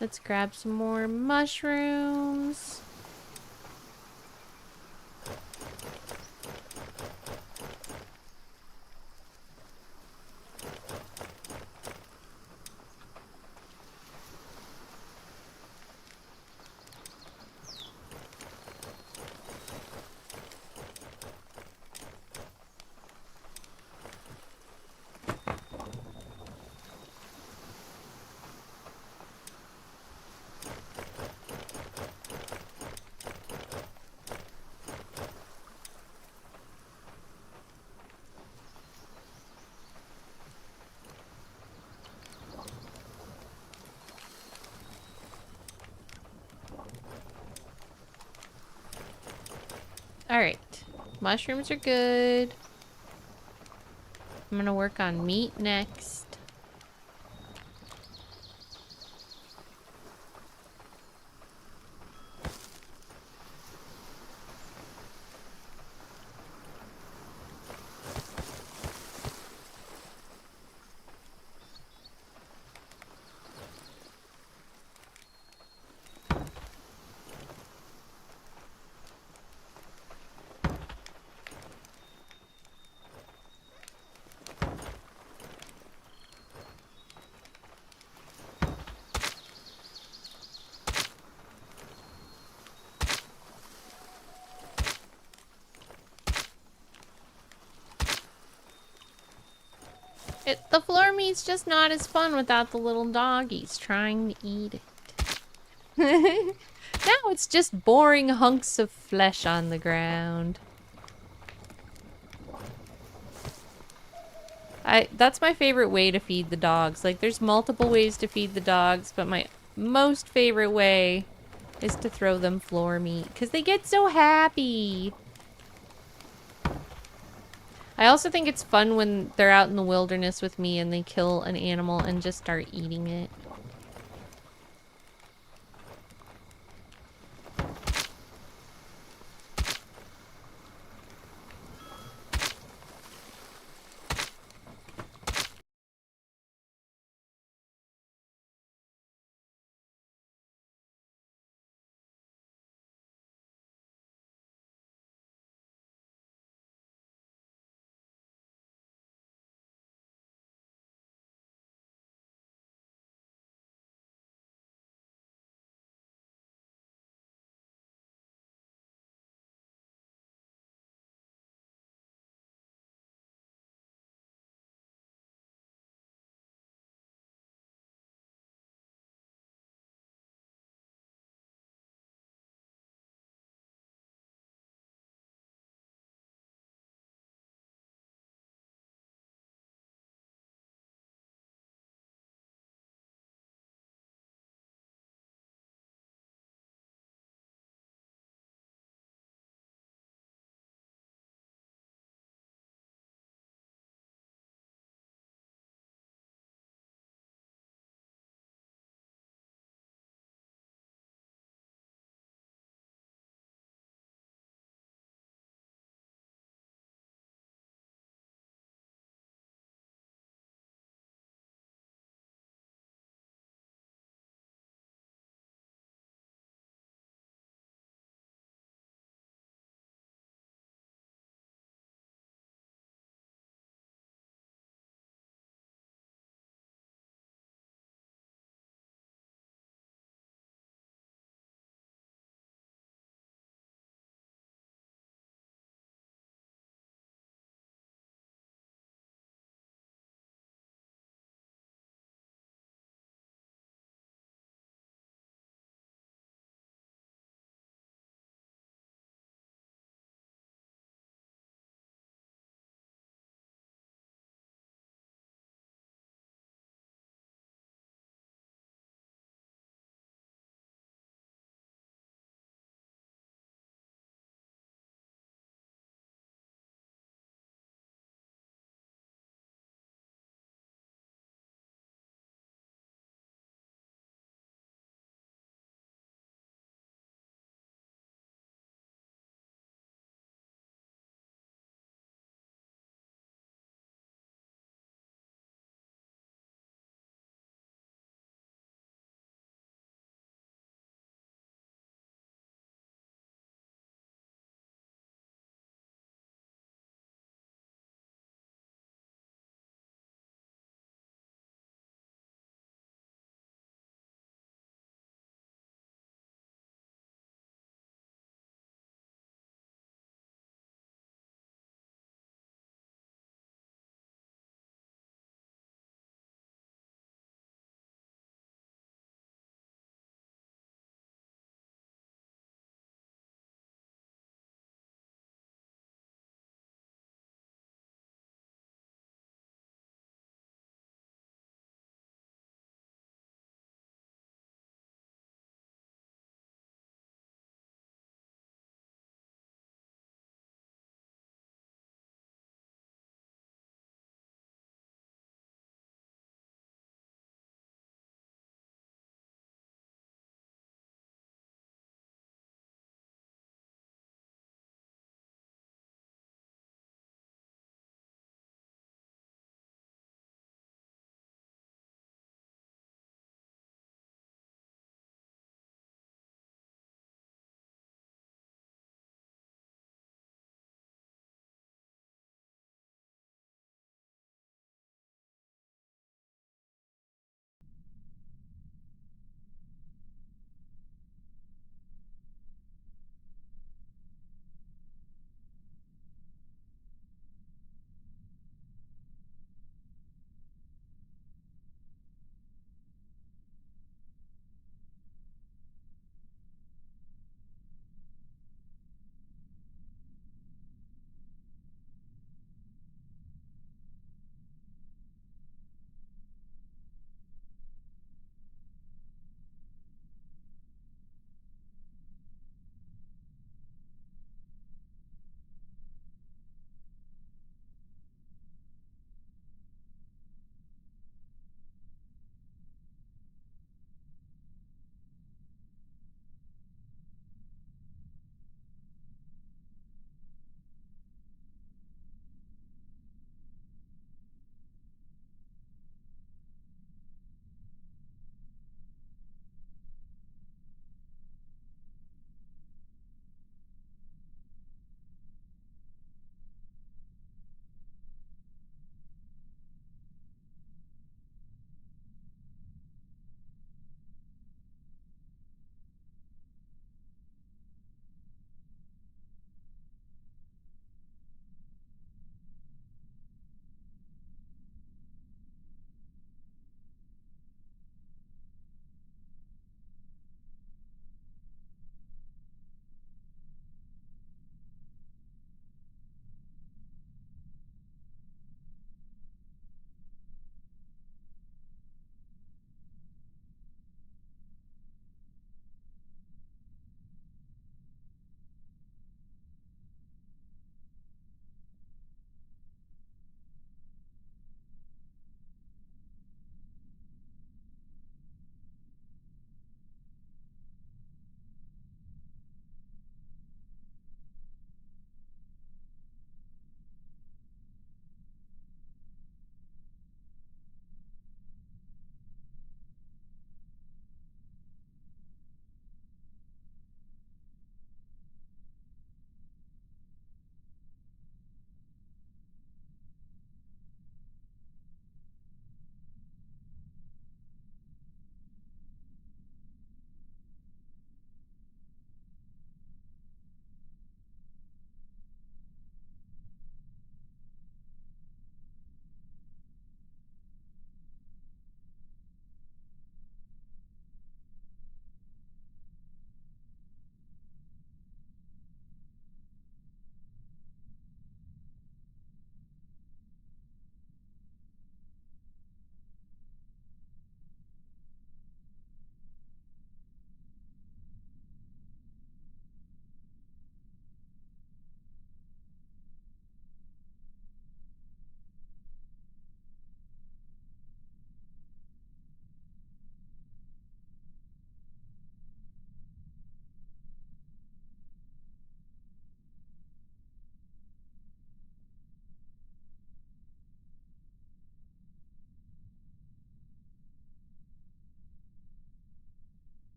Let's grab some more mushrooms. Alright. Mushrooms are good. I'm gonna work on meat next. The floor meat's just not as fun without the little doggies trying to eat it. Now it's just boring hunks of flesh on the ground. That's my favorite way to feed the dogs. Like, there's multiple ways to feed the dogs, but my most favorite way is to throw them floor meat, because they get so happy. I also think it's fun when they're out in the wilderness with me and they kill an animal and just start eating it.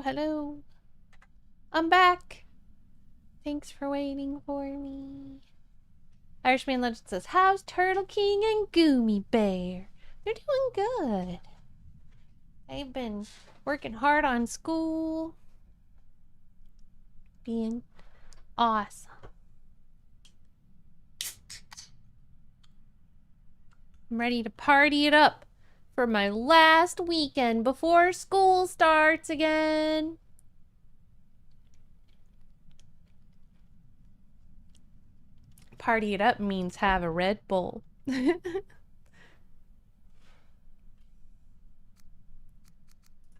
hello, hello. I'm back. Thanks for waiting for me. Irishman Legend says, how's Turtle King and Gumi Bear? They're doing good. They've been working hard on school. Being awesome. I'm ready to party it up for my last weekend before school starts again. Party it up means have a Red Bull.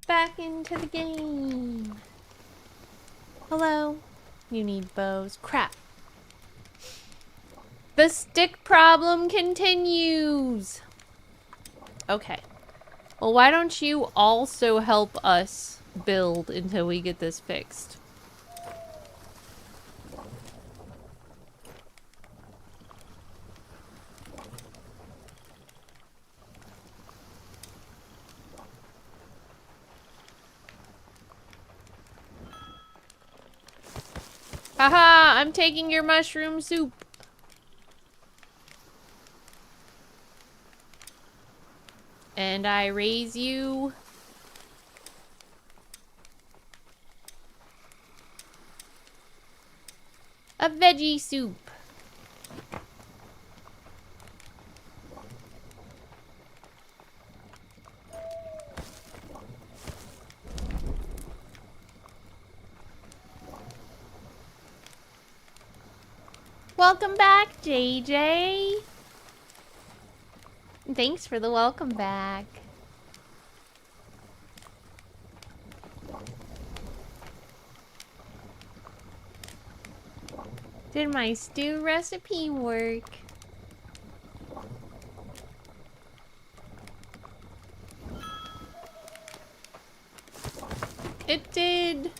Back into the game. Hello. You need bows. Crap. The stick problem continues. Okay. Well, why don't you also help us build until we get this fixed? Haha, I'm taking your mushroom soup. And I raise you a veggie soup. Welcome back, JJ. Thanks for the welcome back. Did my stew recipe work? It did.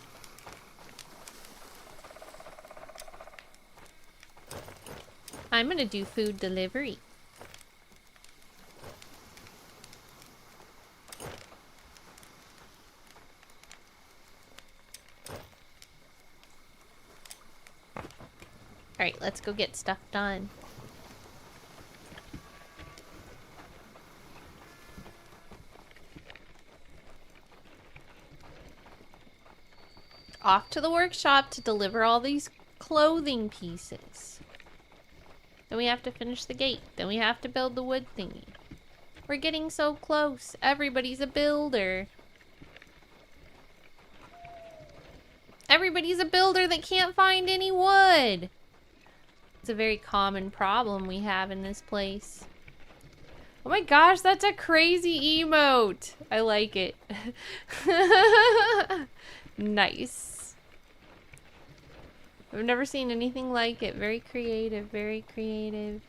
I'm gonna do food delivery. Alright, let's go get stuff done. Off to the workshop to deliver all these clothing pieces. Then we have to finish the gate. Then we have to build the wood thingy. We're getting so close. Everybody's a builder. Everybody's a builder that can't find any wood. It's a very common problem we have in this place. Oh my gosh, that's a crazy emote. I like it. Nice. I've never seen anything like it. Very creative, very creative.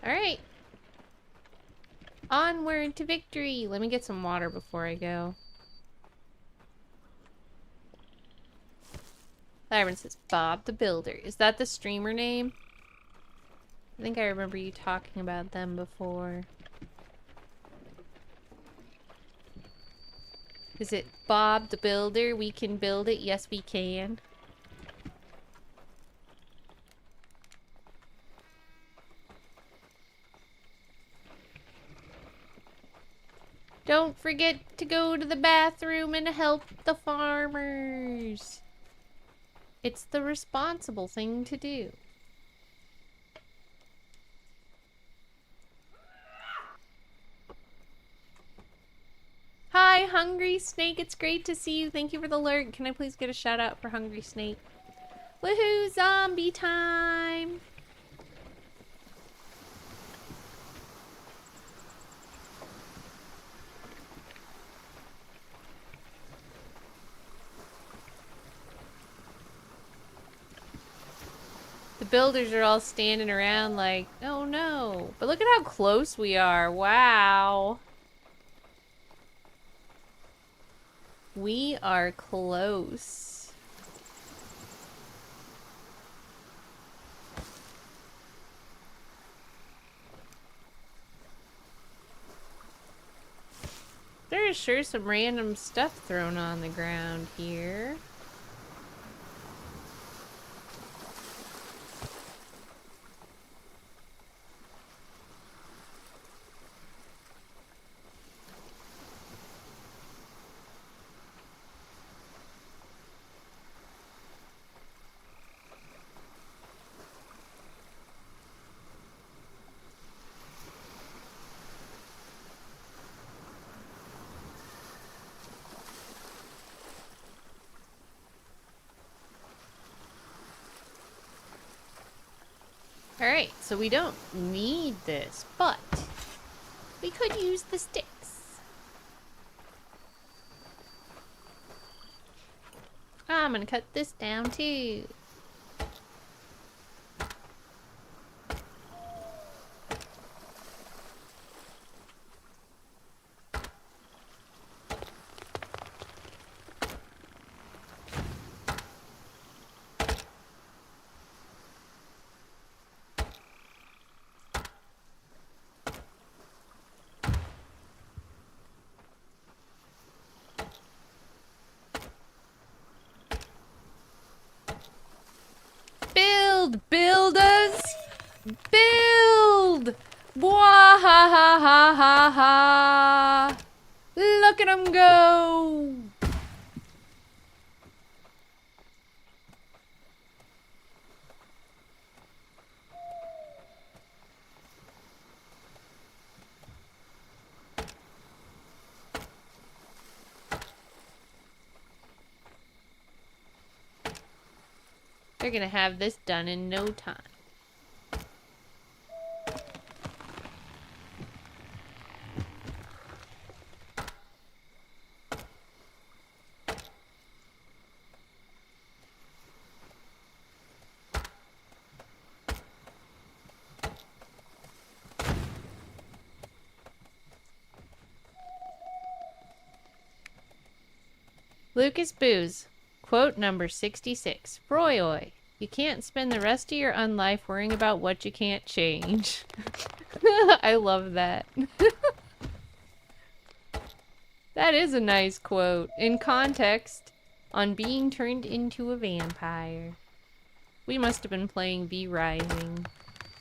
Alright. Onward to victory. Let me get some water before I go. Everyone says Bob the Builder. Is that the streamer name? I think I remember you talking about them before. Is it Bob the Builder? We can build it. Yes, we can. Don't forget to go to the bathroom and help the farmers. It's the responsible thing to do. Hi, Hungry Snake. It's great to see you. Thank you for the alert. Can I please get a shout out for Hungry Snake? Woohoo, zombie time! builders are all standing around like, oh no. But look at how close we are. Wow. We are close. There is sure some random stuff thrown on the ground here. Alright, so we don't need this, but we could use the sticks. I'm gonna cut this down too. Builders! Build! Wah ha ha ha ha ha! Look at them go! They're gonna have this done in no time. Lucas Booze, quote number 66. Froyoi, you can't spend the rest of your unlife worrying about what you can't change. I love that. That is a nice quote. In context, on being turned into a vampire. We must have been playing V Rising.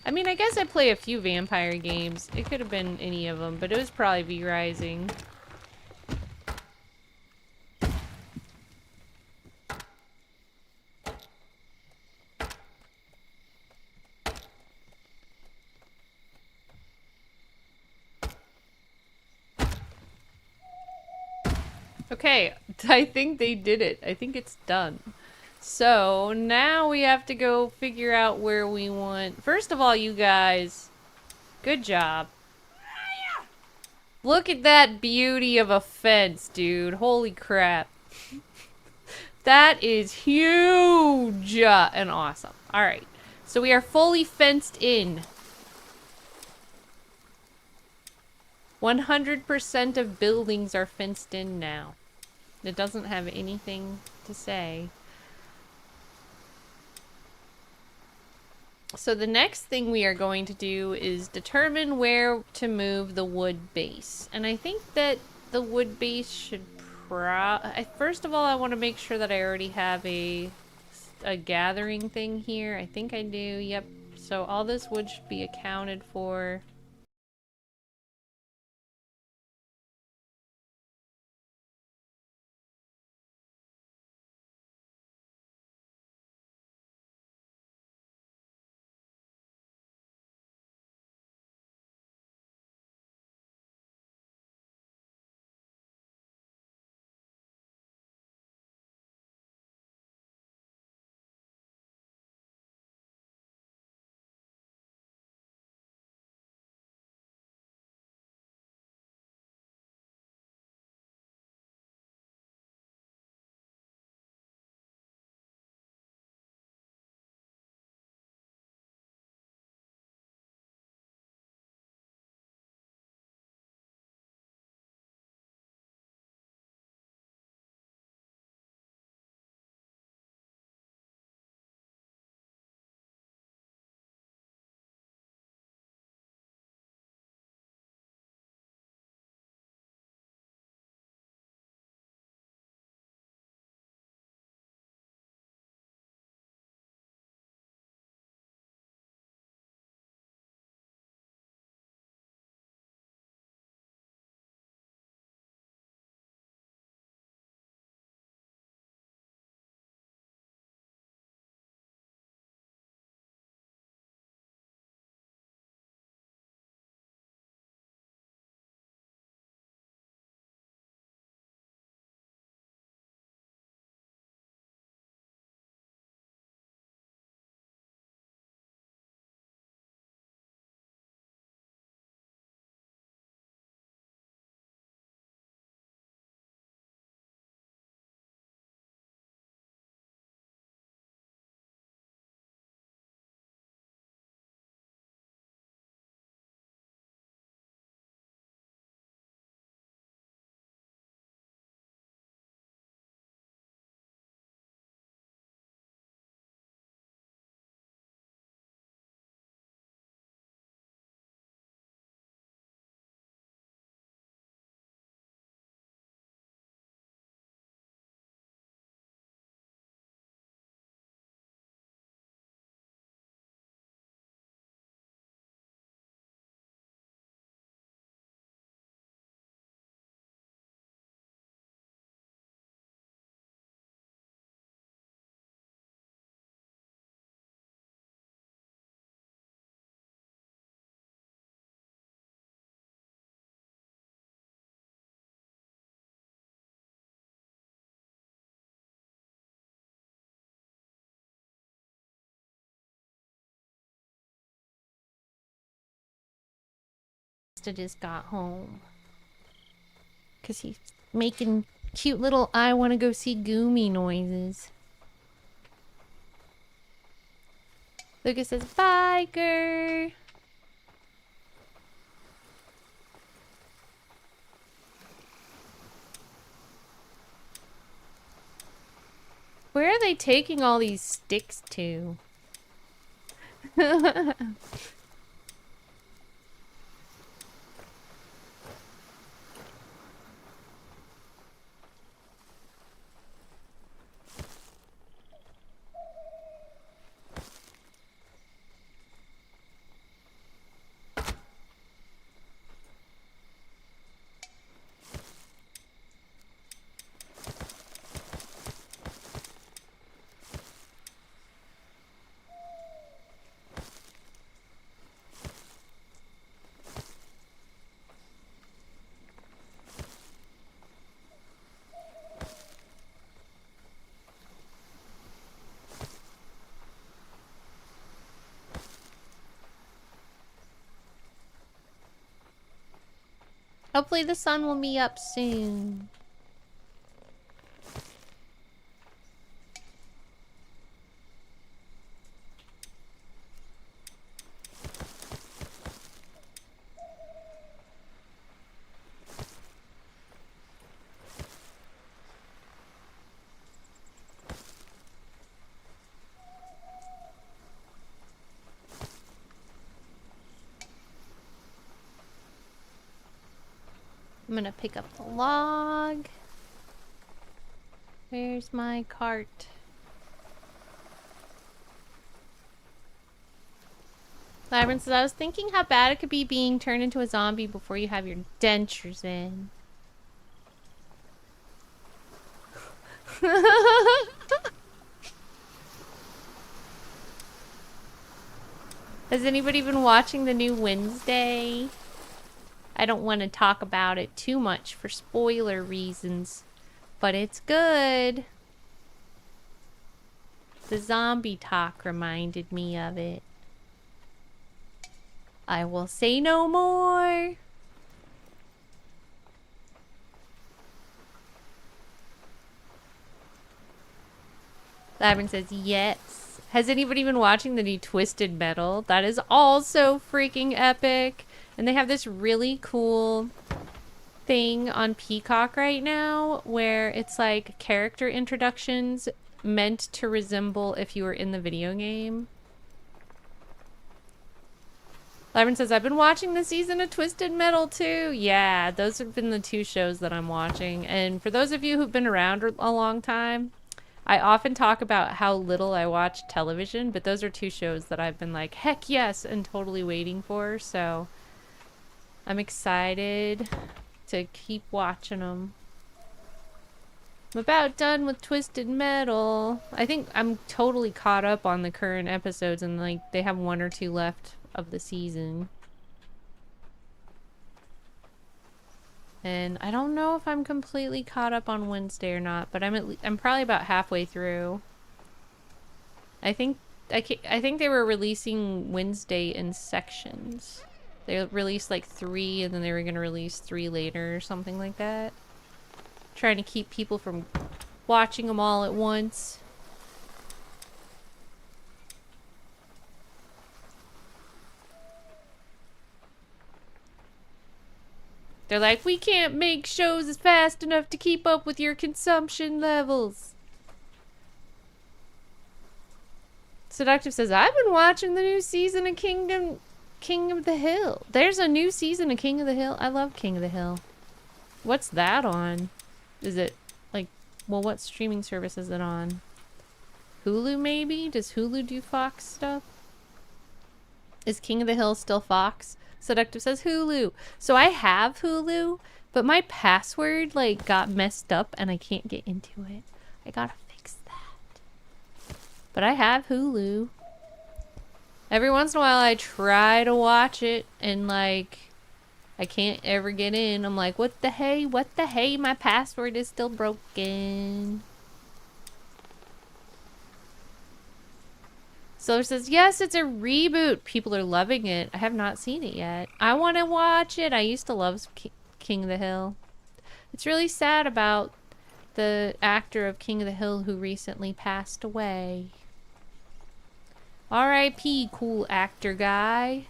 I mean, I guess I play a few vampire games. It could have been any of them, but it was probably V Rising. Okay, I think they did it. I think it's done. So now we have to go figure out where we want. First of all, you guys, good job. Look at that beauty of a fence, dude. Holy crap. That is huge and awesome. All right, so we are fully fenced in. 100% of buildings are fenced in now. It doesn't have anything to say. So the next thing we are going to do is determine where to move the wood base. And I think that the wood base should first of all, I want to make sure that I already have a gathering thing here. I think I do. Yep. So all this wood should be accounted for. must have just got home. Because he's making cute little I want to go see Gumi noises. Lucas says, bye, Gir. Where are they taking all these sticks to? Hopefully the sun will be up soon. I'm gonna pick up the log. Where's my cart? Labyrinth says, I was thinking how bad it could be being turned into a zombie before you have your dentures in. Has anybody been watching the new Wednesday? I don't want to talk about it too much for spoiler reasons, but it's good. The zombie talk reminded me of it. I will say no more. Labyrinth says yes. Has anybody been watching the new Twisted Metal? That is also freaking epic. And they have this really cool thing on Peacock right now where it's like character introductions meant to resemble if you were in the video game. Labyrinth says, I've been watching the season of Twisted Metal too. Yeah, those have been the two shows that I'm watching. And for those of you who've been around a long time, I often talk about how little I watch television, but those are two shows that I've been like, heck yes, and totally waiting for. So I'm excited to keep watching them. I'm about done with Twisted Metal. I think I'm totally caught up on the current episodes and like they have one or two left of the season. And I don't know if I'm completely caught up on Wednesday or not, but I'm probably about halfway through. I think they were releasing Wednesday in sections. They released like 3 and then they were going to release 3 later or something like that. Trying to keep people from watching them all at once. They're like, we can't make shows as fast enough to keep up with your consumption levels. Seductive says, I've been watching the new season of King of the Hill. There's a new season of King of the Hill. I love King of the Hill. What's that on? Is it like, well, what streaming service is it on? Hulu maybe? Does Hulu do Fox stuff? Is King of the Hill still Fox? Seductive says Hulu. So I have Hulu, but my password like got messed up and I can't get into it. I gotta fix that. But I have Hulu. Every once in a while I try to watch it and like I can't ever get in. I'm like, what the hey? What the hey? My password is still broken. Silver says, yes, it's a reboot. People are loving it. I have not seen it yet. I want to watch it. I used to love King of the Hill. It's really sad about the actor of King of the Hill who recently passed away. R.I.P. cool actor guy.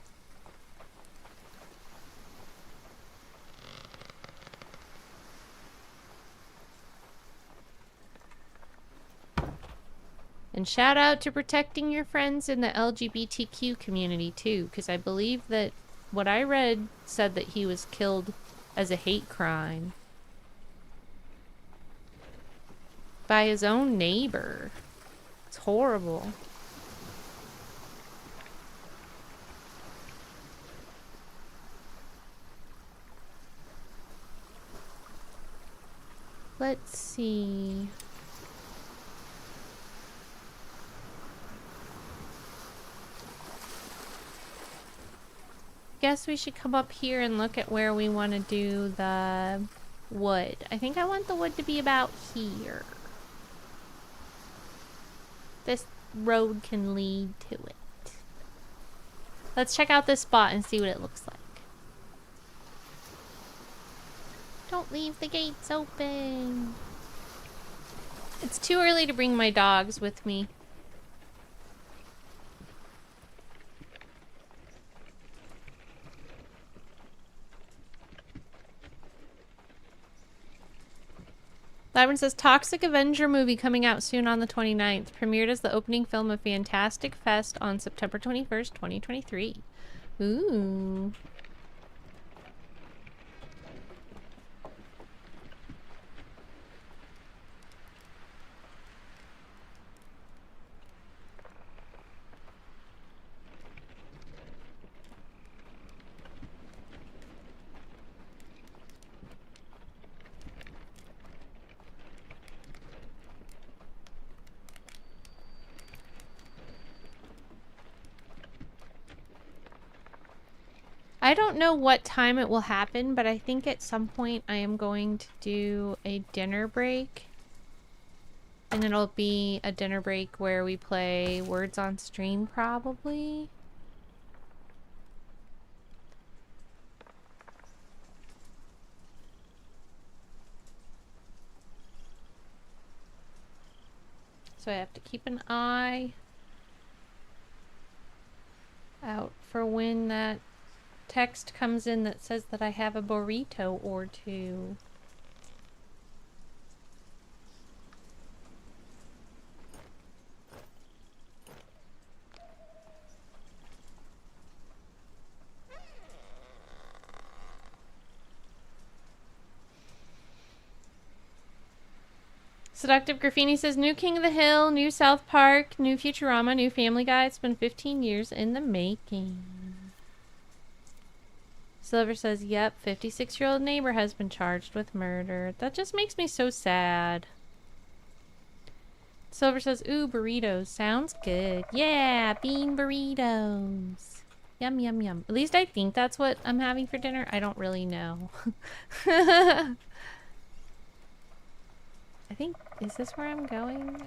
And shout out to protecting your friends in the LGBTQ community too, because I believe that what I read said that he was killed as a hate crime by his own neighbor. It's horrible. Let's see. Guess we should come up here and look at where we want to do the wood. I think I want the wood to be about here. This road can lead to it. Let's check out this spot and see what it looks like. Don't leave the gates open. It's too early to bring my dogs with me. Lyron says, Toxic Avenger movie coming out soon on the 29th. Premiered as the opening film of Fantastic Fest on September 21st, 2023. Ooh. I don't know what time it will happen, but I think at some point I am going to do a dinner break. And it'll be a dinner break where we play Words on Stream, probably. So I have to keep an eye out for when that text comes in that says that I have a burrito or two. Seductive Graffini says, new King of the Hill, new South Park, new Futurama, new Family Guy. It's been 15 years in the making. Silver says, yep, 56-year-old neighbor has been charged with murder. That just makes me so sad. Silver says, ooh, burritos. Sounds good. Yeah, bean burritos. Yum, yum, yum. At least I think that's what I'm having for dinner. I don't really know. I think, is this where I'm going?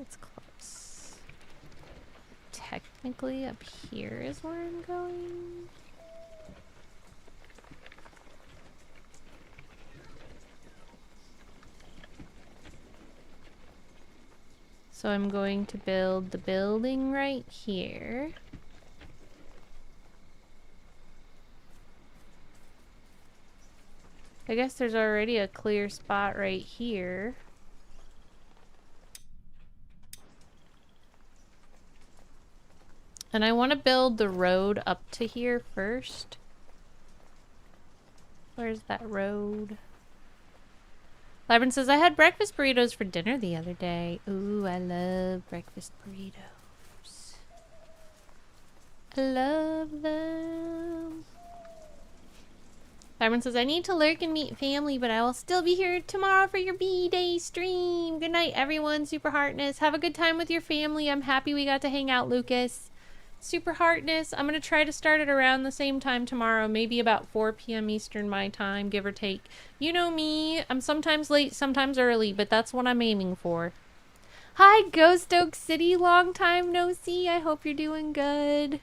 It's close. Technically, up here is where I'm going. So I'm going to build the building right here. I guess there's already a clear spot right here. And I want to build the road up to here first. Where's that road? Lyron says, I had breakfast burritos for dinner the other day. Ooh, I love breakfast burritos. I love them. Lyron says, I need to lurk and meet family, but I will still be here tomorrow for your B-Day stream. Good night, everyone. Super Heartness. Have a good time with your family. I'm happy we got to hang out, Lucas. Super Heartness. I'm going to try to start it around the same time tomorrow, maybe about 4 p.m. Eastern my time, give or take. You know me, I'm sometimes late, sometimes early, but that's what I'm aiming for. Hi, Ghost Oak City. Long time no see. I hope you're doing good.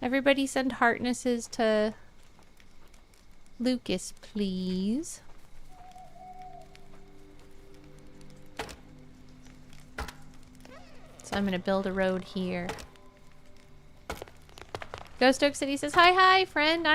Everybody send heartnesses to Lucas, please. So I'm gonna build a road here. Ghost Oak City says, hi, friend.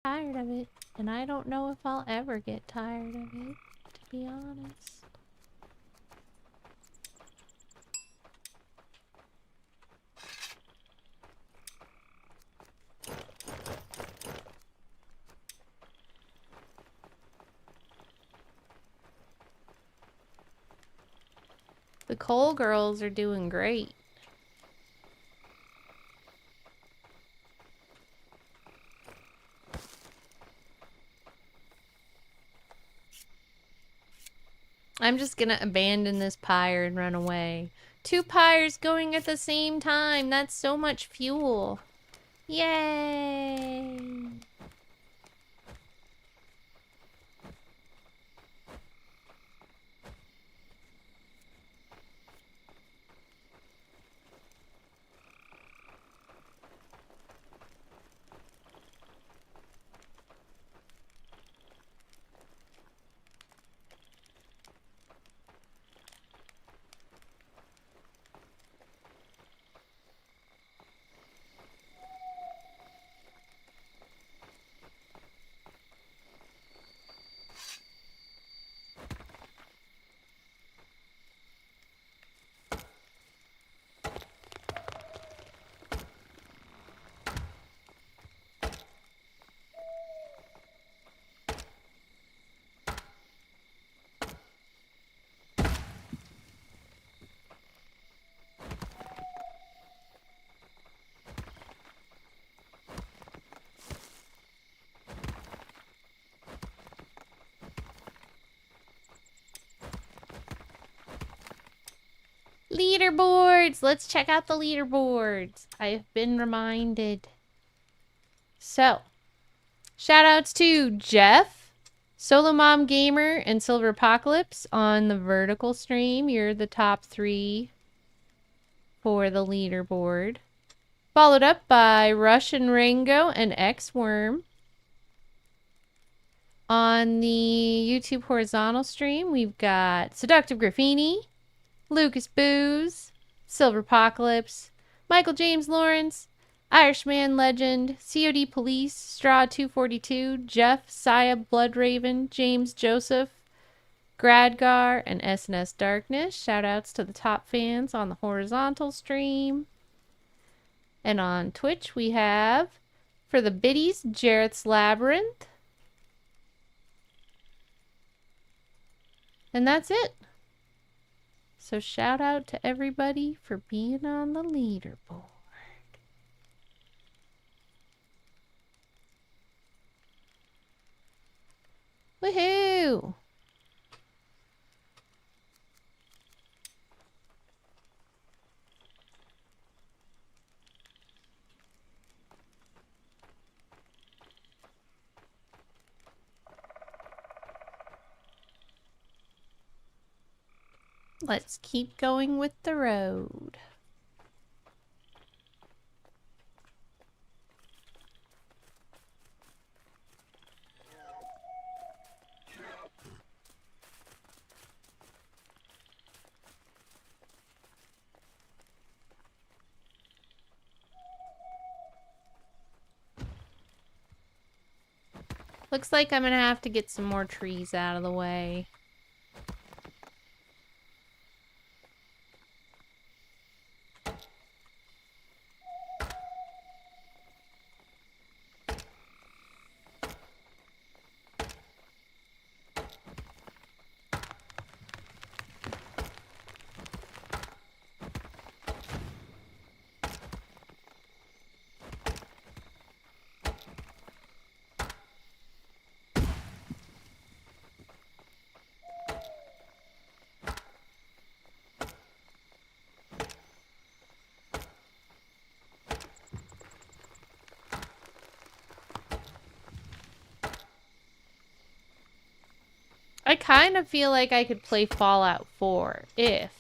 Tired of it, and I don't know if I'll ever get tired of it, to be honest. The coal girls are doing great. I'm just gonna abandon this pyre and run away. 2 pyres going at the same time. That's so much fuel. Yay! Leaderboards! Let's check out the leaderboards. I have been reminded. So, shoutouts to Jeff, Solo Mom Gamer, and Silver Apocalypse on the vertical stream. You're the top 3 for the leaderboard. Followed up by Russian Rango and X Worm. On the YouTube horizontal stream, we've got Seductive Graffiti, Lucas Booze, Silver Apocalypse, Michael James Lawrence, Irishman Legend, COD Police, Straw 242, Jeff, Saya Bloodraven, James Joseph, Gradgar, and SNS Darkness. Shoutouts to the top fans on the horizontal stream. And on Twitch we have, for the biddies, Jarrett's Labyrinth. And that's it. So shout out to everybody for being on the leaderboard. Woohoo! Let's keep going with the road. Looks like I'm gonna have to get some more trees out of the way. I kind of feel like I could play Fallout 4 if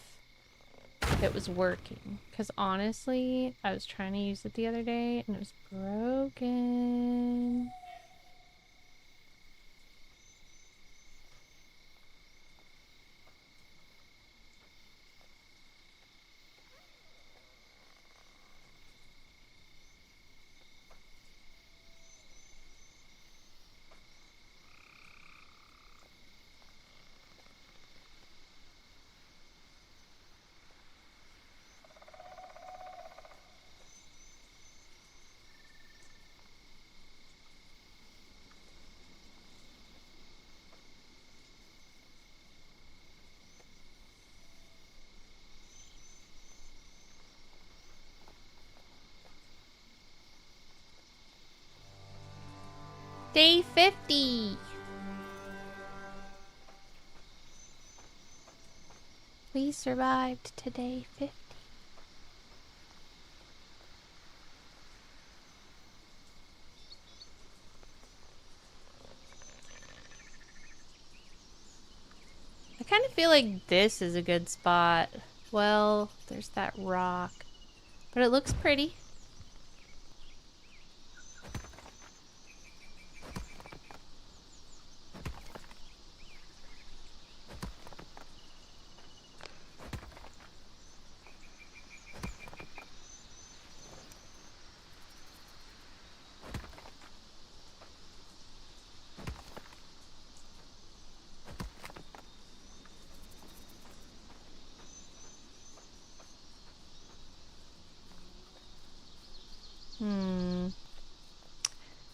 it was working. Because honestly, I was trying to use it the other day and it was broken. Day 50! We survived to day 50. I kind of feel like this is a good spot. Well, there's that rock. But it looks pretty.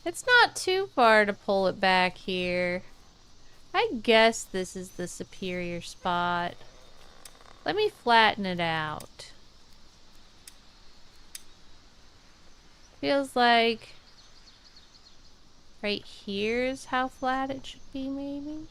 It's not too far to pull it back here. I guess this is the superior spot. Let me flatten it out. Feels like right here is how flat it should be, maybe?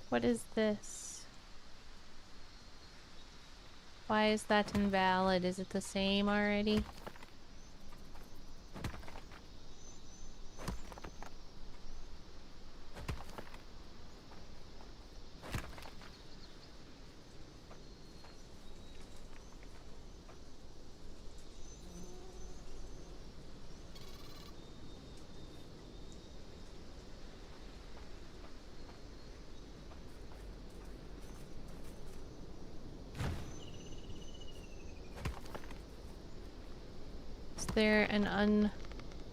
What is this? Why is that invalid? Is it the same already? Is there an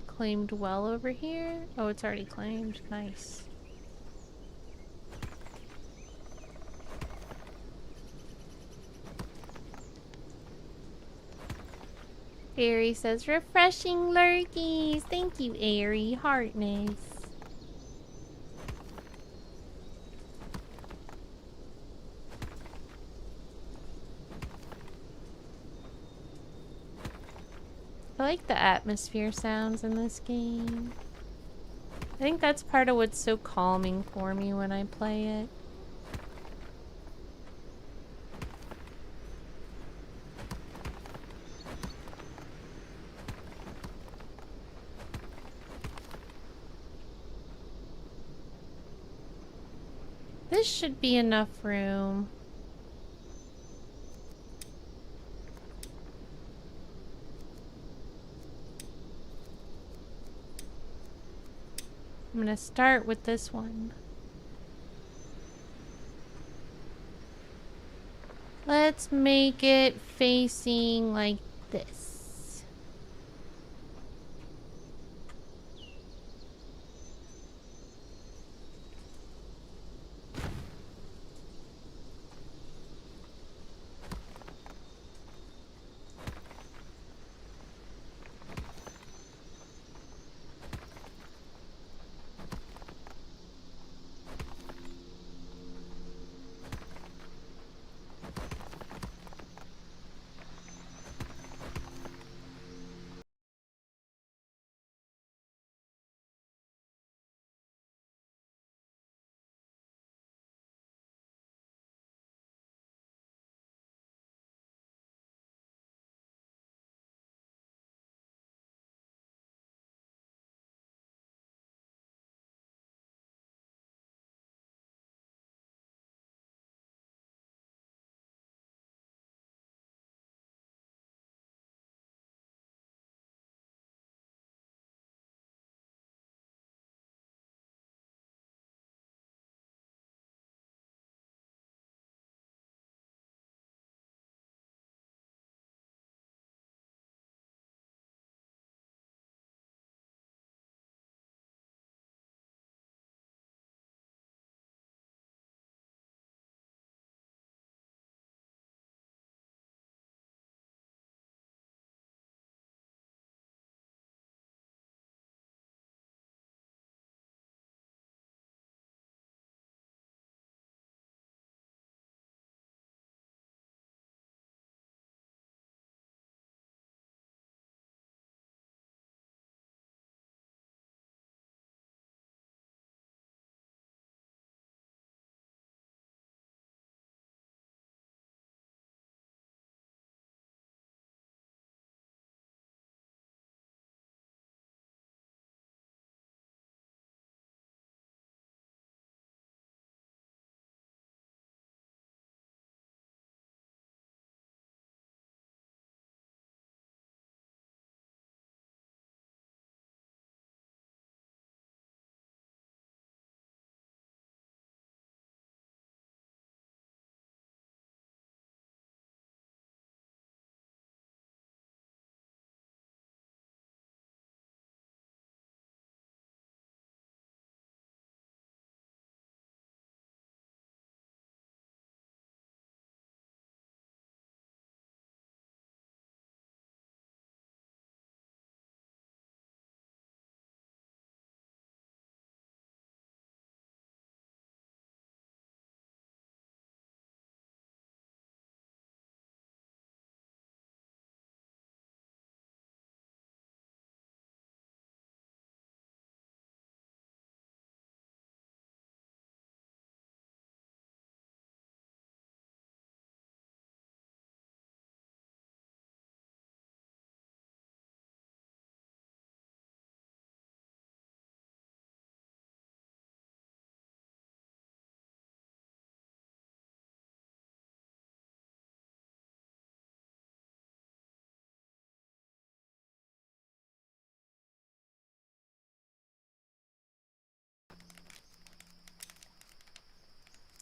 unclaimed well over here? Oh, it's already claimed. Nice. Airy says, refreshing lurkies. Thank you, Airy. Heartness. I like the atmosphere sounds in this game. I think that's part of what's so calming for me when I play it. This should be enough room. I'm gonna start with this one. Let's make it facing like this.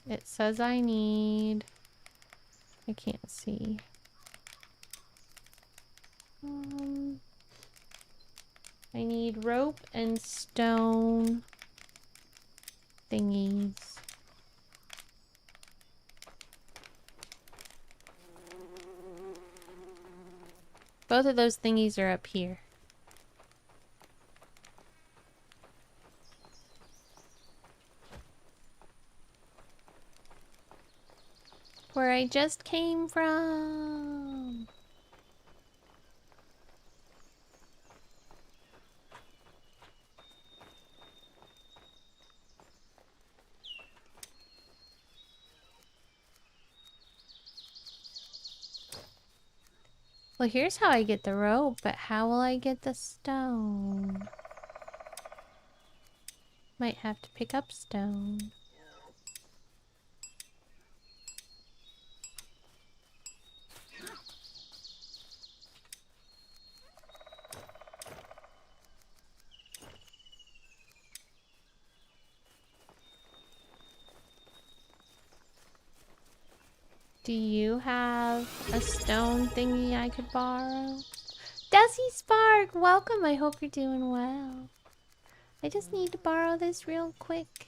It says I need... I can't see. I need rope and stone thingies. Both of those thingies are up here. Where I just came from. Well, here's how I get the rope, but how will I get the stone? Might have to pick up stone. Do you have a stone thingy I could borrow? Desi Spark, welcome. I hope you're doing well. I just need to borrow this real quick.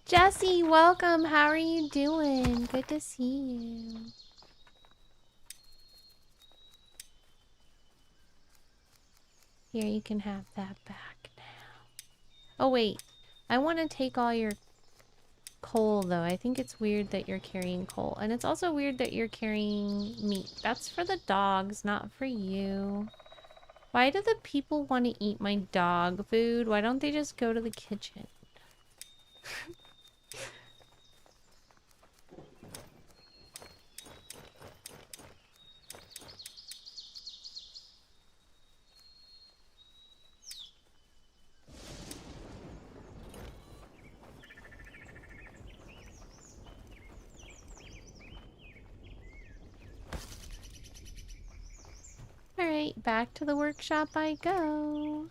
Jesse, welcome. How are you doing? Good to see you. Here, you can have that back now. Oh, wait. I want to take all your coal, though. I think it's weird that you're carrying coal. And it's also weird that you're carrying meat. That's for the dogs, not for you. Why do the people want to eat my dog food? Why don't they just go to the kitchen? Alright, back to the workshop I go.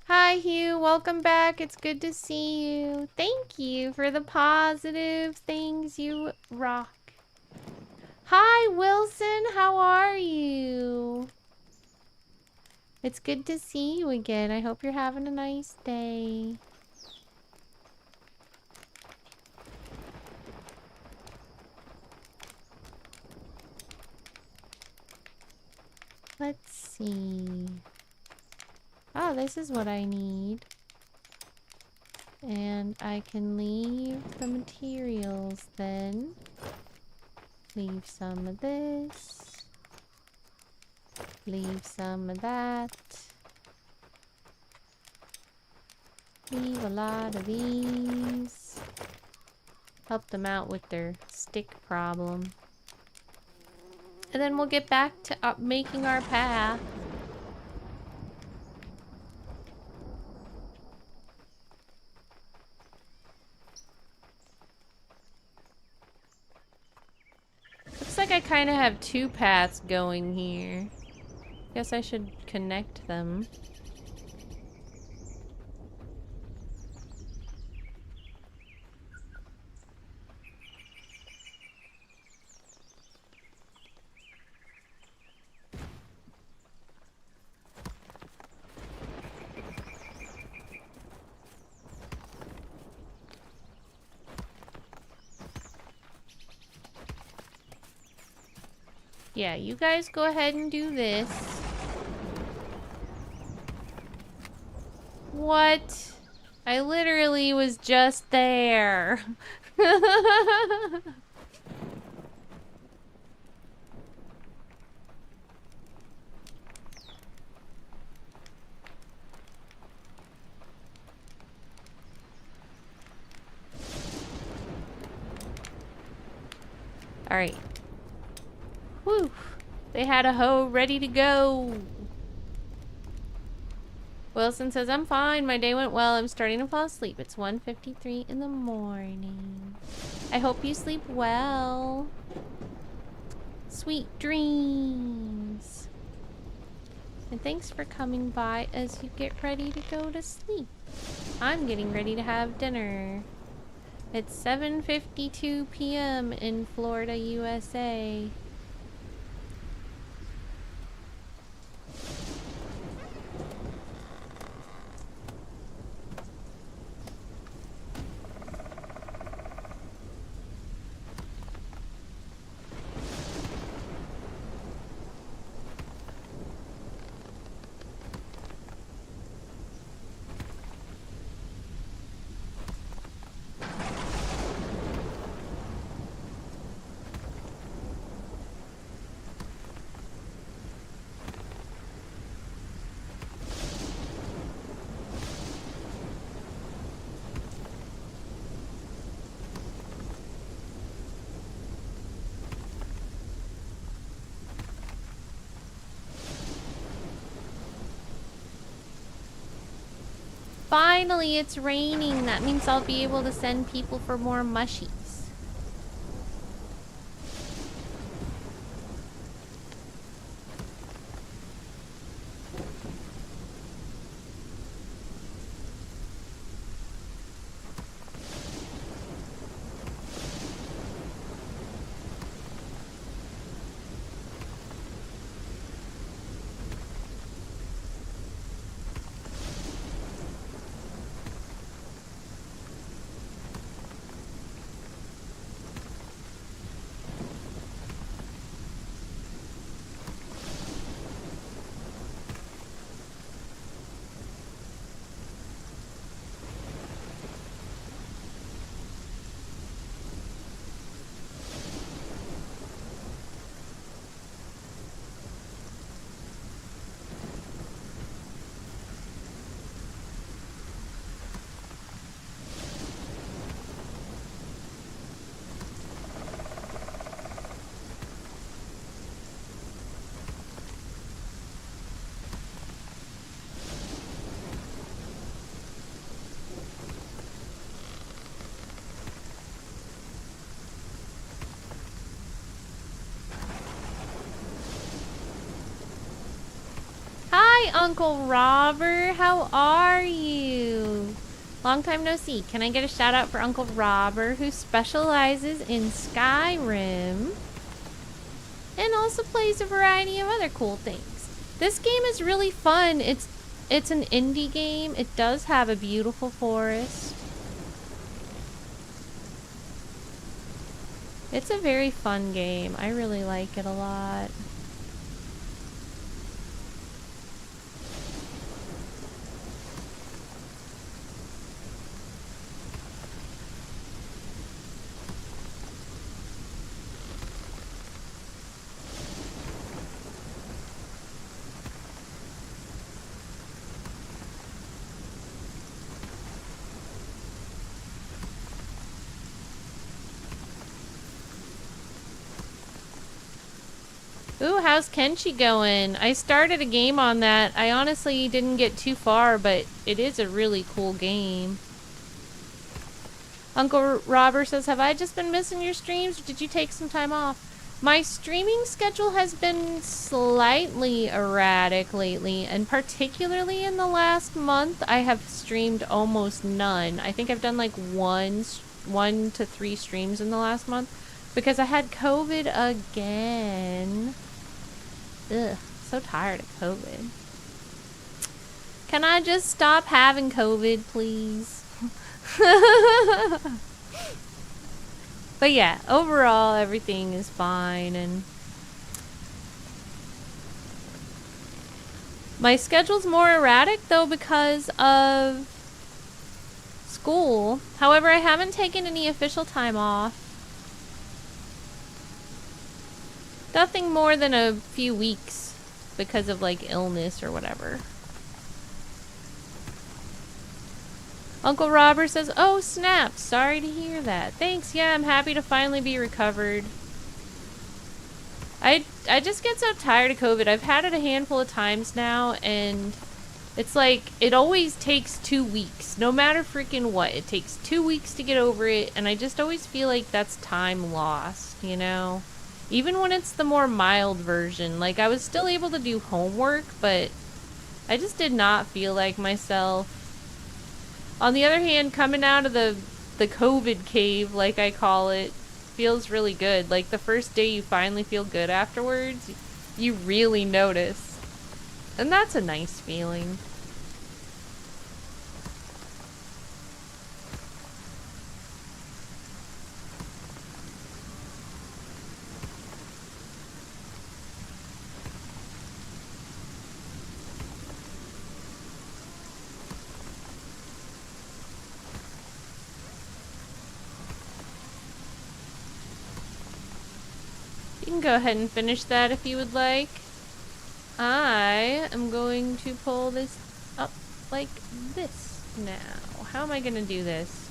Hi Hugh, welcome back. It's good to see you. Thank you for the positive things. You rock. Hi Wilson, how are you? It's good to see you again. I hope you're having a nice day. Let's see. Oh, this is what I need. And I can leave the materials then. Leave some of this. Leave some of that. Leave a lot of these. Help them out with their stick problem. And then we'll get back to making our path. Looks like I kind of have two paths going here. Guess I should connect them. Yeah, you guys go ahead and do this. What? I literally was just there. All right. Whew. They had a hoe ready to go. Wilson says, I'm fine. My day went well. I'm starting to fall asleep. It's 1:53 in the morning. I hope you sleep well. Sweet dreams. And thanks for coming by as you get ready to go to sleep. I'm getting ready to have dinner. It's 7:52 p.m. in Florida, USA. Finally, it's raining. That means I'll be able to send people for more mushies. Hi, Uncle Robert. How are you? Long time no see. Can I get a shout out for Uncle Robert, who specializes in Skyrim and also plays a variety of other cool things? This game is really fun. It's an indie game. It does have a beautiful forest. It's a very fun game. I really like it a lot. Ooh, how's Kenshi going? I started a game on that. I honestly didn't get too far, but it is a really cool game. Uncle Robert says, have I just been missing your streams, or did you take some time off? My streaming schedule has been slightly erratic lately, and particularly in the last month, I have streamed almost none. I think I've done like one to 3 streams in the last month, because I had COVID again. Ugh, so tired of COVID. Can I just stop having COVID, please? But yeah, overall everything is fine, and my schedule's more erratic though because of school. However, I haven't taken any official time off. Nothing more than a few weeks because of like illness or whatever. Uncle Robert says, oh snap, sorry to hear that. Thanks, yeah, I'm happy to finally be recovered. I just get so tired of COVID. I've had it a handful of times now, and It's like, it always takes 2 weeks. No matter freaking what. It takes 2 weeks to get over it. And I just always feel like that's time lost, you know? Even when it's the more mild version. Like, I was still able to do homework, but I just did not feel like myself. On the other hand, coming out of the COVID cave, like I call it, feels really good. Like, the first day you finally feel good afterwards, you really notice. And that's a nice feeling. You can go ahead and finish that if you would like. I am going to pull this up like this now. How am I going to do this?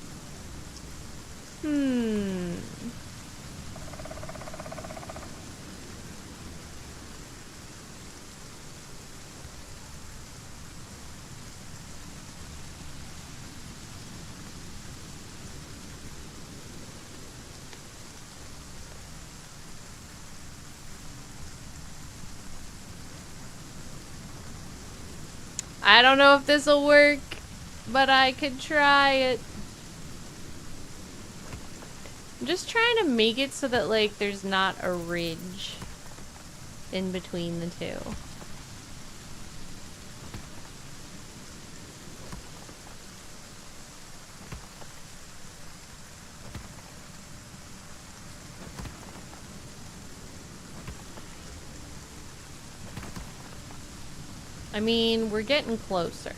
I don't know if this will work, but I could try it. I'm just trying to make it so that, like, there's not a ridge in between the two. I mean, we're getting closer.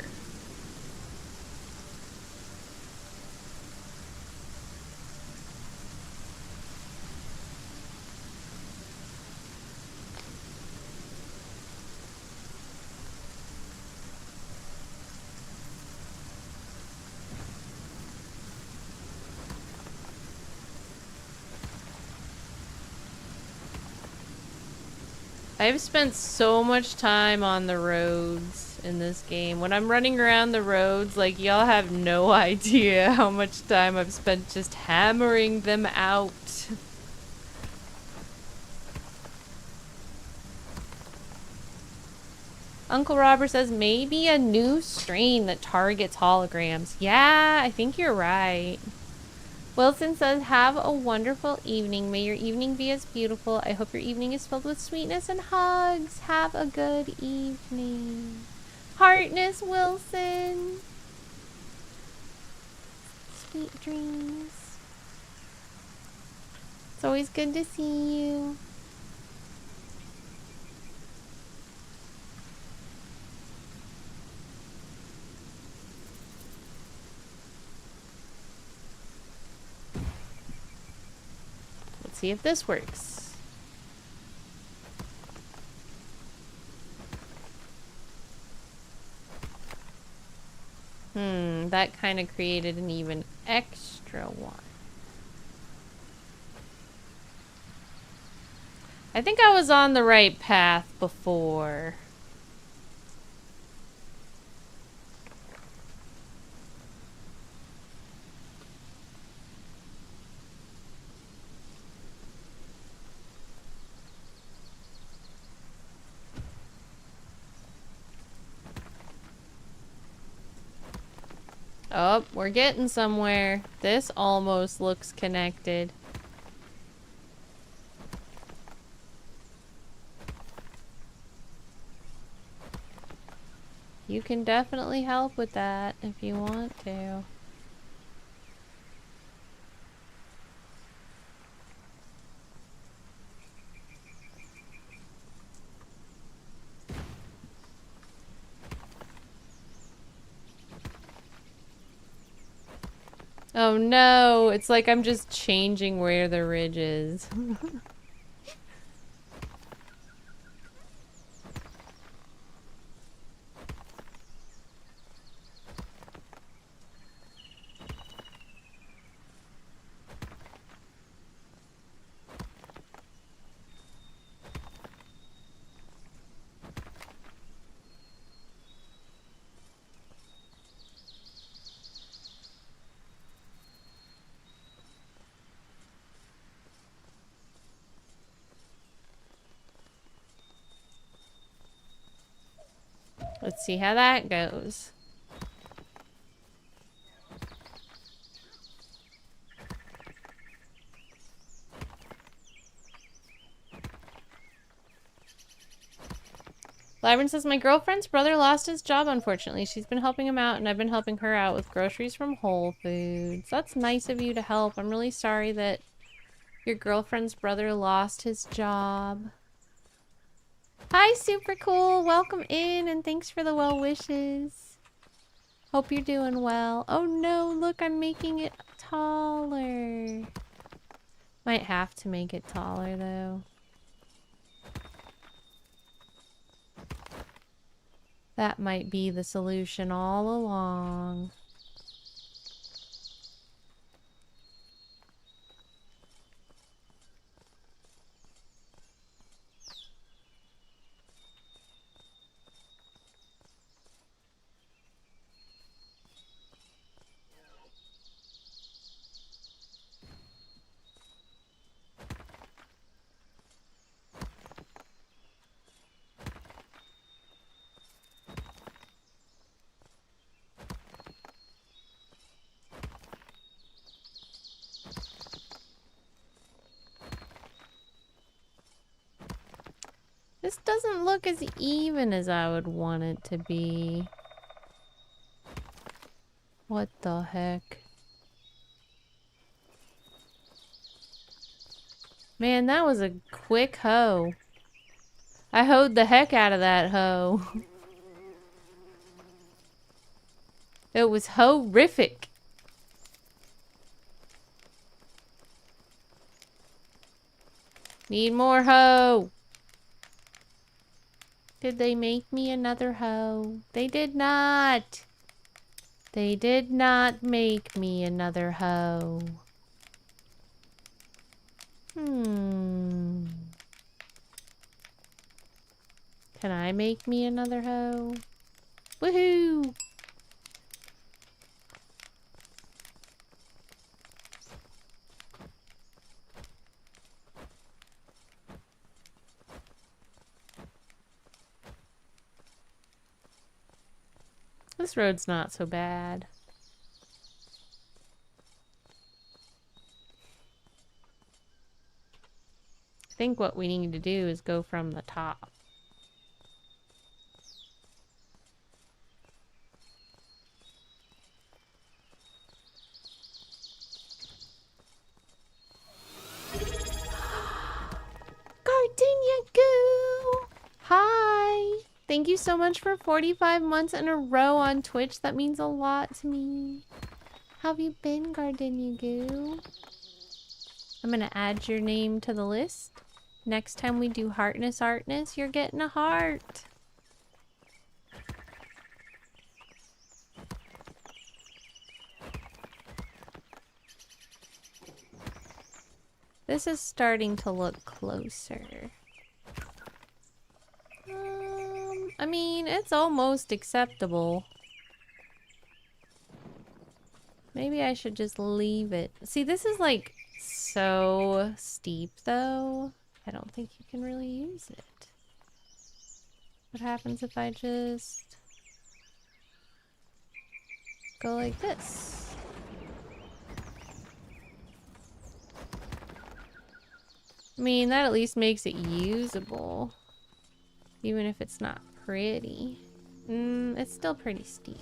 I've spent so much time on the roads in this game. When I'm running around the roads, like, y'all have no idea how much time I've spent just hammering them out. Uncle Robert says maybe a new strain that targets holograms. Yeah, I think you're right. Wilson says, have a wonderful evening. May your evening be as beautiful. I hope your evening is filled with sweetness and hugs. Have a good evening. Heartness, Wilson. Sweet dreams. It's always good to see you. Let's see if this works. That kind of created an even extra one. I think I was on the right path before. Oh, we're getting somewhere. This almost looks connected. You can definitely help with that if you want to. Oh no, it's like I'm just changing where the ridge is. Let's see how that goes. Lyron says, my girlfriend's brother lost his job, unfortunately. She's been helping him out, and I've been helping her out with groceries from Whole Foods. That's nice of you to help. I'm really sorry that your girlfriend's brother lost his job. Hi, super cool. Welcome in, and thanks for the well wishes. Hope you're doing well. Oh no, look, I'm making it taller. Might have to make it taller, though. That might be the solution all along. This doesn't look as even as I would want it to be. What the heck? Man, that was a quick hoe. I hoed the heck out of that hoe. It was horrific. Need more hoe. Did they make me another hoe? They did not. They did not make me another hoe. Can I make me another hoe? Woohoo! This road's not so bad. I think what we need to do is go from the top. Gardenia Goo! Hi! Thank you so much for 45 months in a row on Twitch. That means a lot to me. How have you been, Gardenia Goo? I'm gonna add your name to the list. Next time we do heartness, you're getting a heart. This is starting to look closer. I mean, it's almost acceptable. Maybe I should just leave it. See, this is like so steep though. I don't think you can really use it. What happens if I just go like this? I mean, that at least makes it usable. Even if it's not pretty. It's still pretty steep.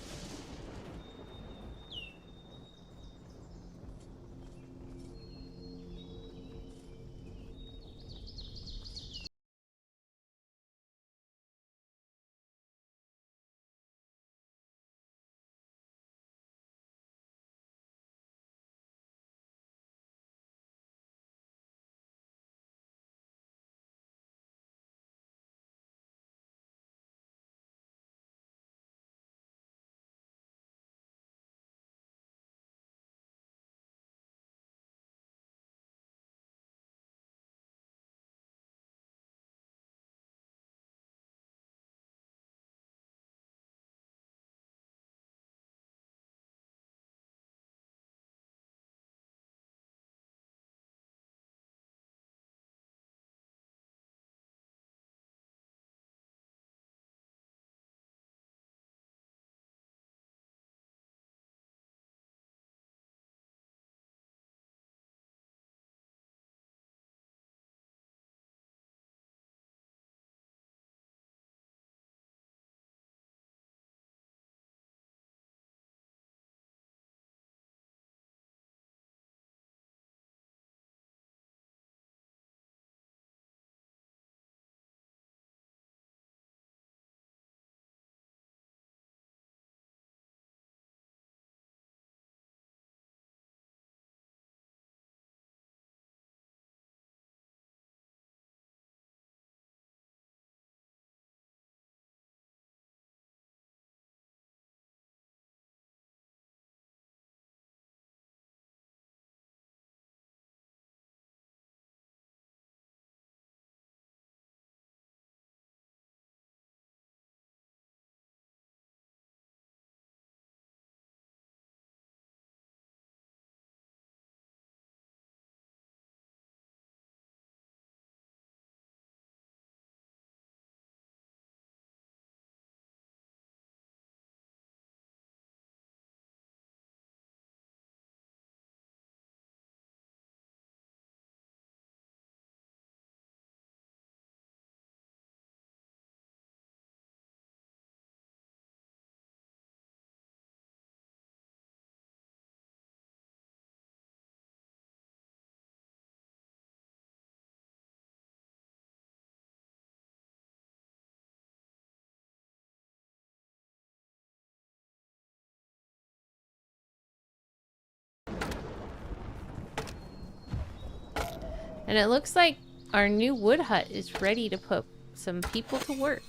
And it looks like our new wood hut is ready to put some people to work.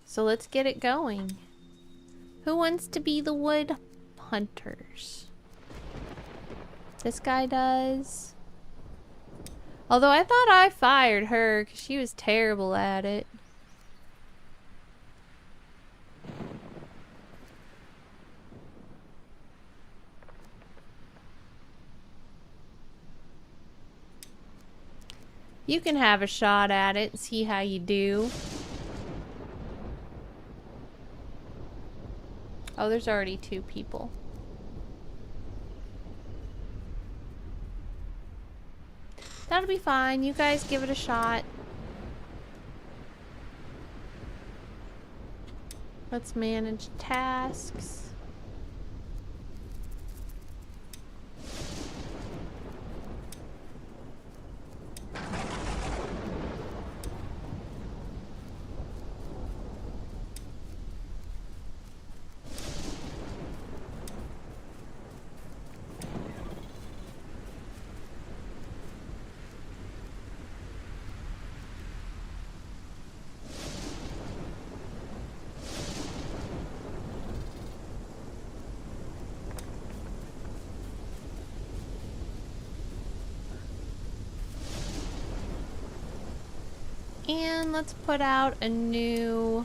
So let's get it going. Who wants to be the wood hunters? This guy does. Although I thought I fired her because she was terrible at it. You can have a shot at it and see how you do. Oh, there's already 2 people. That'll be fine. You guys give it a shot. Let's manage tasks. And let's put out a new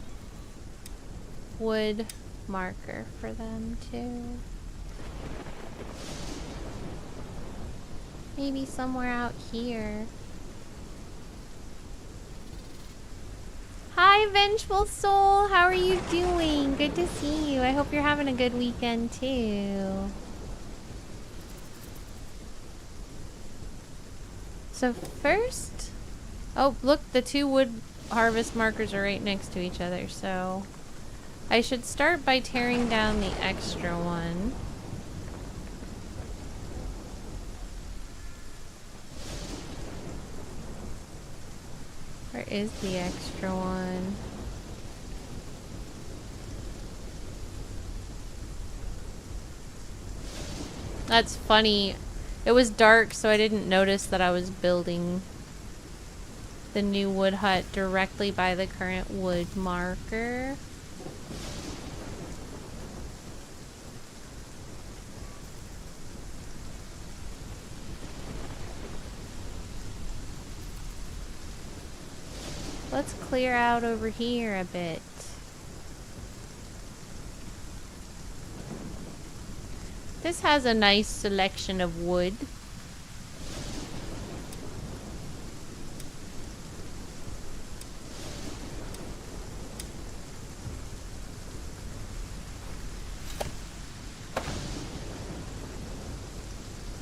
wood marker for them too. Maybe somewhere out here. Hi, Vengeful Soul. How are you doing? Good to see you. I hope you're having a good weekend too. So first... Oh, look, the 2 wood harvest markers are right next to each other, so I should start by tearing down the extra one. Where is the extra one? That's funny. It was dark, so I didn't notice that I was building the new wood hut directly by the current wood marker. Let's clear out over here a bit. This has a nice selection of wood.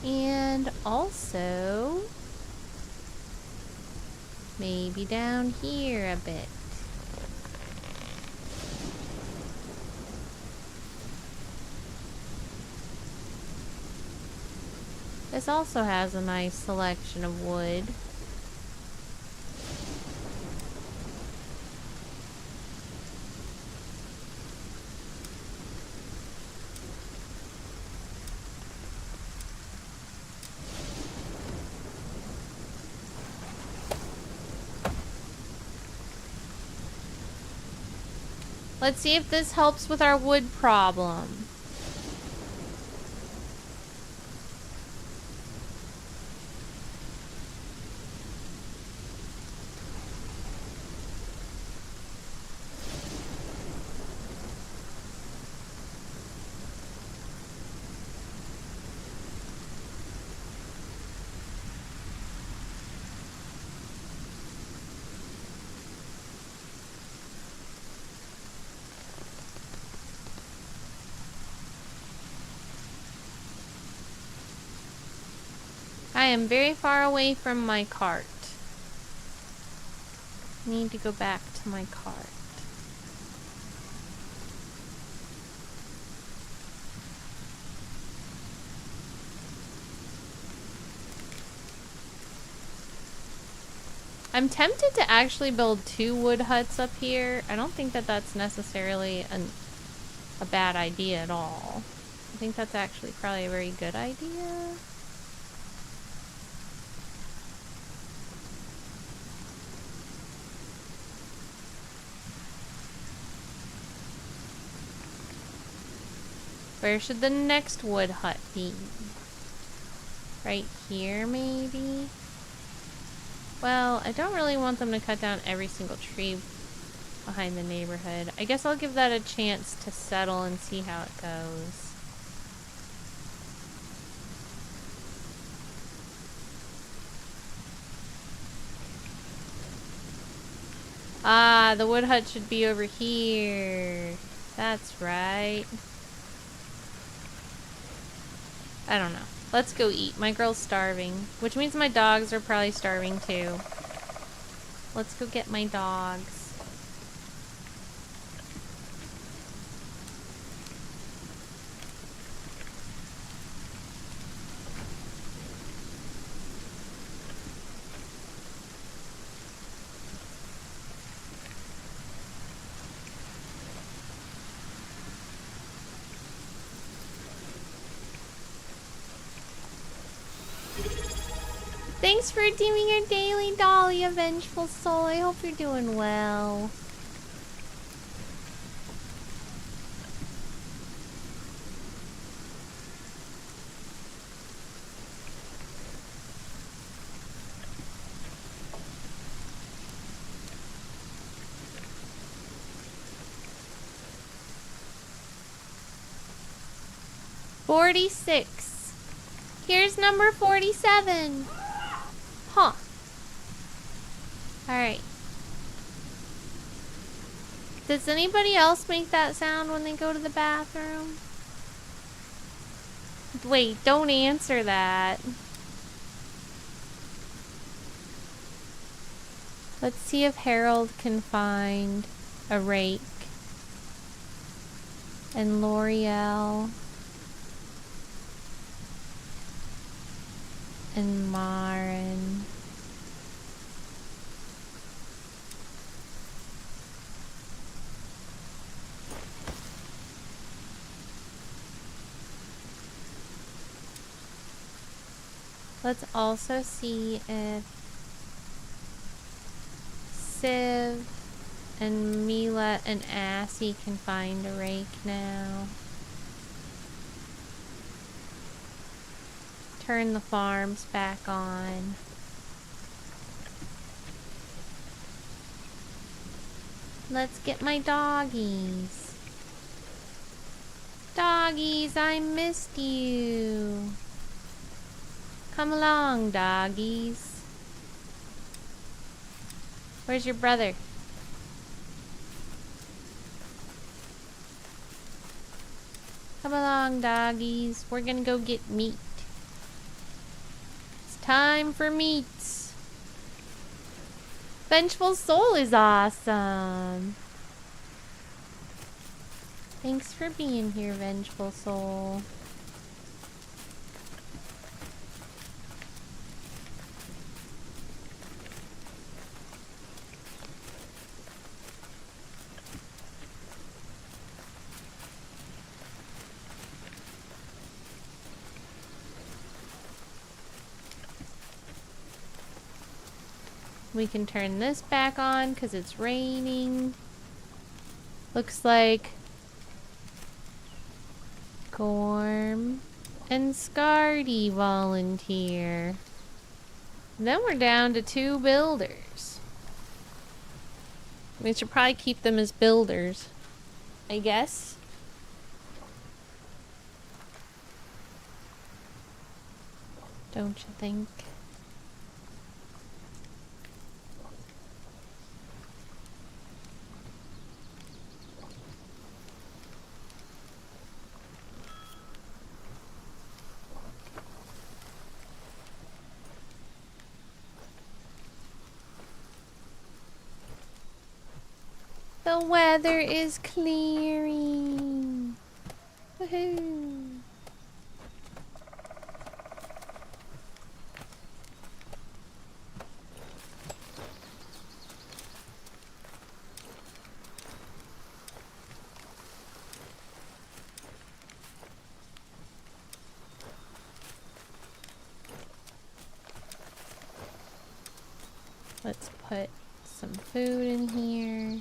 And also, maybe down here a bit. This also has a nice selection of wood. Let's see if this helps with our wood problem. I am very far away from my cart. Need to go back to my cart. I'm tempted to actually build 2 wood huts up here. I don't think that that's necessarily a bad idea at all. I think that's actually probably a very good idea. Where should the next wood hut be? Right here, maybe? Well, I don't really want them to cut down every single tree behind the neighborhood. I guess I'll give that a chance to settle and see how it goes. Ah, the wood hut should be over here. That's right. I don't know. Let's go eat. My girl's starving, which means my dogs are probably starving too. Let's go get my dogs. Thanks for doing your daily Dahlia, Vengeful Soul. I hope you're doing well. "46. Here's number 47. Huh. Alright. Does anybody else make that sound when they go to the bathroom? Wait, don't answer that. Let's see if Harold can find a rake. And L'Oreal. And Maren. Let's also see if Civ and Mila and Assy can find a rake now. Turn the farms back on. Let's get my doggies. Doggies, I missed you. Come along, doggies. Where's your brother? Come along, doggies. We're gonna go get meat. It's time for meats. Vengeful Soul is awesome. Thanks for being here, Vengeful Soul. We can turn this back on because it's raining. Looks like Gorm and Scardy volunteer. Then we're down to 2 builders. We should probably keep them as builders, I guess. Don't you think? The weather is clearing. Woohoo! Let's put some food in here.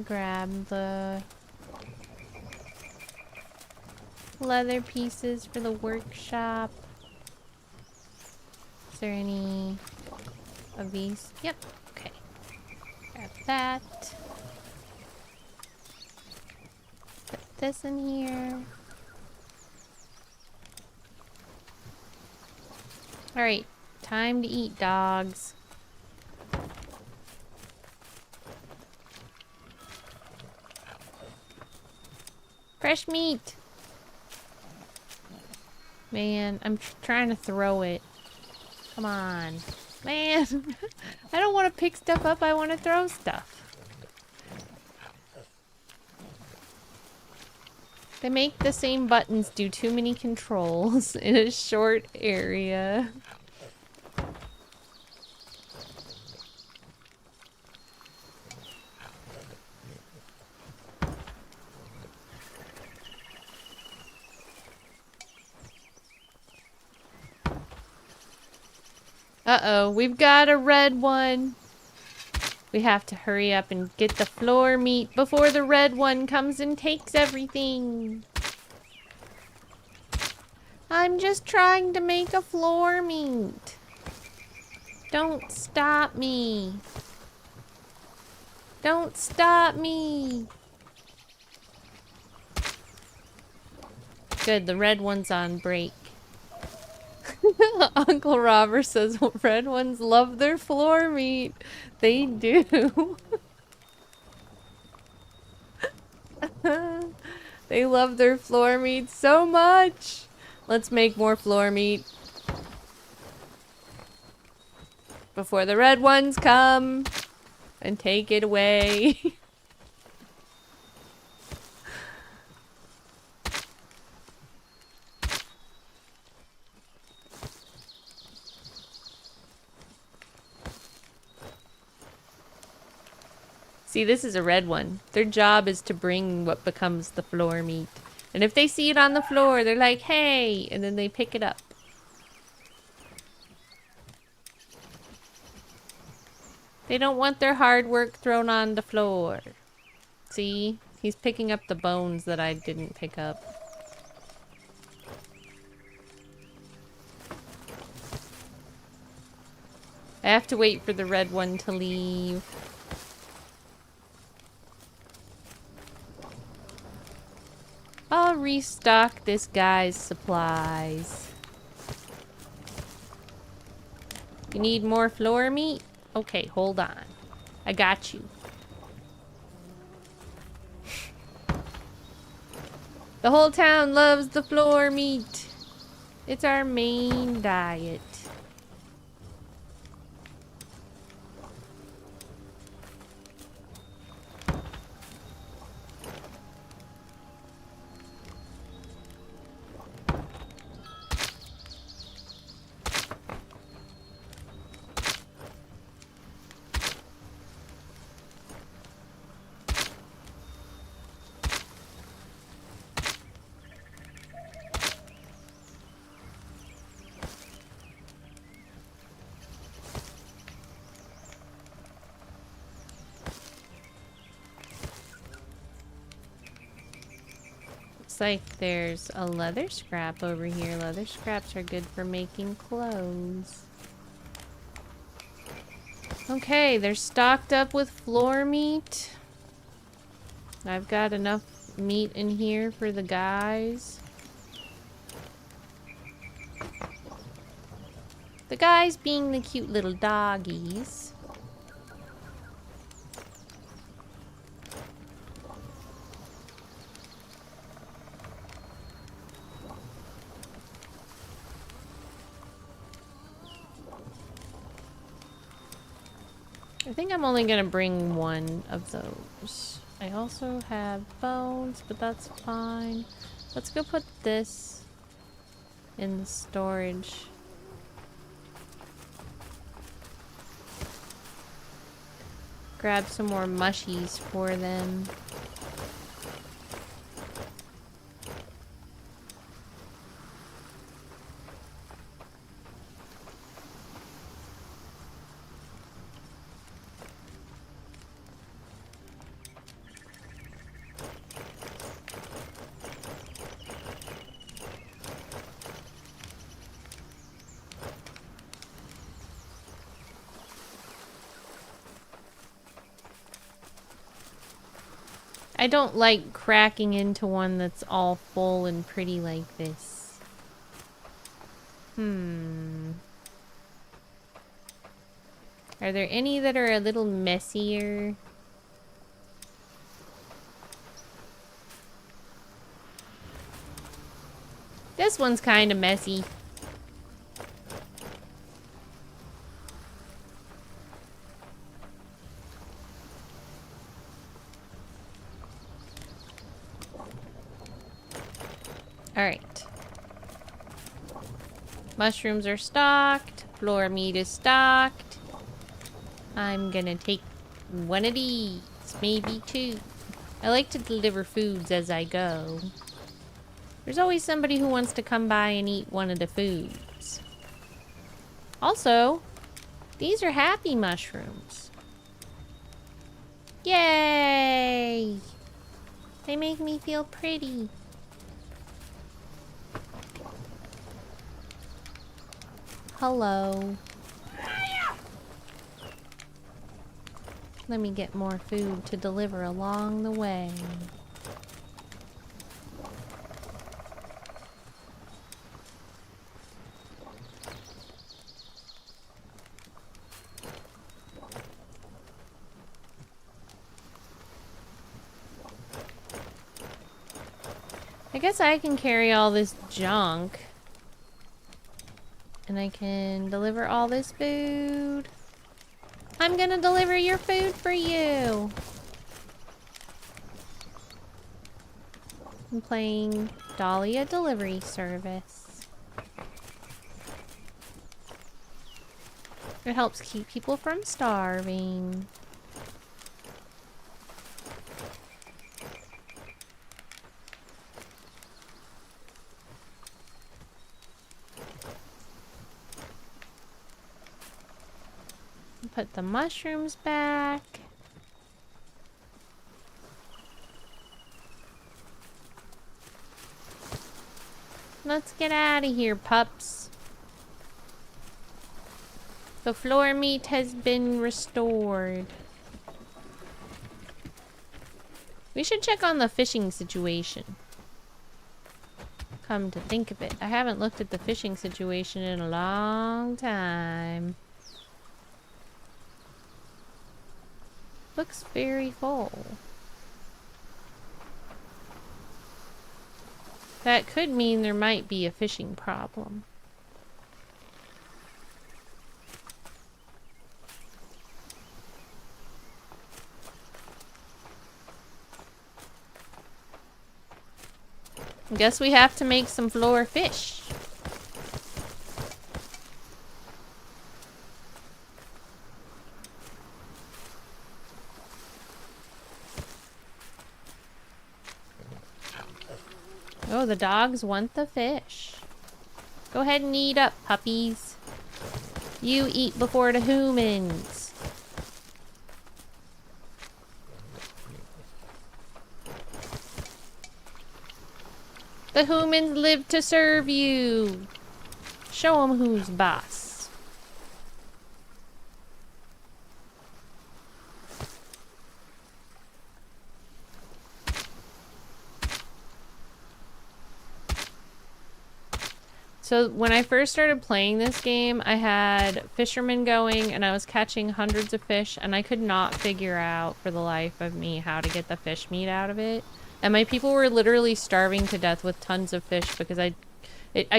Grab the leather pieces for the workshop. Is there any of these? Yep. Okay. Grab that. Put this in here. Alright. Time to eat, dogs. Fresh meat! Man, I'm trying to throw it. Come on. Man! I don't want to pick stuff up, I want to throw stuff. They make the same buttons do too many controls in a short area. Uh-oh, we've got a red one. We have to hurry up and get the floor meat before the red one comes and takes everything. I'm just trying to make a floor meat. Don't stop me. Don't stop me. Good, the red one's on break. Uncle Robert says, well, red ones love their floor meat. They do. They love their floor meat so much. Let's make more floor meat before the red ones come and take it away. See, this is a red one. Their job is to bring what becomes the floor meat. And if they see it on the floor, they're like, hey! And then they pick it up. They don't want their hard work thrown on the floor. See? He's picking up the bones that I didn't pick up. I have to wait for the red one to leave. I'll restock this guy's supplies. You need more floor meat? Okay, hold on. I got you. The whole town loves the floor meat. It's our main diet. Looks like there's a leather scrap over here. Leather scraps are good for making clothes. Okay, they're stocked up with floor meat. I've got enough meat in here for the guys. The guys being the cute little doggies. I think I'm only gonna bring one of those. I also have bones, but that's fine. Let's go put this in the storage. Grab some more mushies for them. I don't like cracking into one that's all full and pretty like this. Are there any that are a little messier? This one's kind of messy. Alright. Mushrooms are stocked. Floor meat is stocked. I'm gonna take one of these. Maybe two. I like to deliver foods as I go. There's always somebody who wants to come by and eat one of the foods. Also, these are happy mushrooms. Yay! They make me feel pretty. Hello. Let me get more food to deliver along the way. I guess I can carry all this junk. And I can deliver all this food. I'm gonna deliver your food for you. I'm playing Dahlia delivery service. It helps keep people from starving. Put the mushrooms back. Let's get out of here, pups. The floor meat has been restored. We should check on the fishing situation. Come to think of it, I haven't looked at the fishing situation in a long time. Looks very full. That could mean there might be a fishing problem. Guess we have to make some floor fish. Oh, the dogs want the fish. Go ahead and eat up, puppies. You eat before the humans. The humans live to serve you. Show them who's boss. So when I first started playing this game, I had fishermen going and I was catching hundreds of fish and I could not figure out for the life of me how to get the fish meat out of it. And my people were literally starving to death with tons of fish because I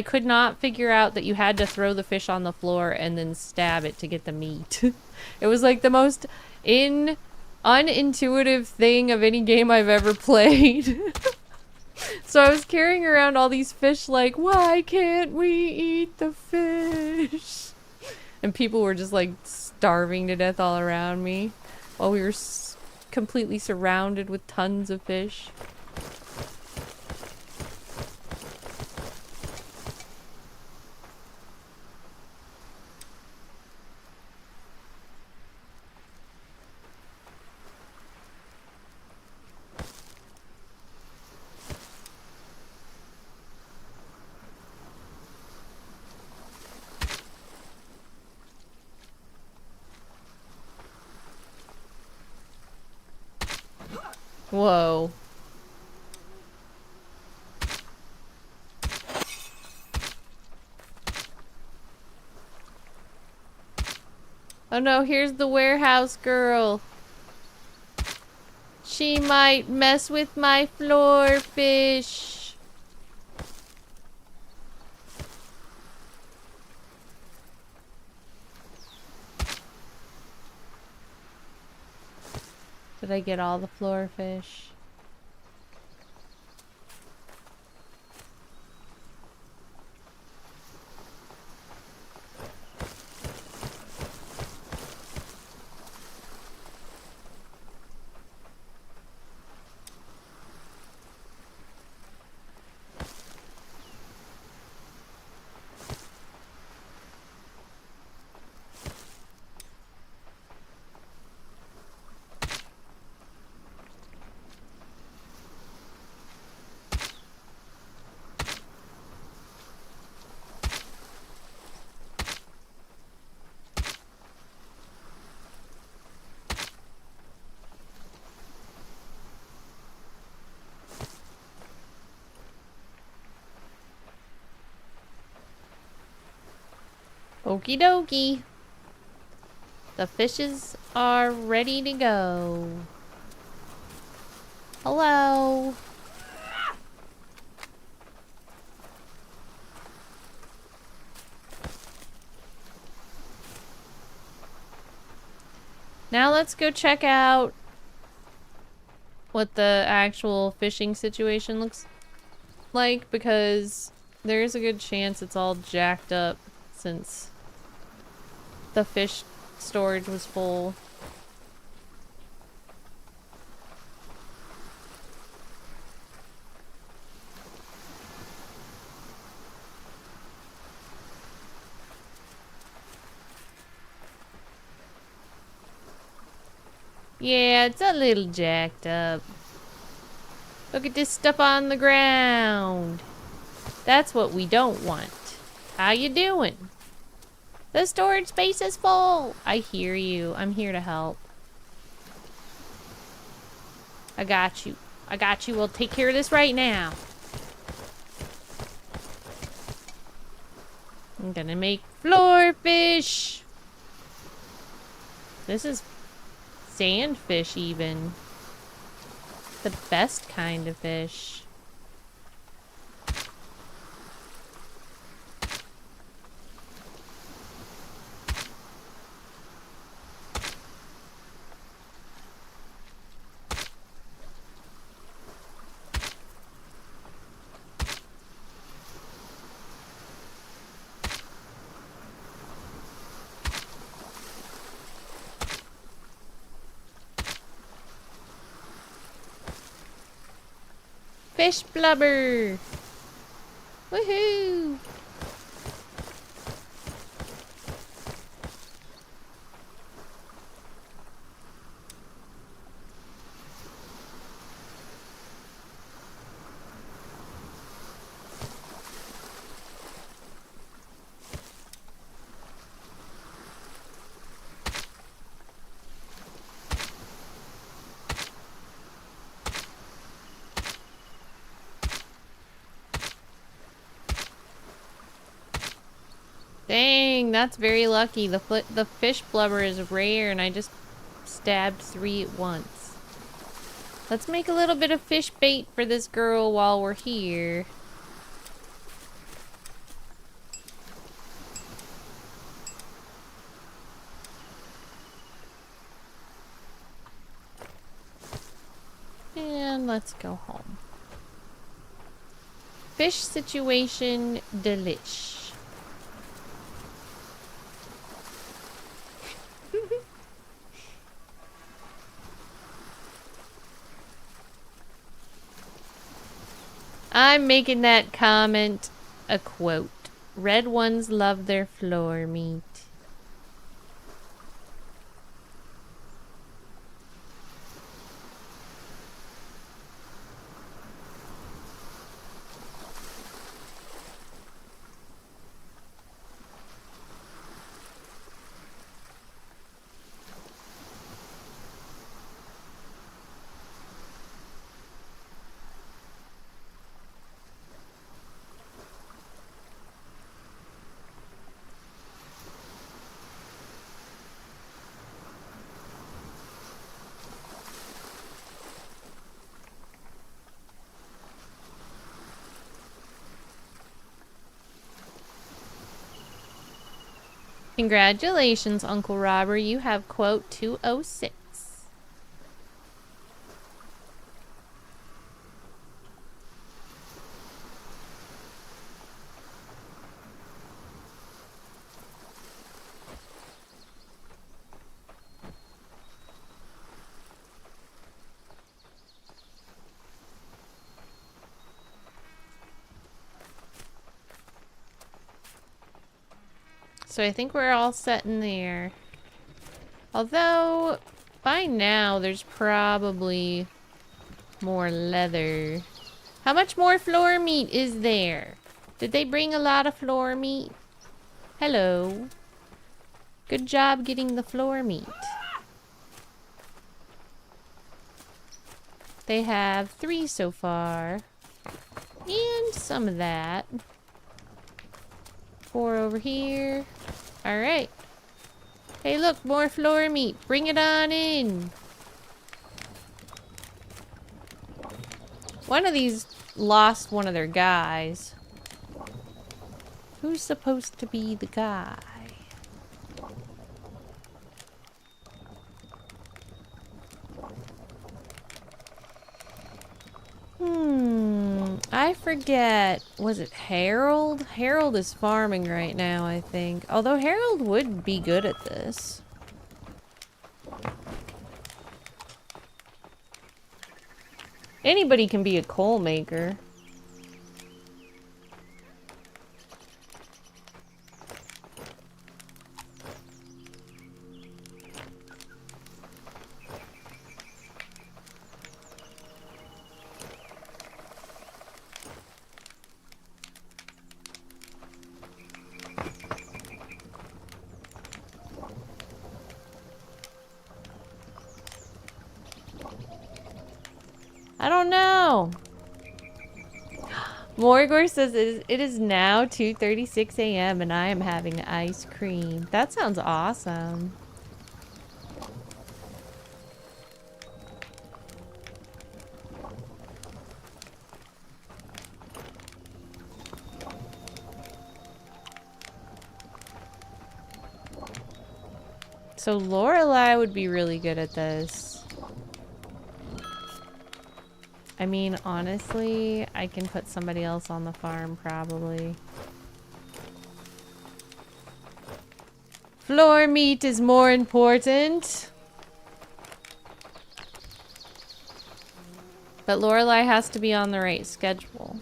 could not figure out that you had to throw the fish on the floor and then stab it to get the meat. It was like the most unintuitive thing of any game I've ever played. So I was carrying around all these fish like, why can't we eat the fish? And people were just like starving to death all around me while we were completely surrounded with tons of fish. Whoa. Oh no, here's the warehouse girl. She might mess with my floor fish. Did I get all the floor fish? Okie dokie. The fishes are ready to go. Hello. Now let's go check out what the actual fishing situation looks like, because there's a good chance it's all jacked up since the fish storage was full. Yeah, it's a little jacked up. Look at this stuff on the ground. That's what we don't want. How you doing? The storage space is full. I hear you. I'm here to help. I got you. I got you. We'll take care of this right now. I'm gonna make floor fish. This is sandfish even. The best kind of fish. Fish blubber! Woohoo! Dang, that's very lucky. The fish blubber is rare and I just stabbed 3 at once. Let's make a little bit of fish bait for this girl while we're here. And let's go home. Fish situation delish. I'm making that comment a quote. Red ones love their floor meat. Congratulations, Uncle Robert. You have quote 206. So I think we're all set in there. Although, by now, there's probably more leather. How much more floor meat is there? Did they bring a lot of floor meat? Hello. Good job getting the floor meat. They have 3 so far. And some of that. 4 over here. Alright. Hey look, more floor meat. Bring it on in. One of these lost one of their guys. Who's supposed to be the guy? I forget. Was it Harold? Harold is farming right now, I think. Although Harold would be good at this. Anybody can be a coal maker. I don't know. Morgor says it is now 2:36 a.m. and I am having ice cream. That sounds awesome. So Lorelai would be really good at this. I mean, honestly, I can put somebody else on the farm, probably. Floor meat is more important. But Lorelai has to be on the right schedule.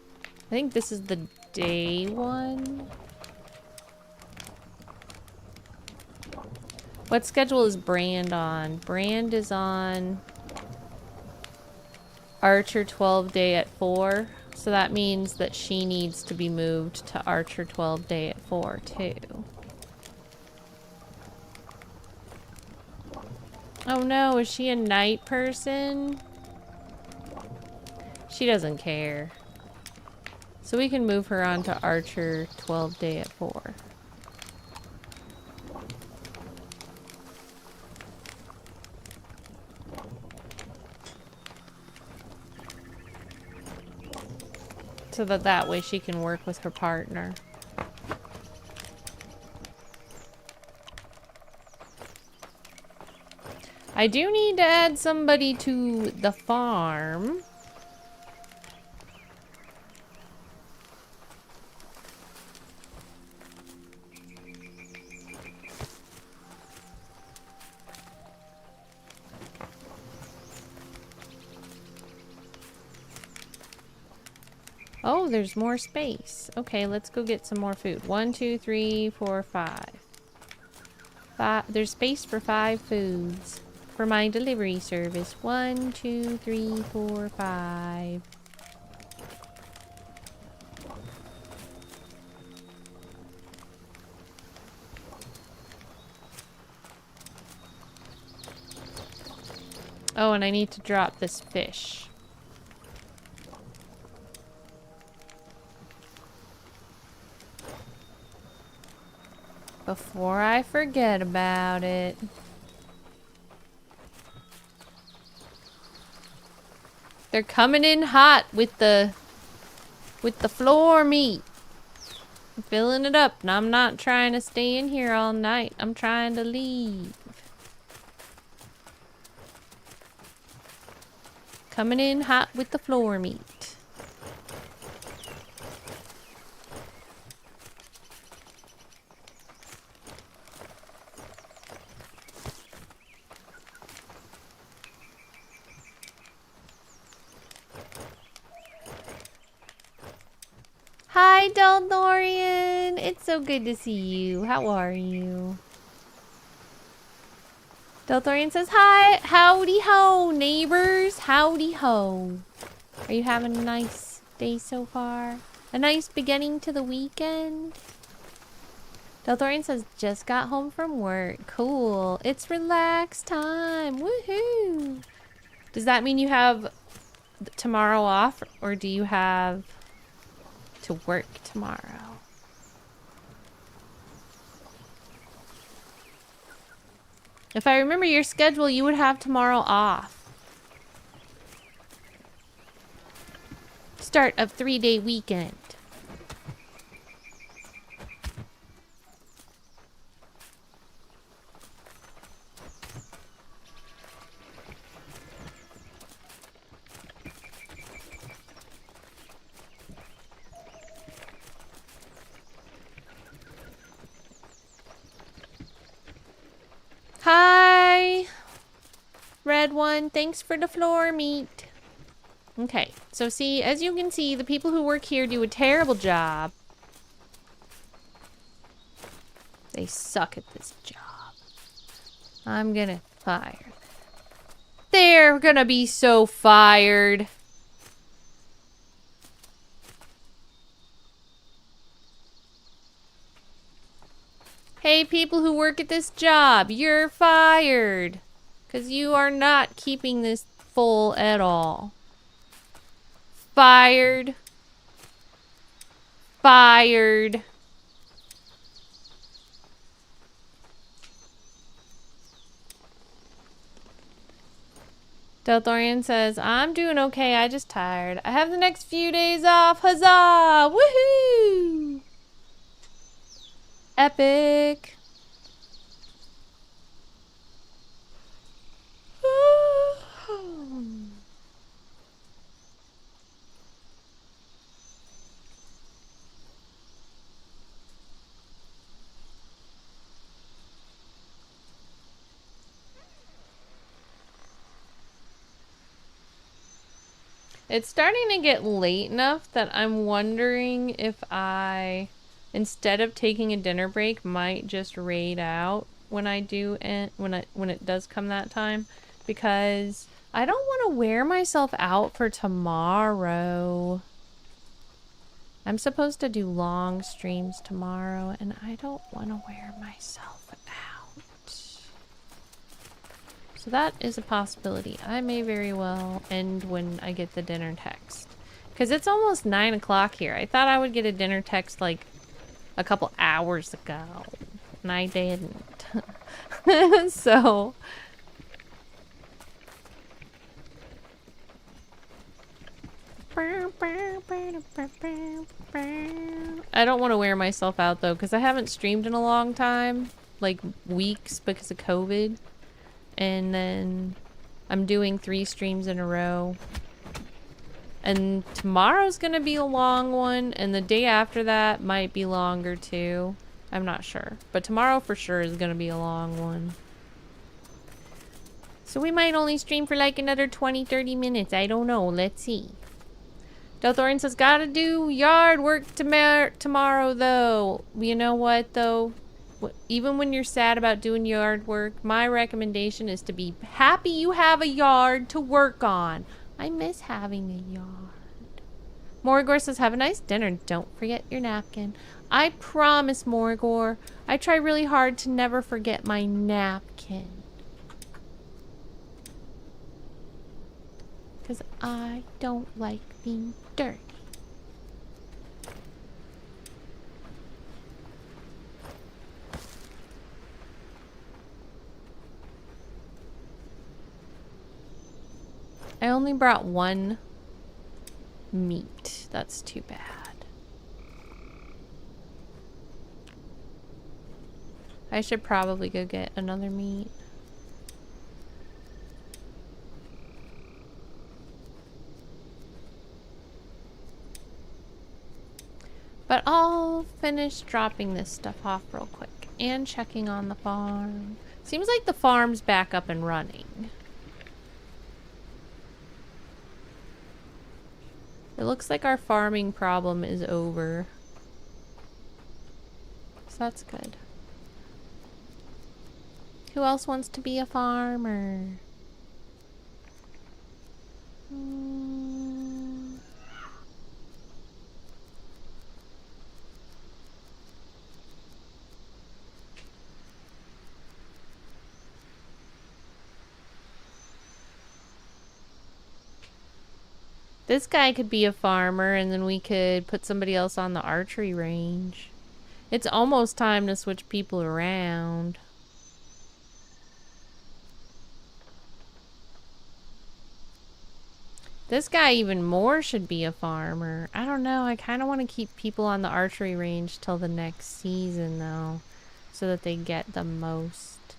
I think this is the day one. What schedule is Brand on? Brand is on Archer 12 day at 4. So that means that she needs to be moved to Archer 12 day at 4 too. Oh no, is she a night person? She doesn't care. So we can move her on to Archer 12 day at 4. So that way she can work with her partner. I do need to add somebody to the farm. Oh, there's more space. Okay, let's go get some more food. 1, 2, 3, 4, 5. There's space for 5 foods for my delivery service. 1, 2, 3, 4, 5. Oh, and I need to drop this fish. Before I forget about it. They're coming in hot with the floor meat. I'm filling it up, and I'm not trying to stay in here all night. I'm trying to leave. Coming in hot with the floor meat. Hi, Daldorian. It's so good to see you. How are you? Daldorian says, hi. Howdy ho, neighbors. Howdy ho. Are you having a nice day so far? A nice beginning to the weekend? Daldorian says, just got home from work. Cool. It's relax time. Woohoo. Does that mean you have tomorrow off, or do you have to work tomorrow? If I remember your schedule, you would have tomorrow off. Start of 3-day weekend. Hi, Red One. Thanks for the floor meat. Okay, so see, as you can see, the people who work here do a terrible job. They suck at this job. I'm gonna fire them. They're gonna be so fired. Hey, people who work at this job, you're fired. Because you are not keeping this full at all. Fired. Fired. Delthorian says, I'm doing okay, I just tired. I have the next few days off. Huzzah! Woohoo! Epic. It's starting to get late enough that I'm wondering if I, instead of taking a dinner break, might just raid out when I do, and when it does come that time, because I don't want to wear myself out for tomorrow. I'm supposed to do long streams tomorrow, and I don't want to wear myself out. So that is a possibility. I may very well end when I get the dinner text, because it's almost 9 o'clock here. I thought I would get a dinner text like a couple hours ago, and I didn't. So I don't want to wear myself out though, because I haven't streamed in a long time, like weeks, because of COVID, and then I'm doing 3 streams in a row. And tomorrow's gonna be a long one, and the day after that might be longer too. I'm not sure. But tomorrow for sure is gonna be a long one. So we might only stream for like another 20-30 minutes. I don't know. Let's see. Delthorian says, gotta do yard work tomorrow, though. You know what, though? Even when you're sad about doing yard work, my recommendation is to be happy you have a yard to work on. I miss having a yard. Morgor says, have a nice dinner. Don't forget your napkin. I promise, Morgor. I try really hard to never forget my napkin. Because I don't like being dirty. I only brought one meat. That's too bad. I should probably go get another meat. But I'll finish dropping this stuff off real quick and checking on the farm. Seems like the farm's back up and running. It looks like our farming problem is over. So that's good. Who else wants to be a farmer? This guy could be a farmer, and then we could put somebody else on the archery range. It's almost time to switch people around. This guy even more should be a farmer. I don't know. I kind of want to keep people on the archery range till the next season, though, so that they get the most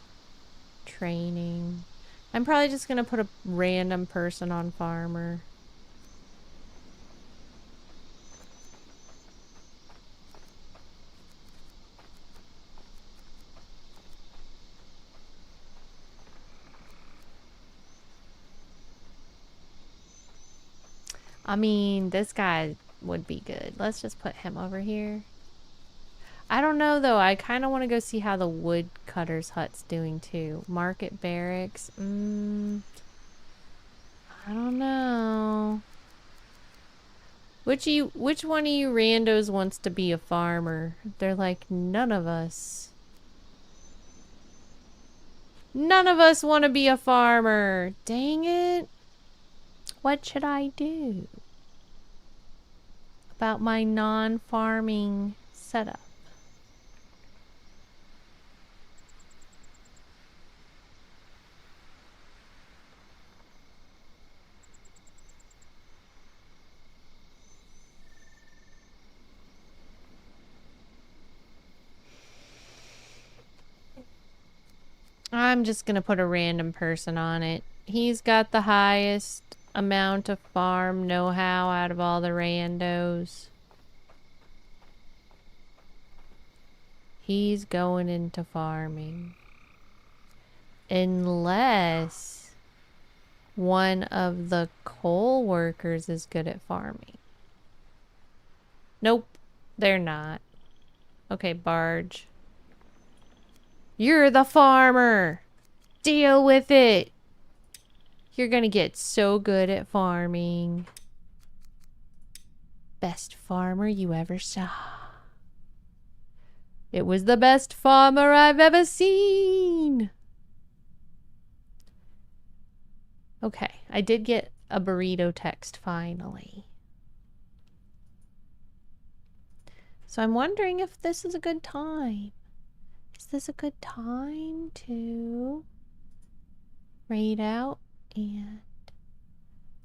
training. I'm probably just going to put a random person on farmer. I mean, this guy would be good. Let's just put him over here. I don't know, though. I kind of want to go see how the woodcutter's hut's doing, too. Market barracks. I don't know. Which one of you randos wants to be a farmer? They're like, none of us. None of us want to be a farmer. Dang it. What should I do about my non-farming setup? I'm just gonna put a random person on it. He's got the highest amount of farm know-how out of all the randos. He's going into farming. Unless one of the coal workers is good at farming. Nope, they're not. Okay, barge. You're the farmer! Deal with it! You're gonna get so good at farming. Best farmer you ever saw. It was the best farmer I've ever seen. Okay, I did get a burrito text finally. So I'm wondering if this is a good time. Is this a good time to raid out? And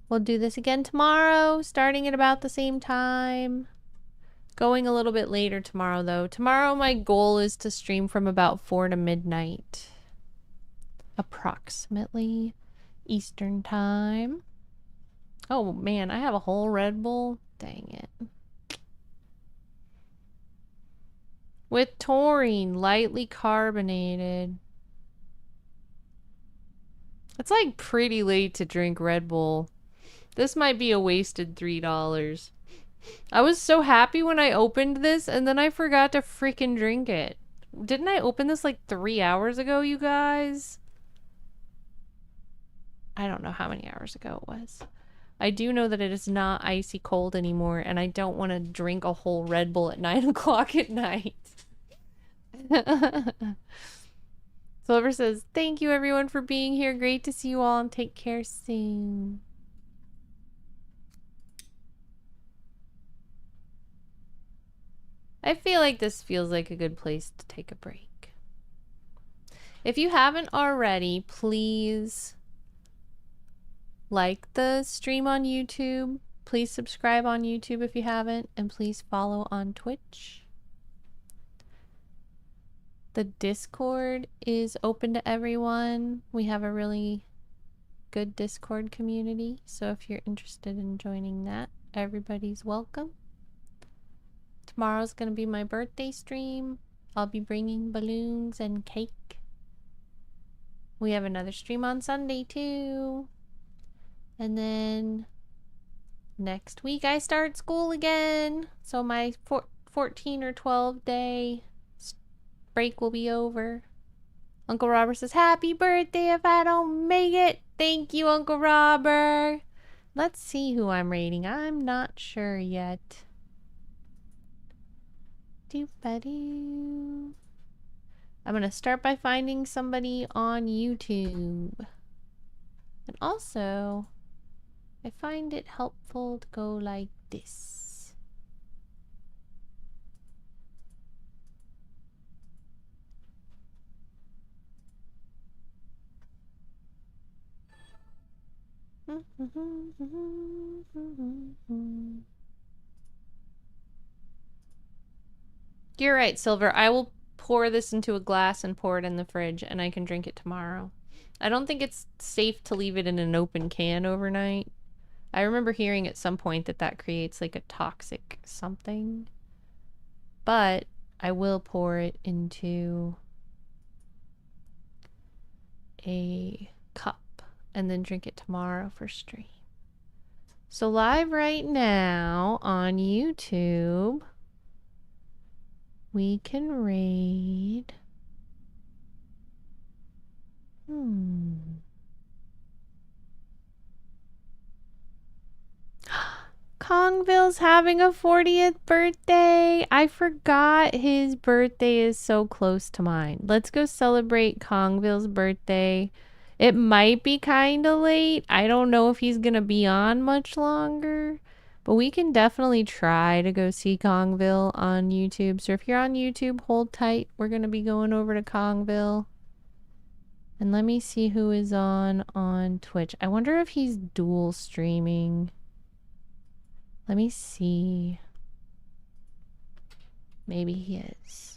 we'll do this again tomorrow, starting at about the same time. Going a little bit later tomorrow, though. Tomorrow, my goal is to stream from about 4 to midnight. Approximately Eastern time. Oh, man, I have a whole Red Bull. Dang it. With taurine, lightly carbonated. It's like pretty late to drink Red Bull This might be a wasted $3. I was so happy when I opened this, and then I forgot to freaking drink it. Didn't I open this like 3 hours ago, you guys? I don't know how many hours ago it was. I do know that it is not icy cold anymore, and I don't want to drink a whole Red Bull at 9 o'clock at night. Silver says, thank you everyone for being here. Great to see you all, and take care soon. I feel like this feels like a good place to take a break. If you haven't already, please like the stream on YouTube. Please subscribe on YouTube if you haven't, and please follow on Twitch. The Discord is open to everyone. We have a really good Discord community, so if you're interested in joining that, everybody's welcome. Tomorrow's gonna be my birthday stream. I'll be bringing balloons and cake. We have another stream on Sunday too. And then next week I start school again. So my 14 or 12 day break will be over. Uncle Robert says, happy birthday if I don't make it. Thank you, Uncle Robert. Let's see who I'm rating. I'm not sure yet. I'm gonna start by finding somebody on YouTube. And also, I find it helpful to go like this. You're right, Silver. I will pour this into a glass and pour it in the fridge, and I can drink it tomorrow. I don't think it's safe to leave it in an open can overnight. I remember hearing at some point that that creates like a toxic something. But I will pour it into a cup and then drink it tomorrow for stream. So live right now on YouTube, we can raid. Kongville's having a 40th birthday. I forgot his birthday is so close to mine. Let's go celebrate Kongville's birthday. It might be kind of late. I don't know if he's going to be on much longer. But we can definitely try to go see Kongville on YouTube. So if you're on YouTube, hold tight. We're going to be going over to Kongville. And let me see who is on Twitch. I wonder if he's dual streaming. Let me see. Maybe he is.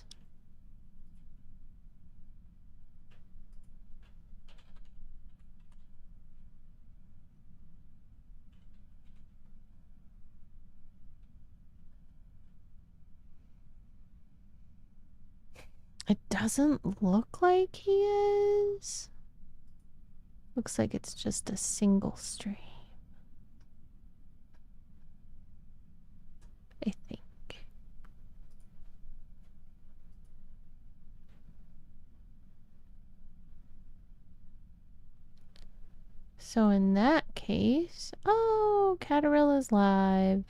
It doesn't look like he is. Looks like it's just a single stream. I think. So in that case, oh, Catarella's live.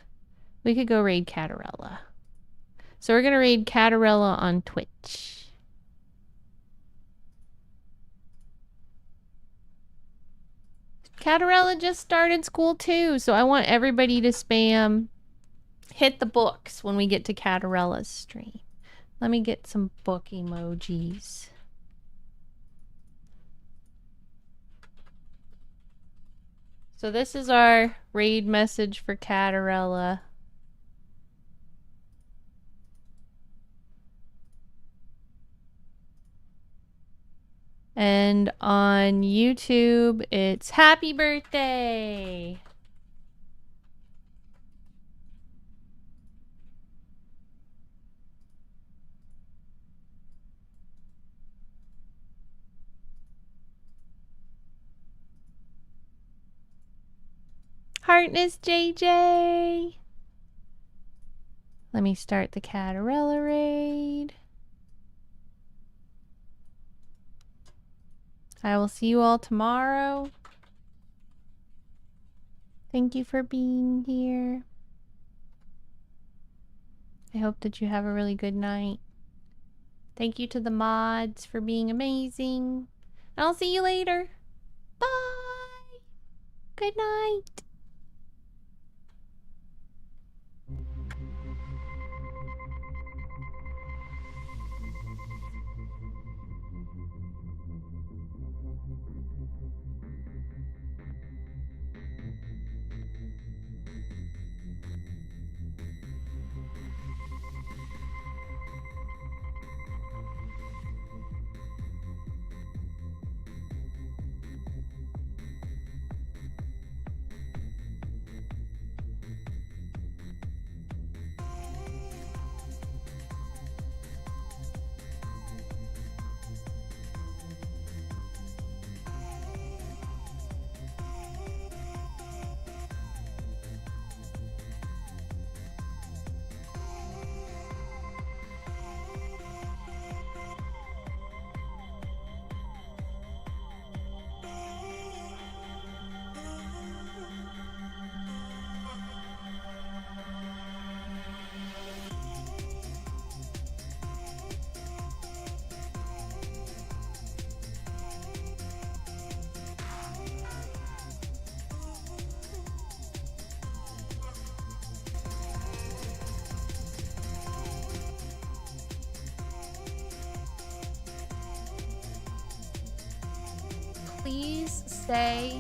We could go raid Catarella. So we're gonna raid Catarella on Twitch. Catarella just started school too, so I want everybody to spam hit the books when we get to Catarella's stream. Let me get some book emojis. So this is our raid message for Catarella. And on YouTube, it's happy birthday. Heartness JJ. Let me start the Catarella raid. I will see you all tomorrow. Thank you for being here. I hope that you have a really good night. Thank you to the mods for being amazing. And I'll see you later. Bye. Good night. Please say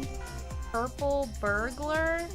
purple burglar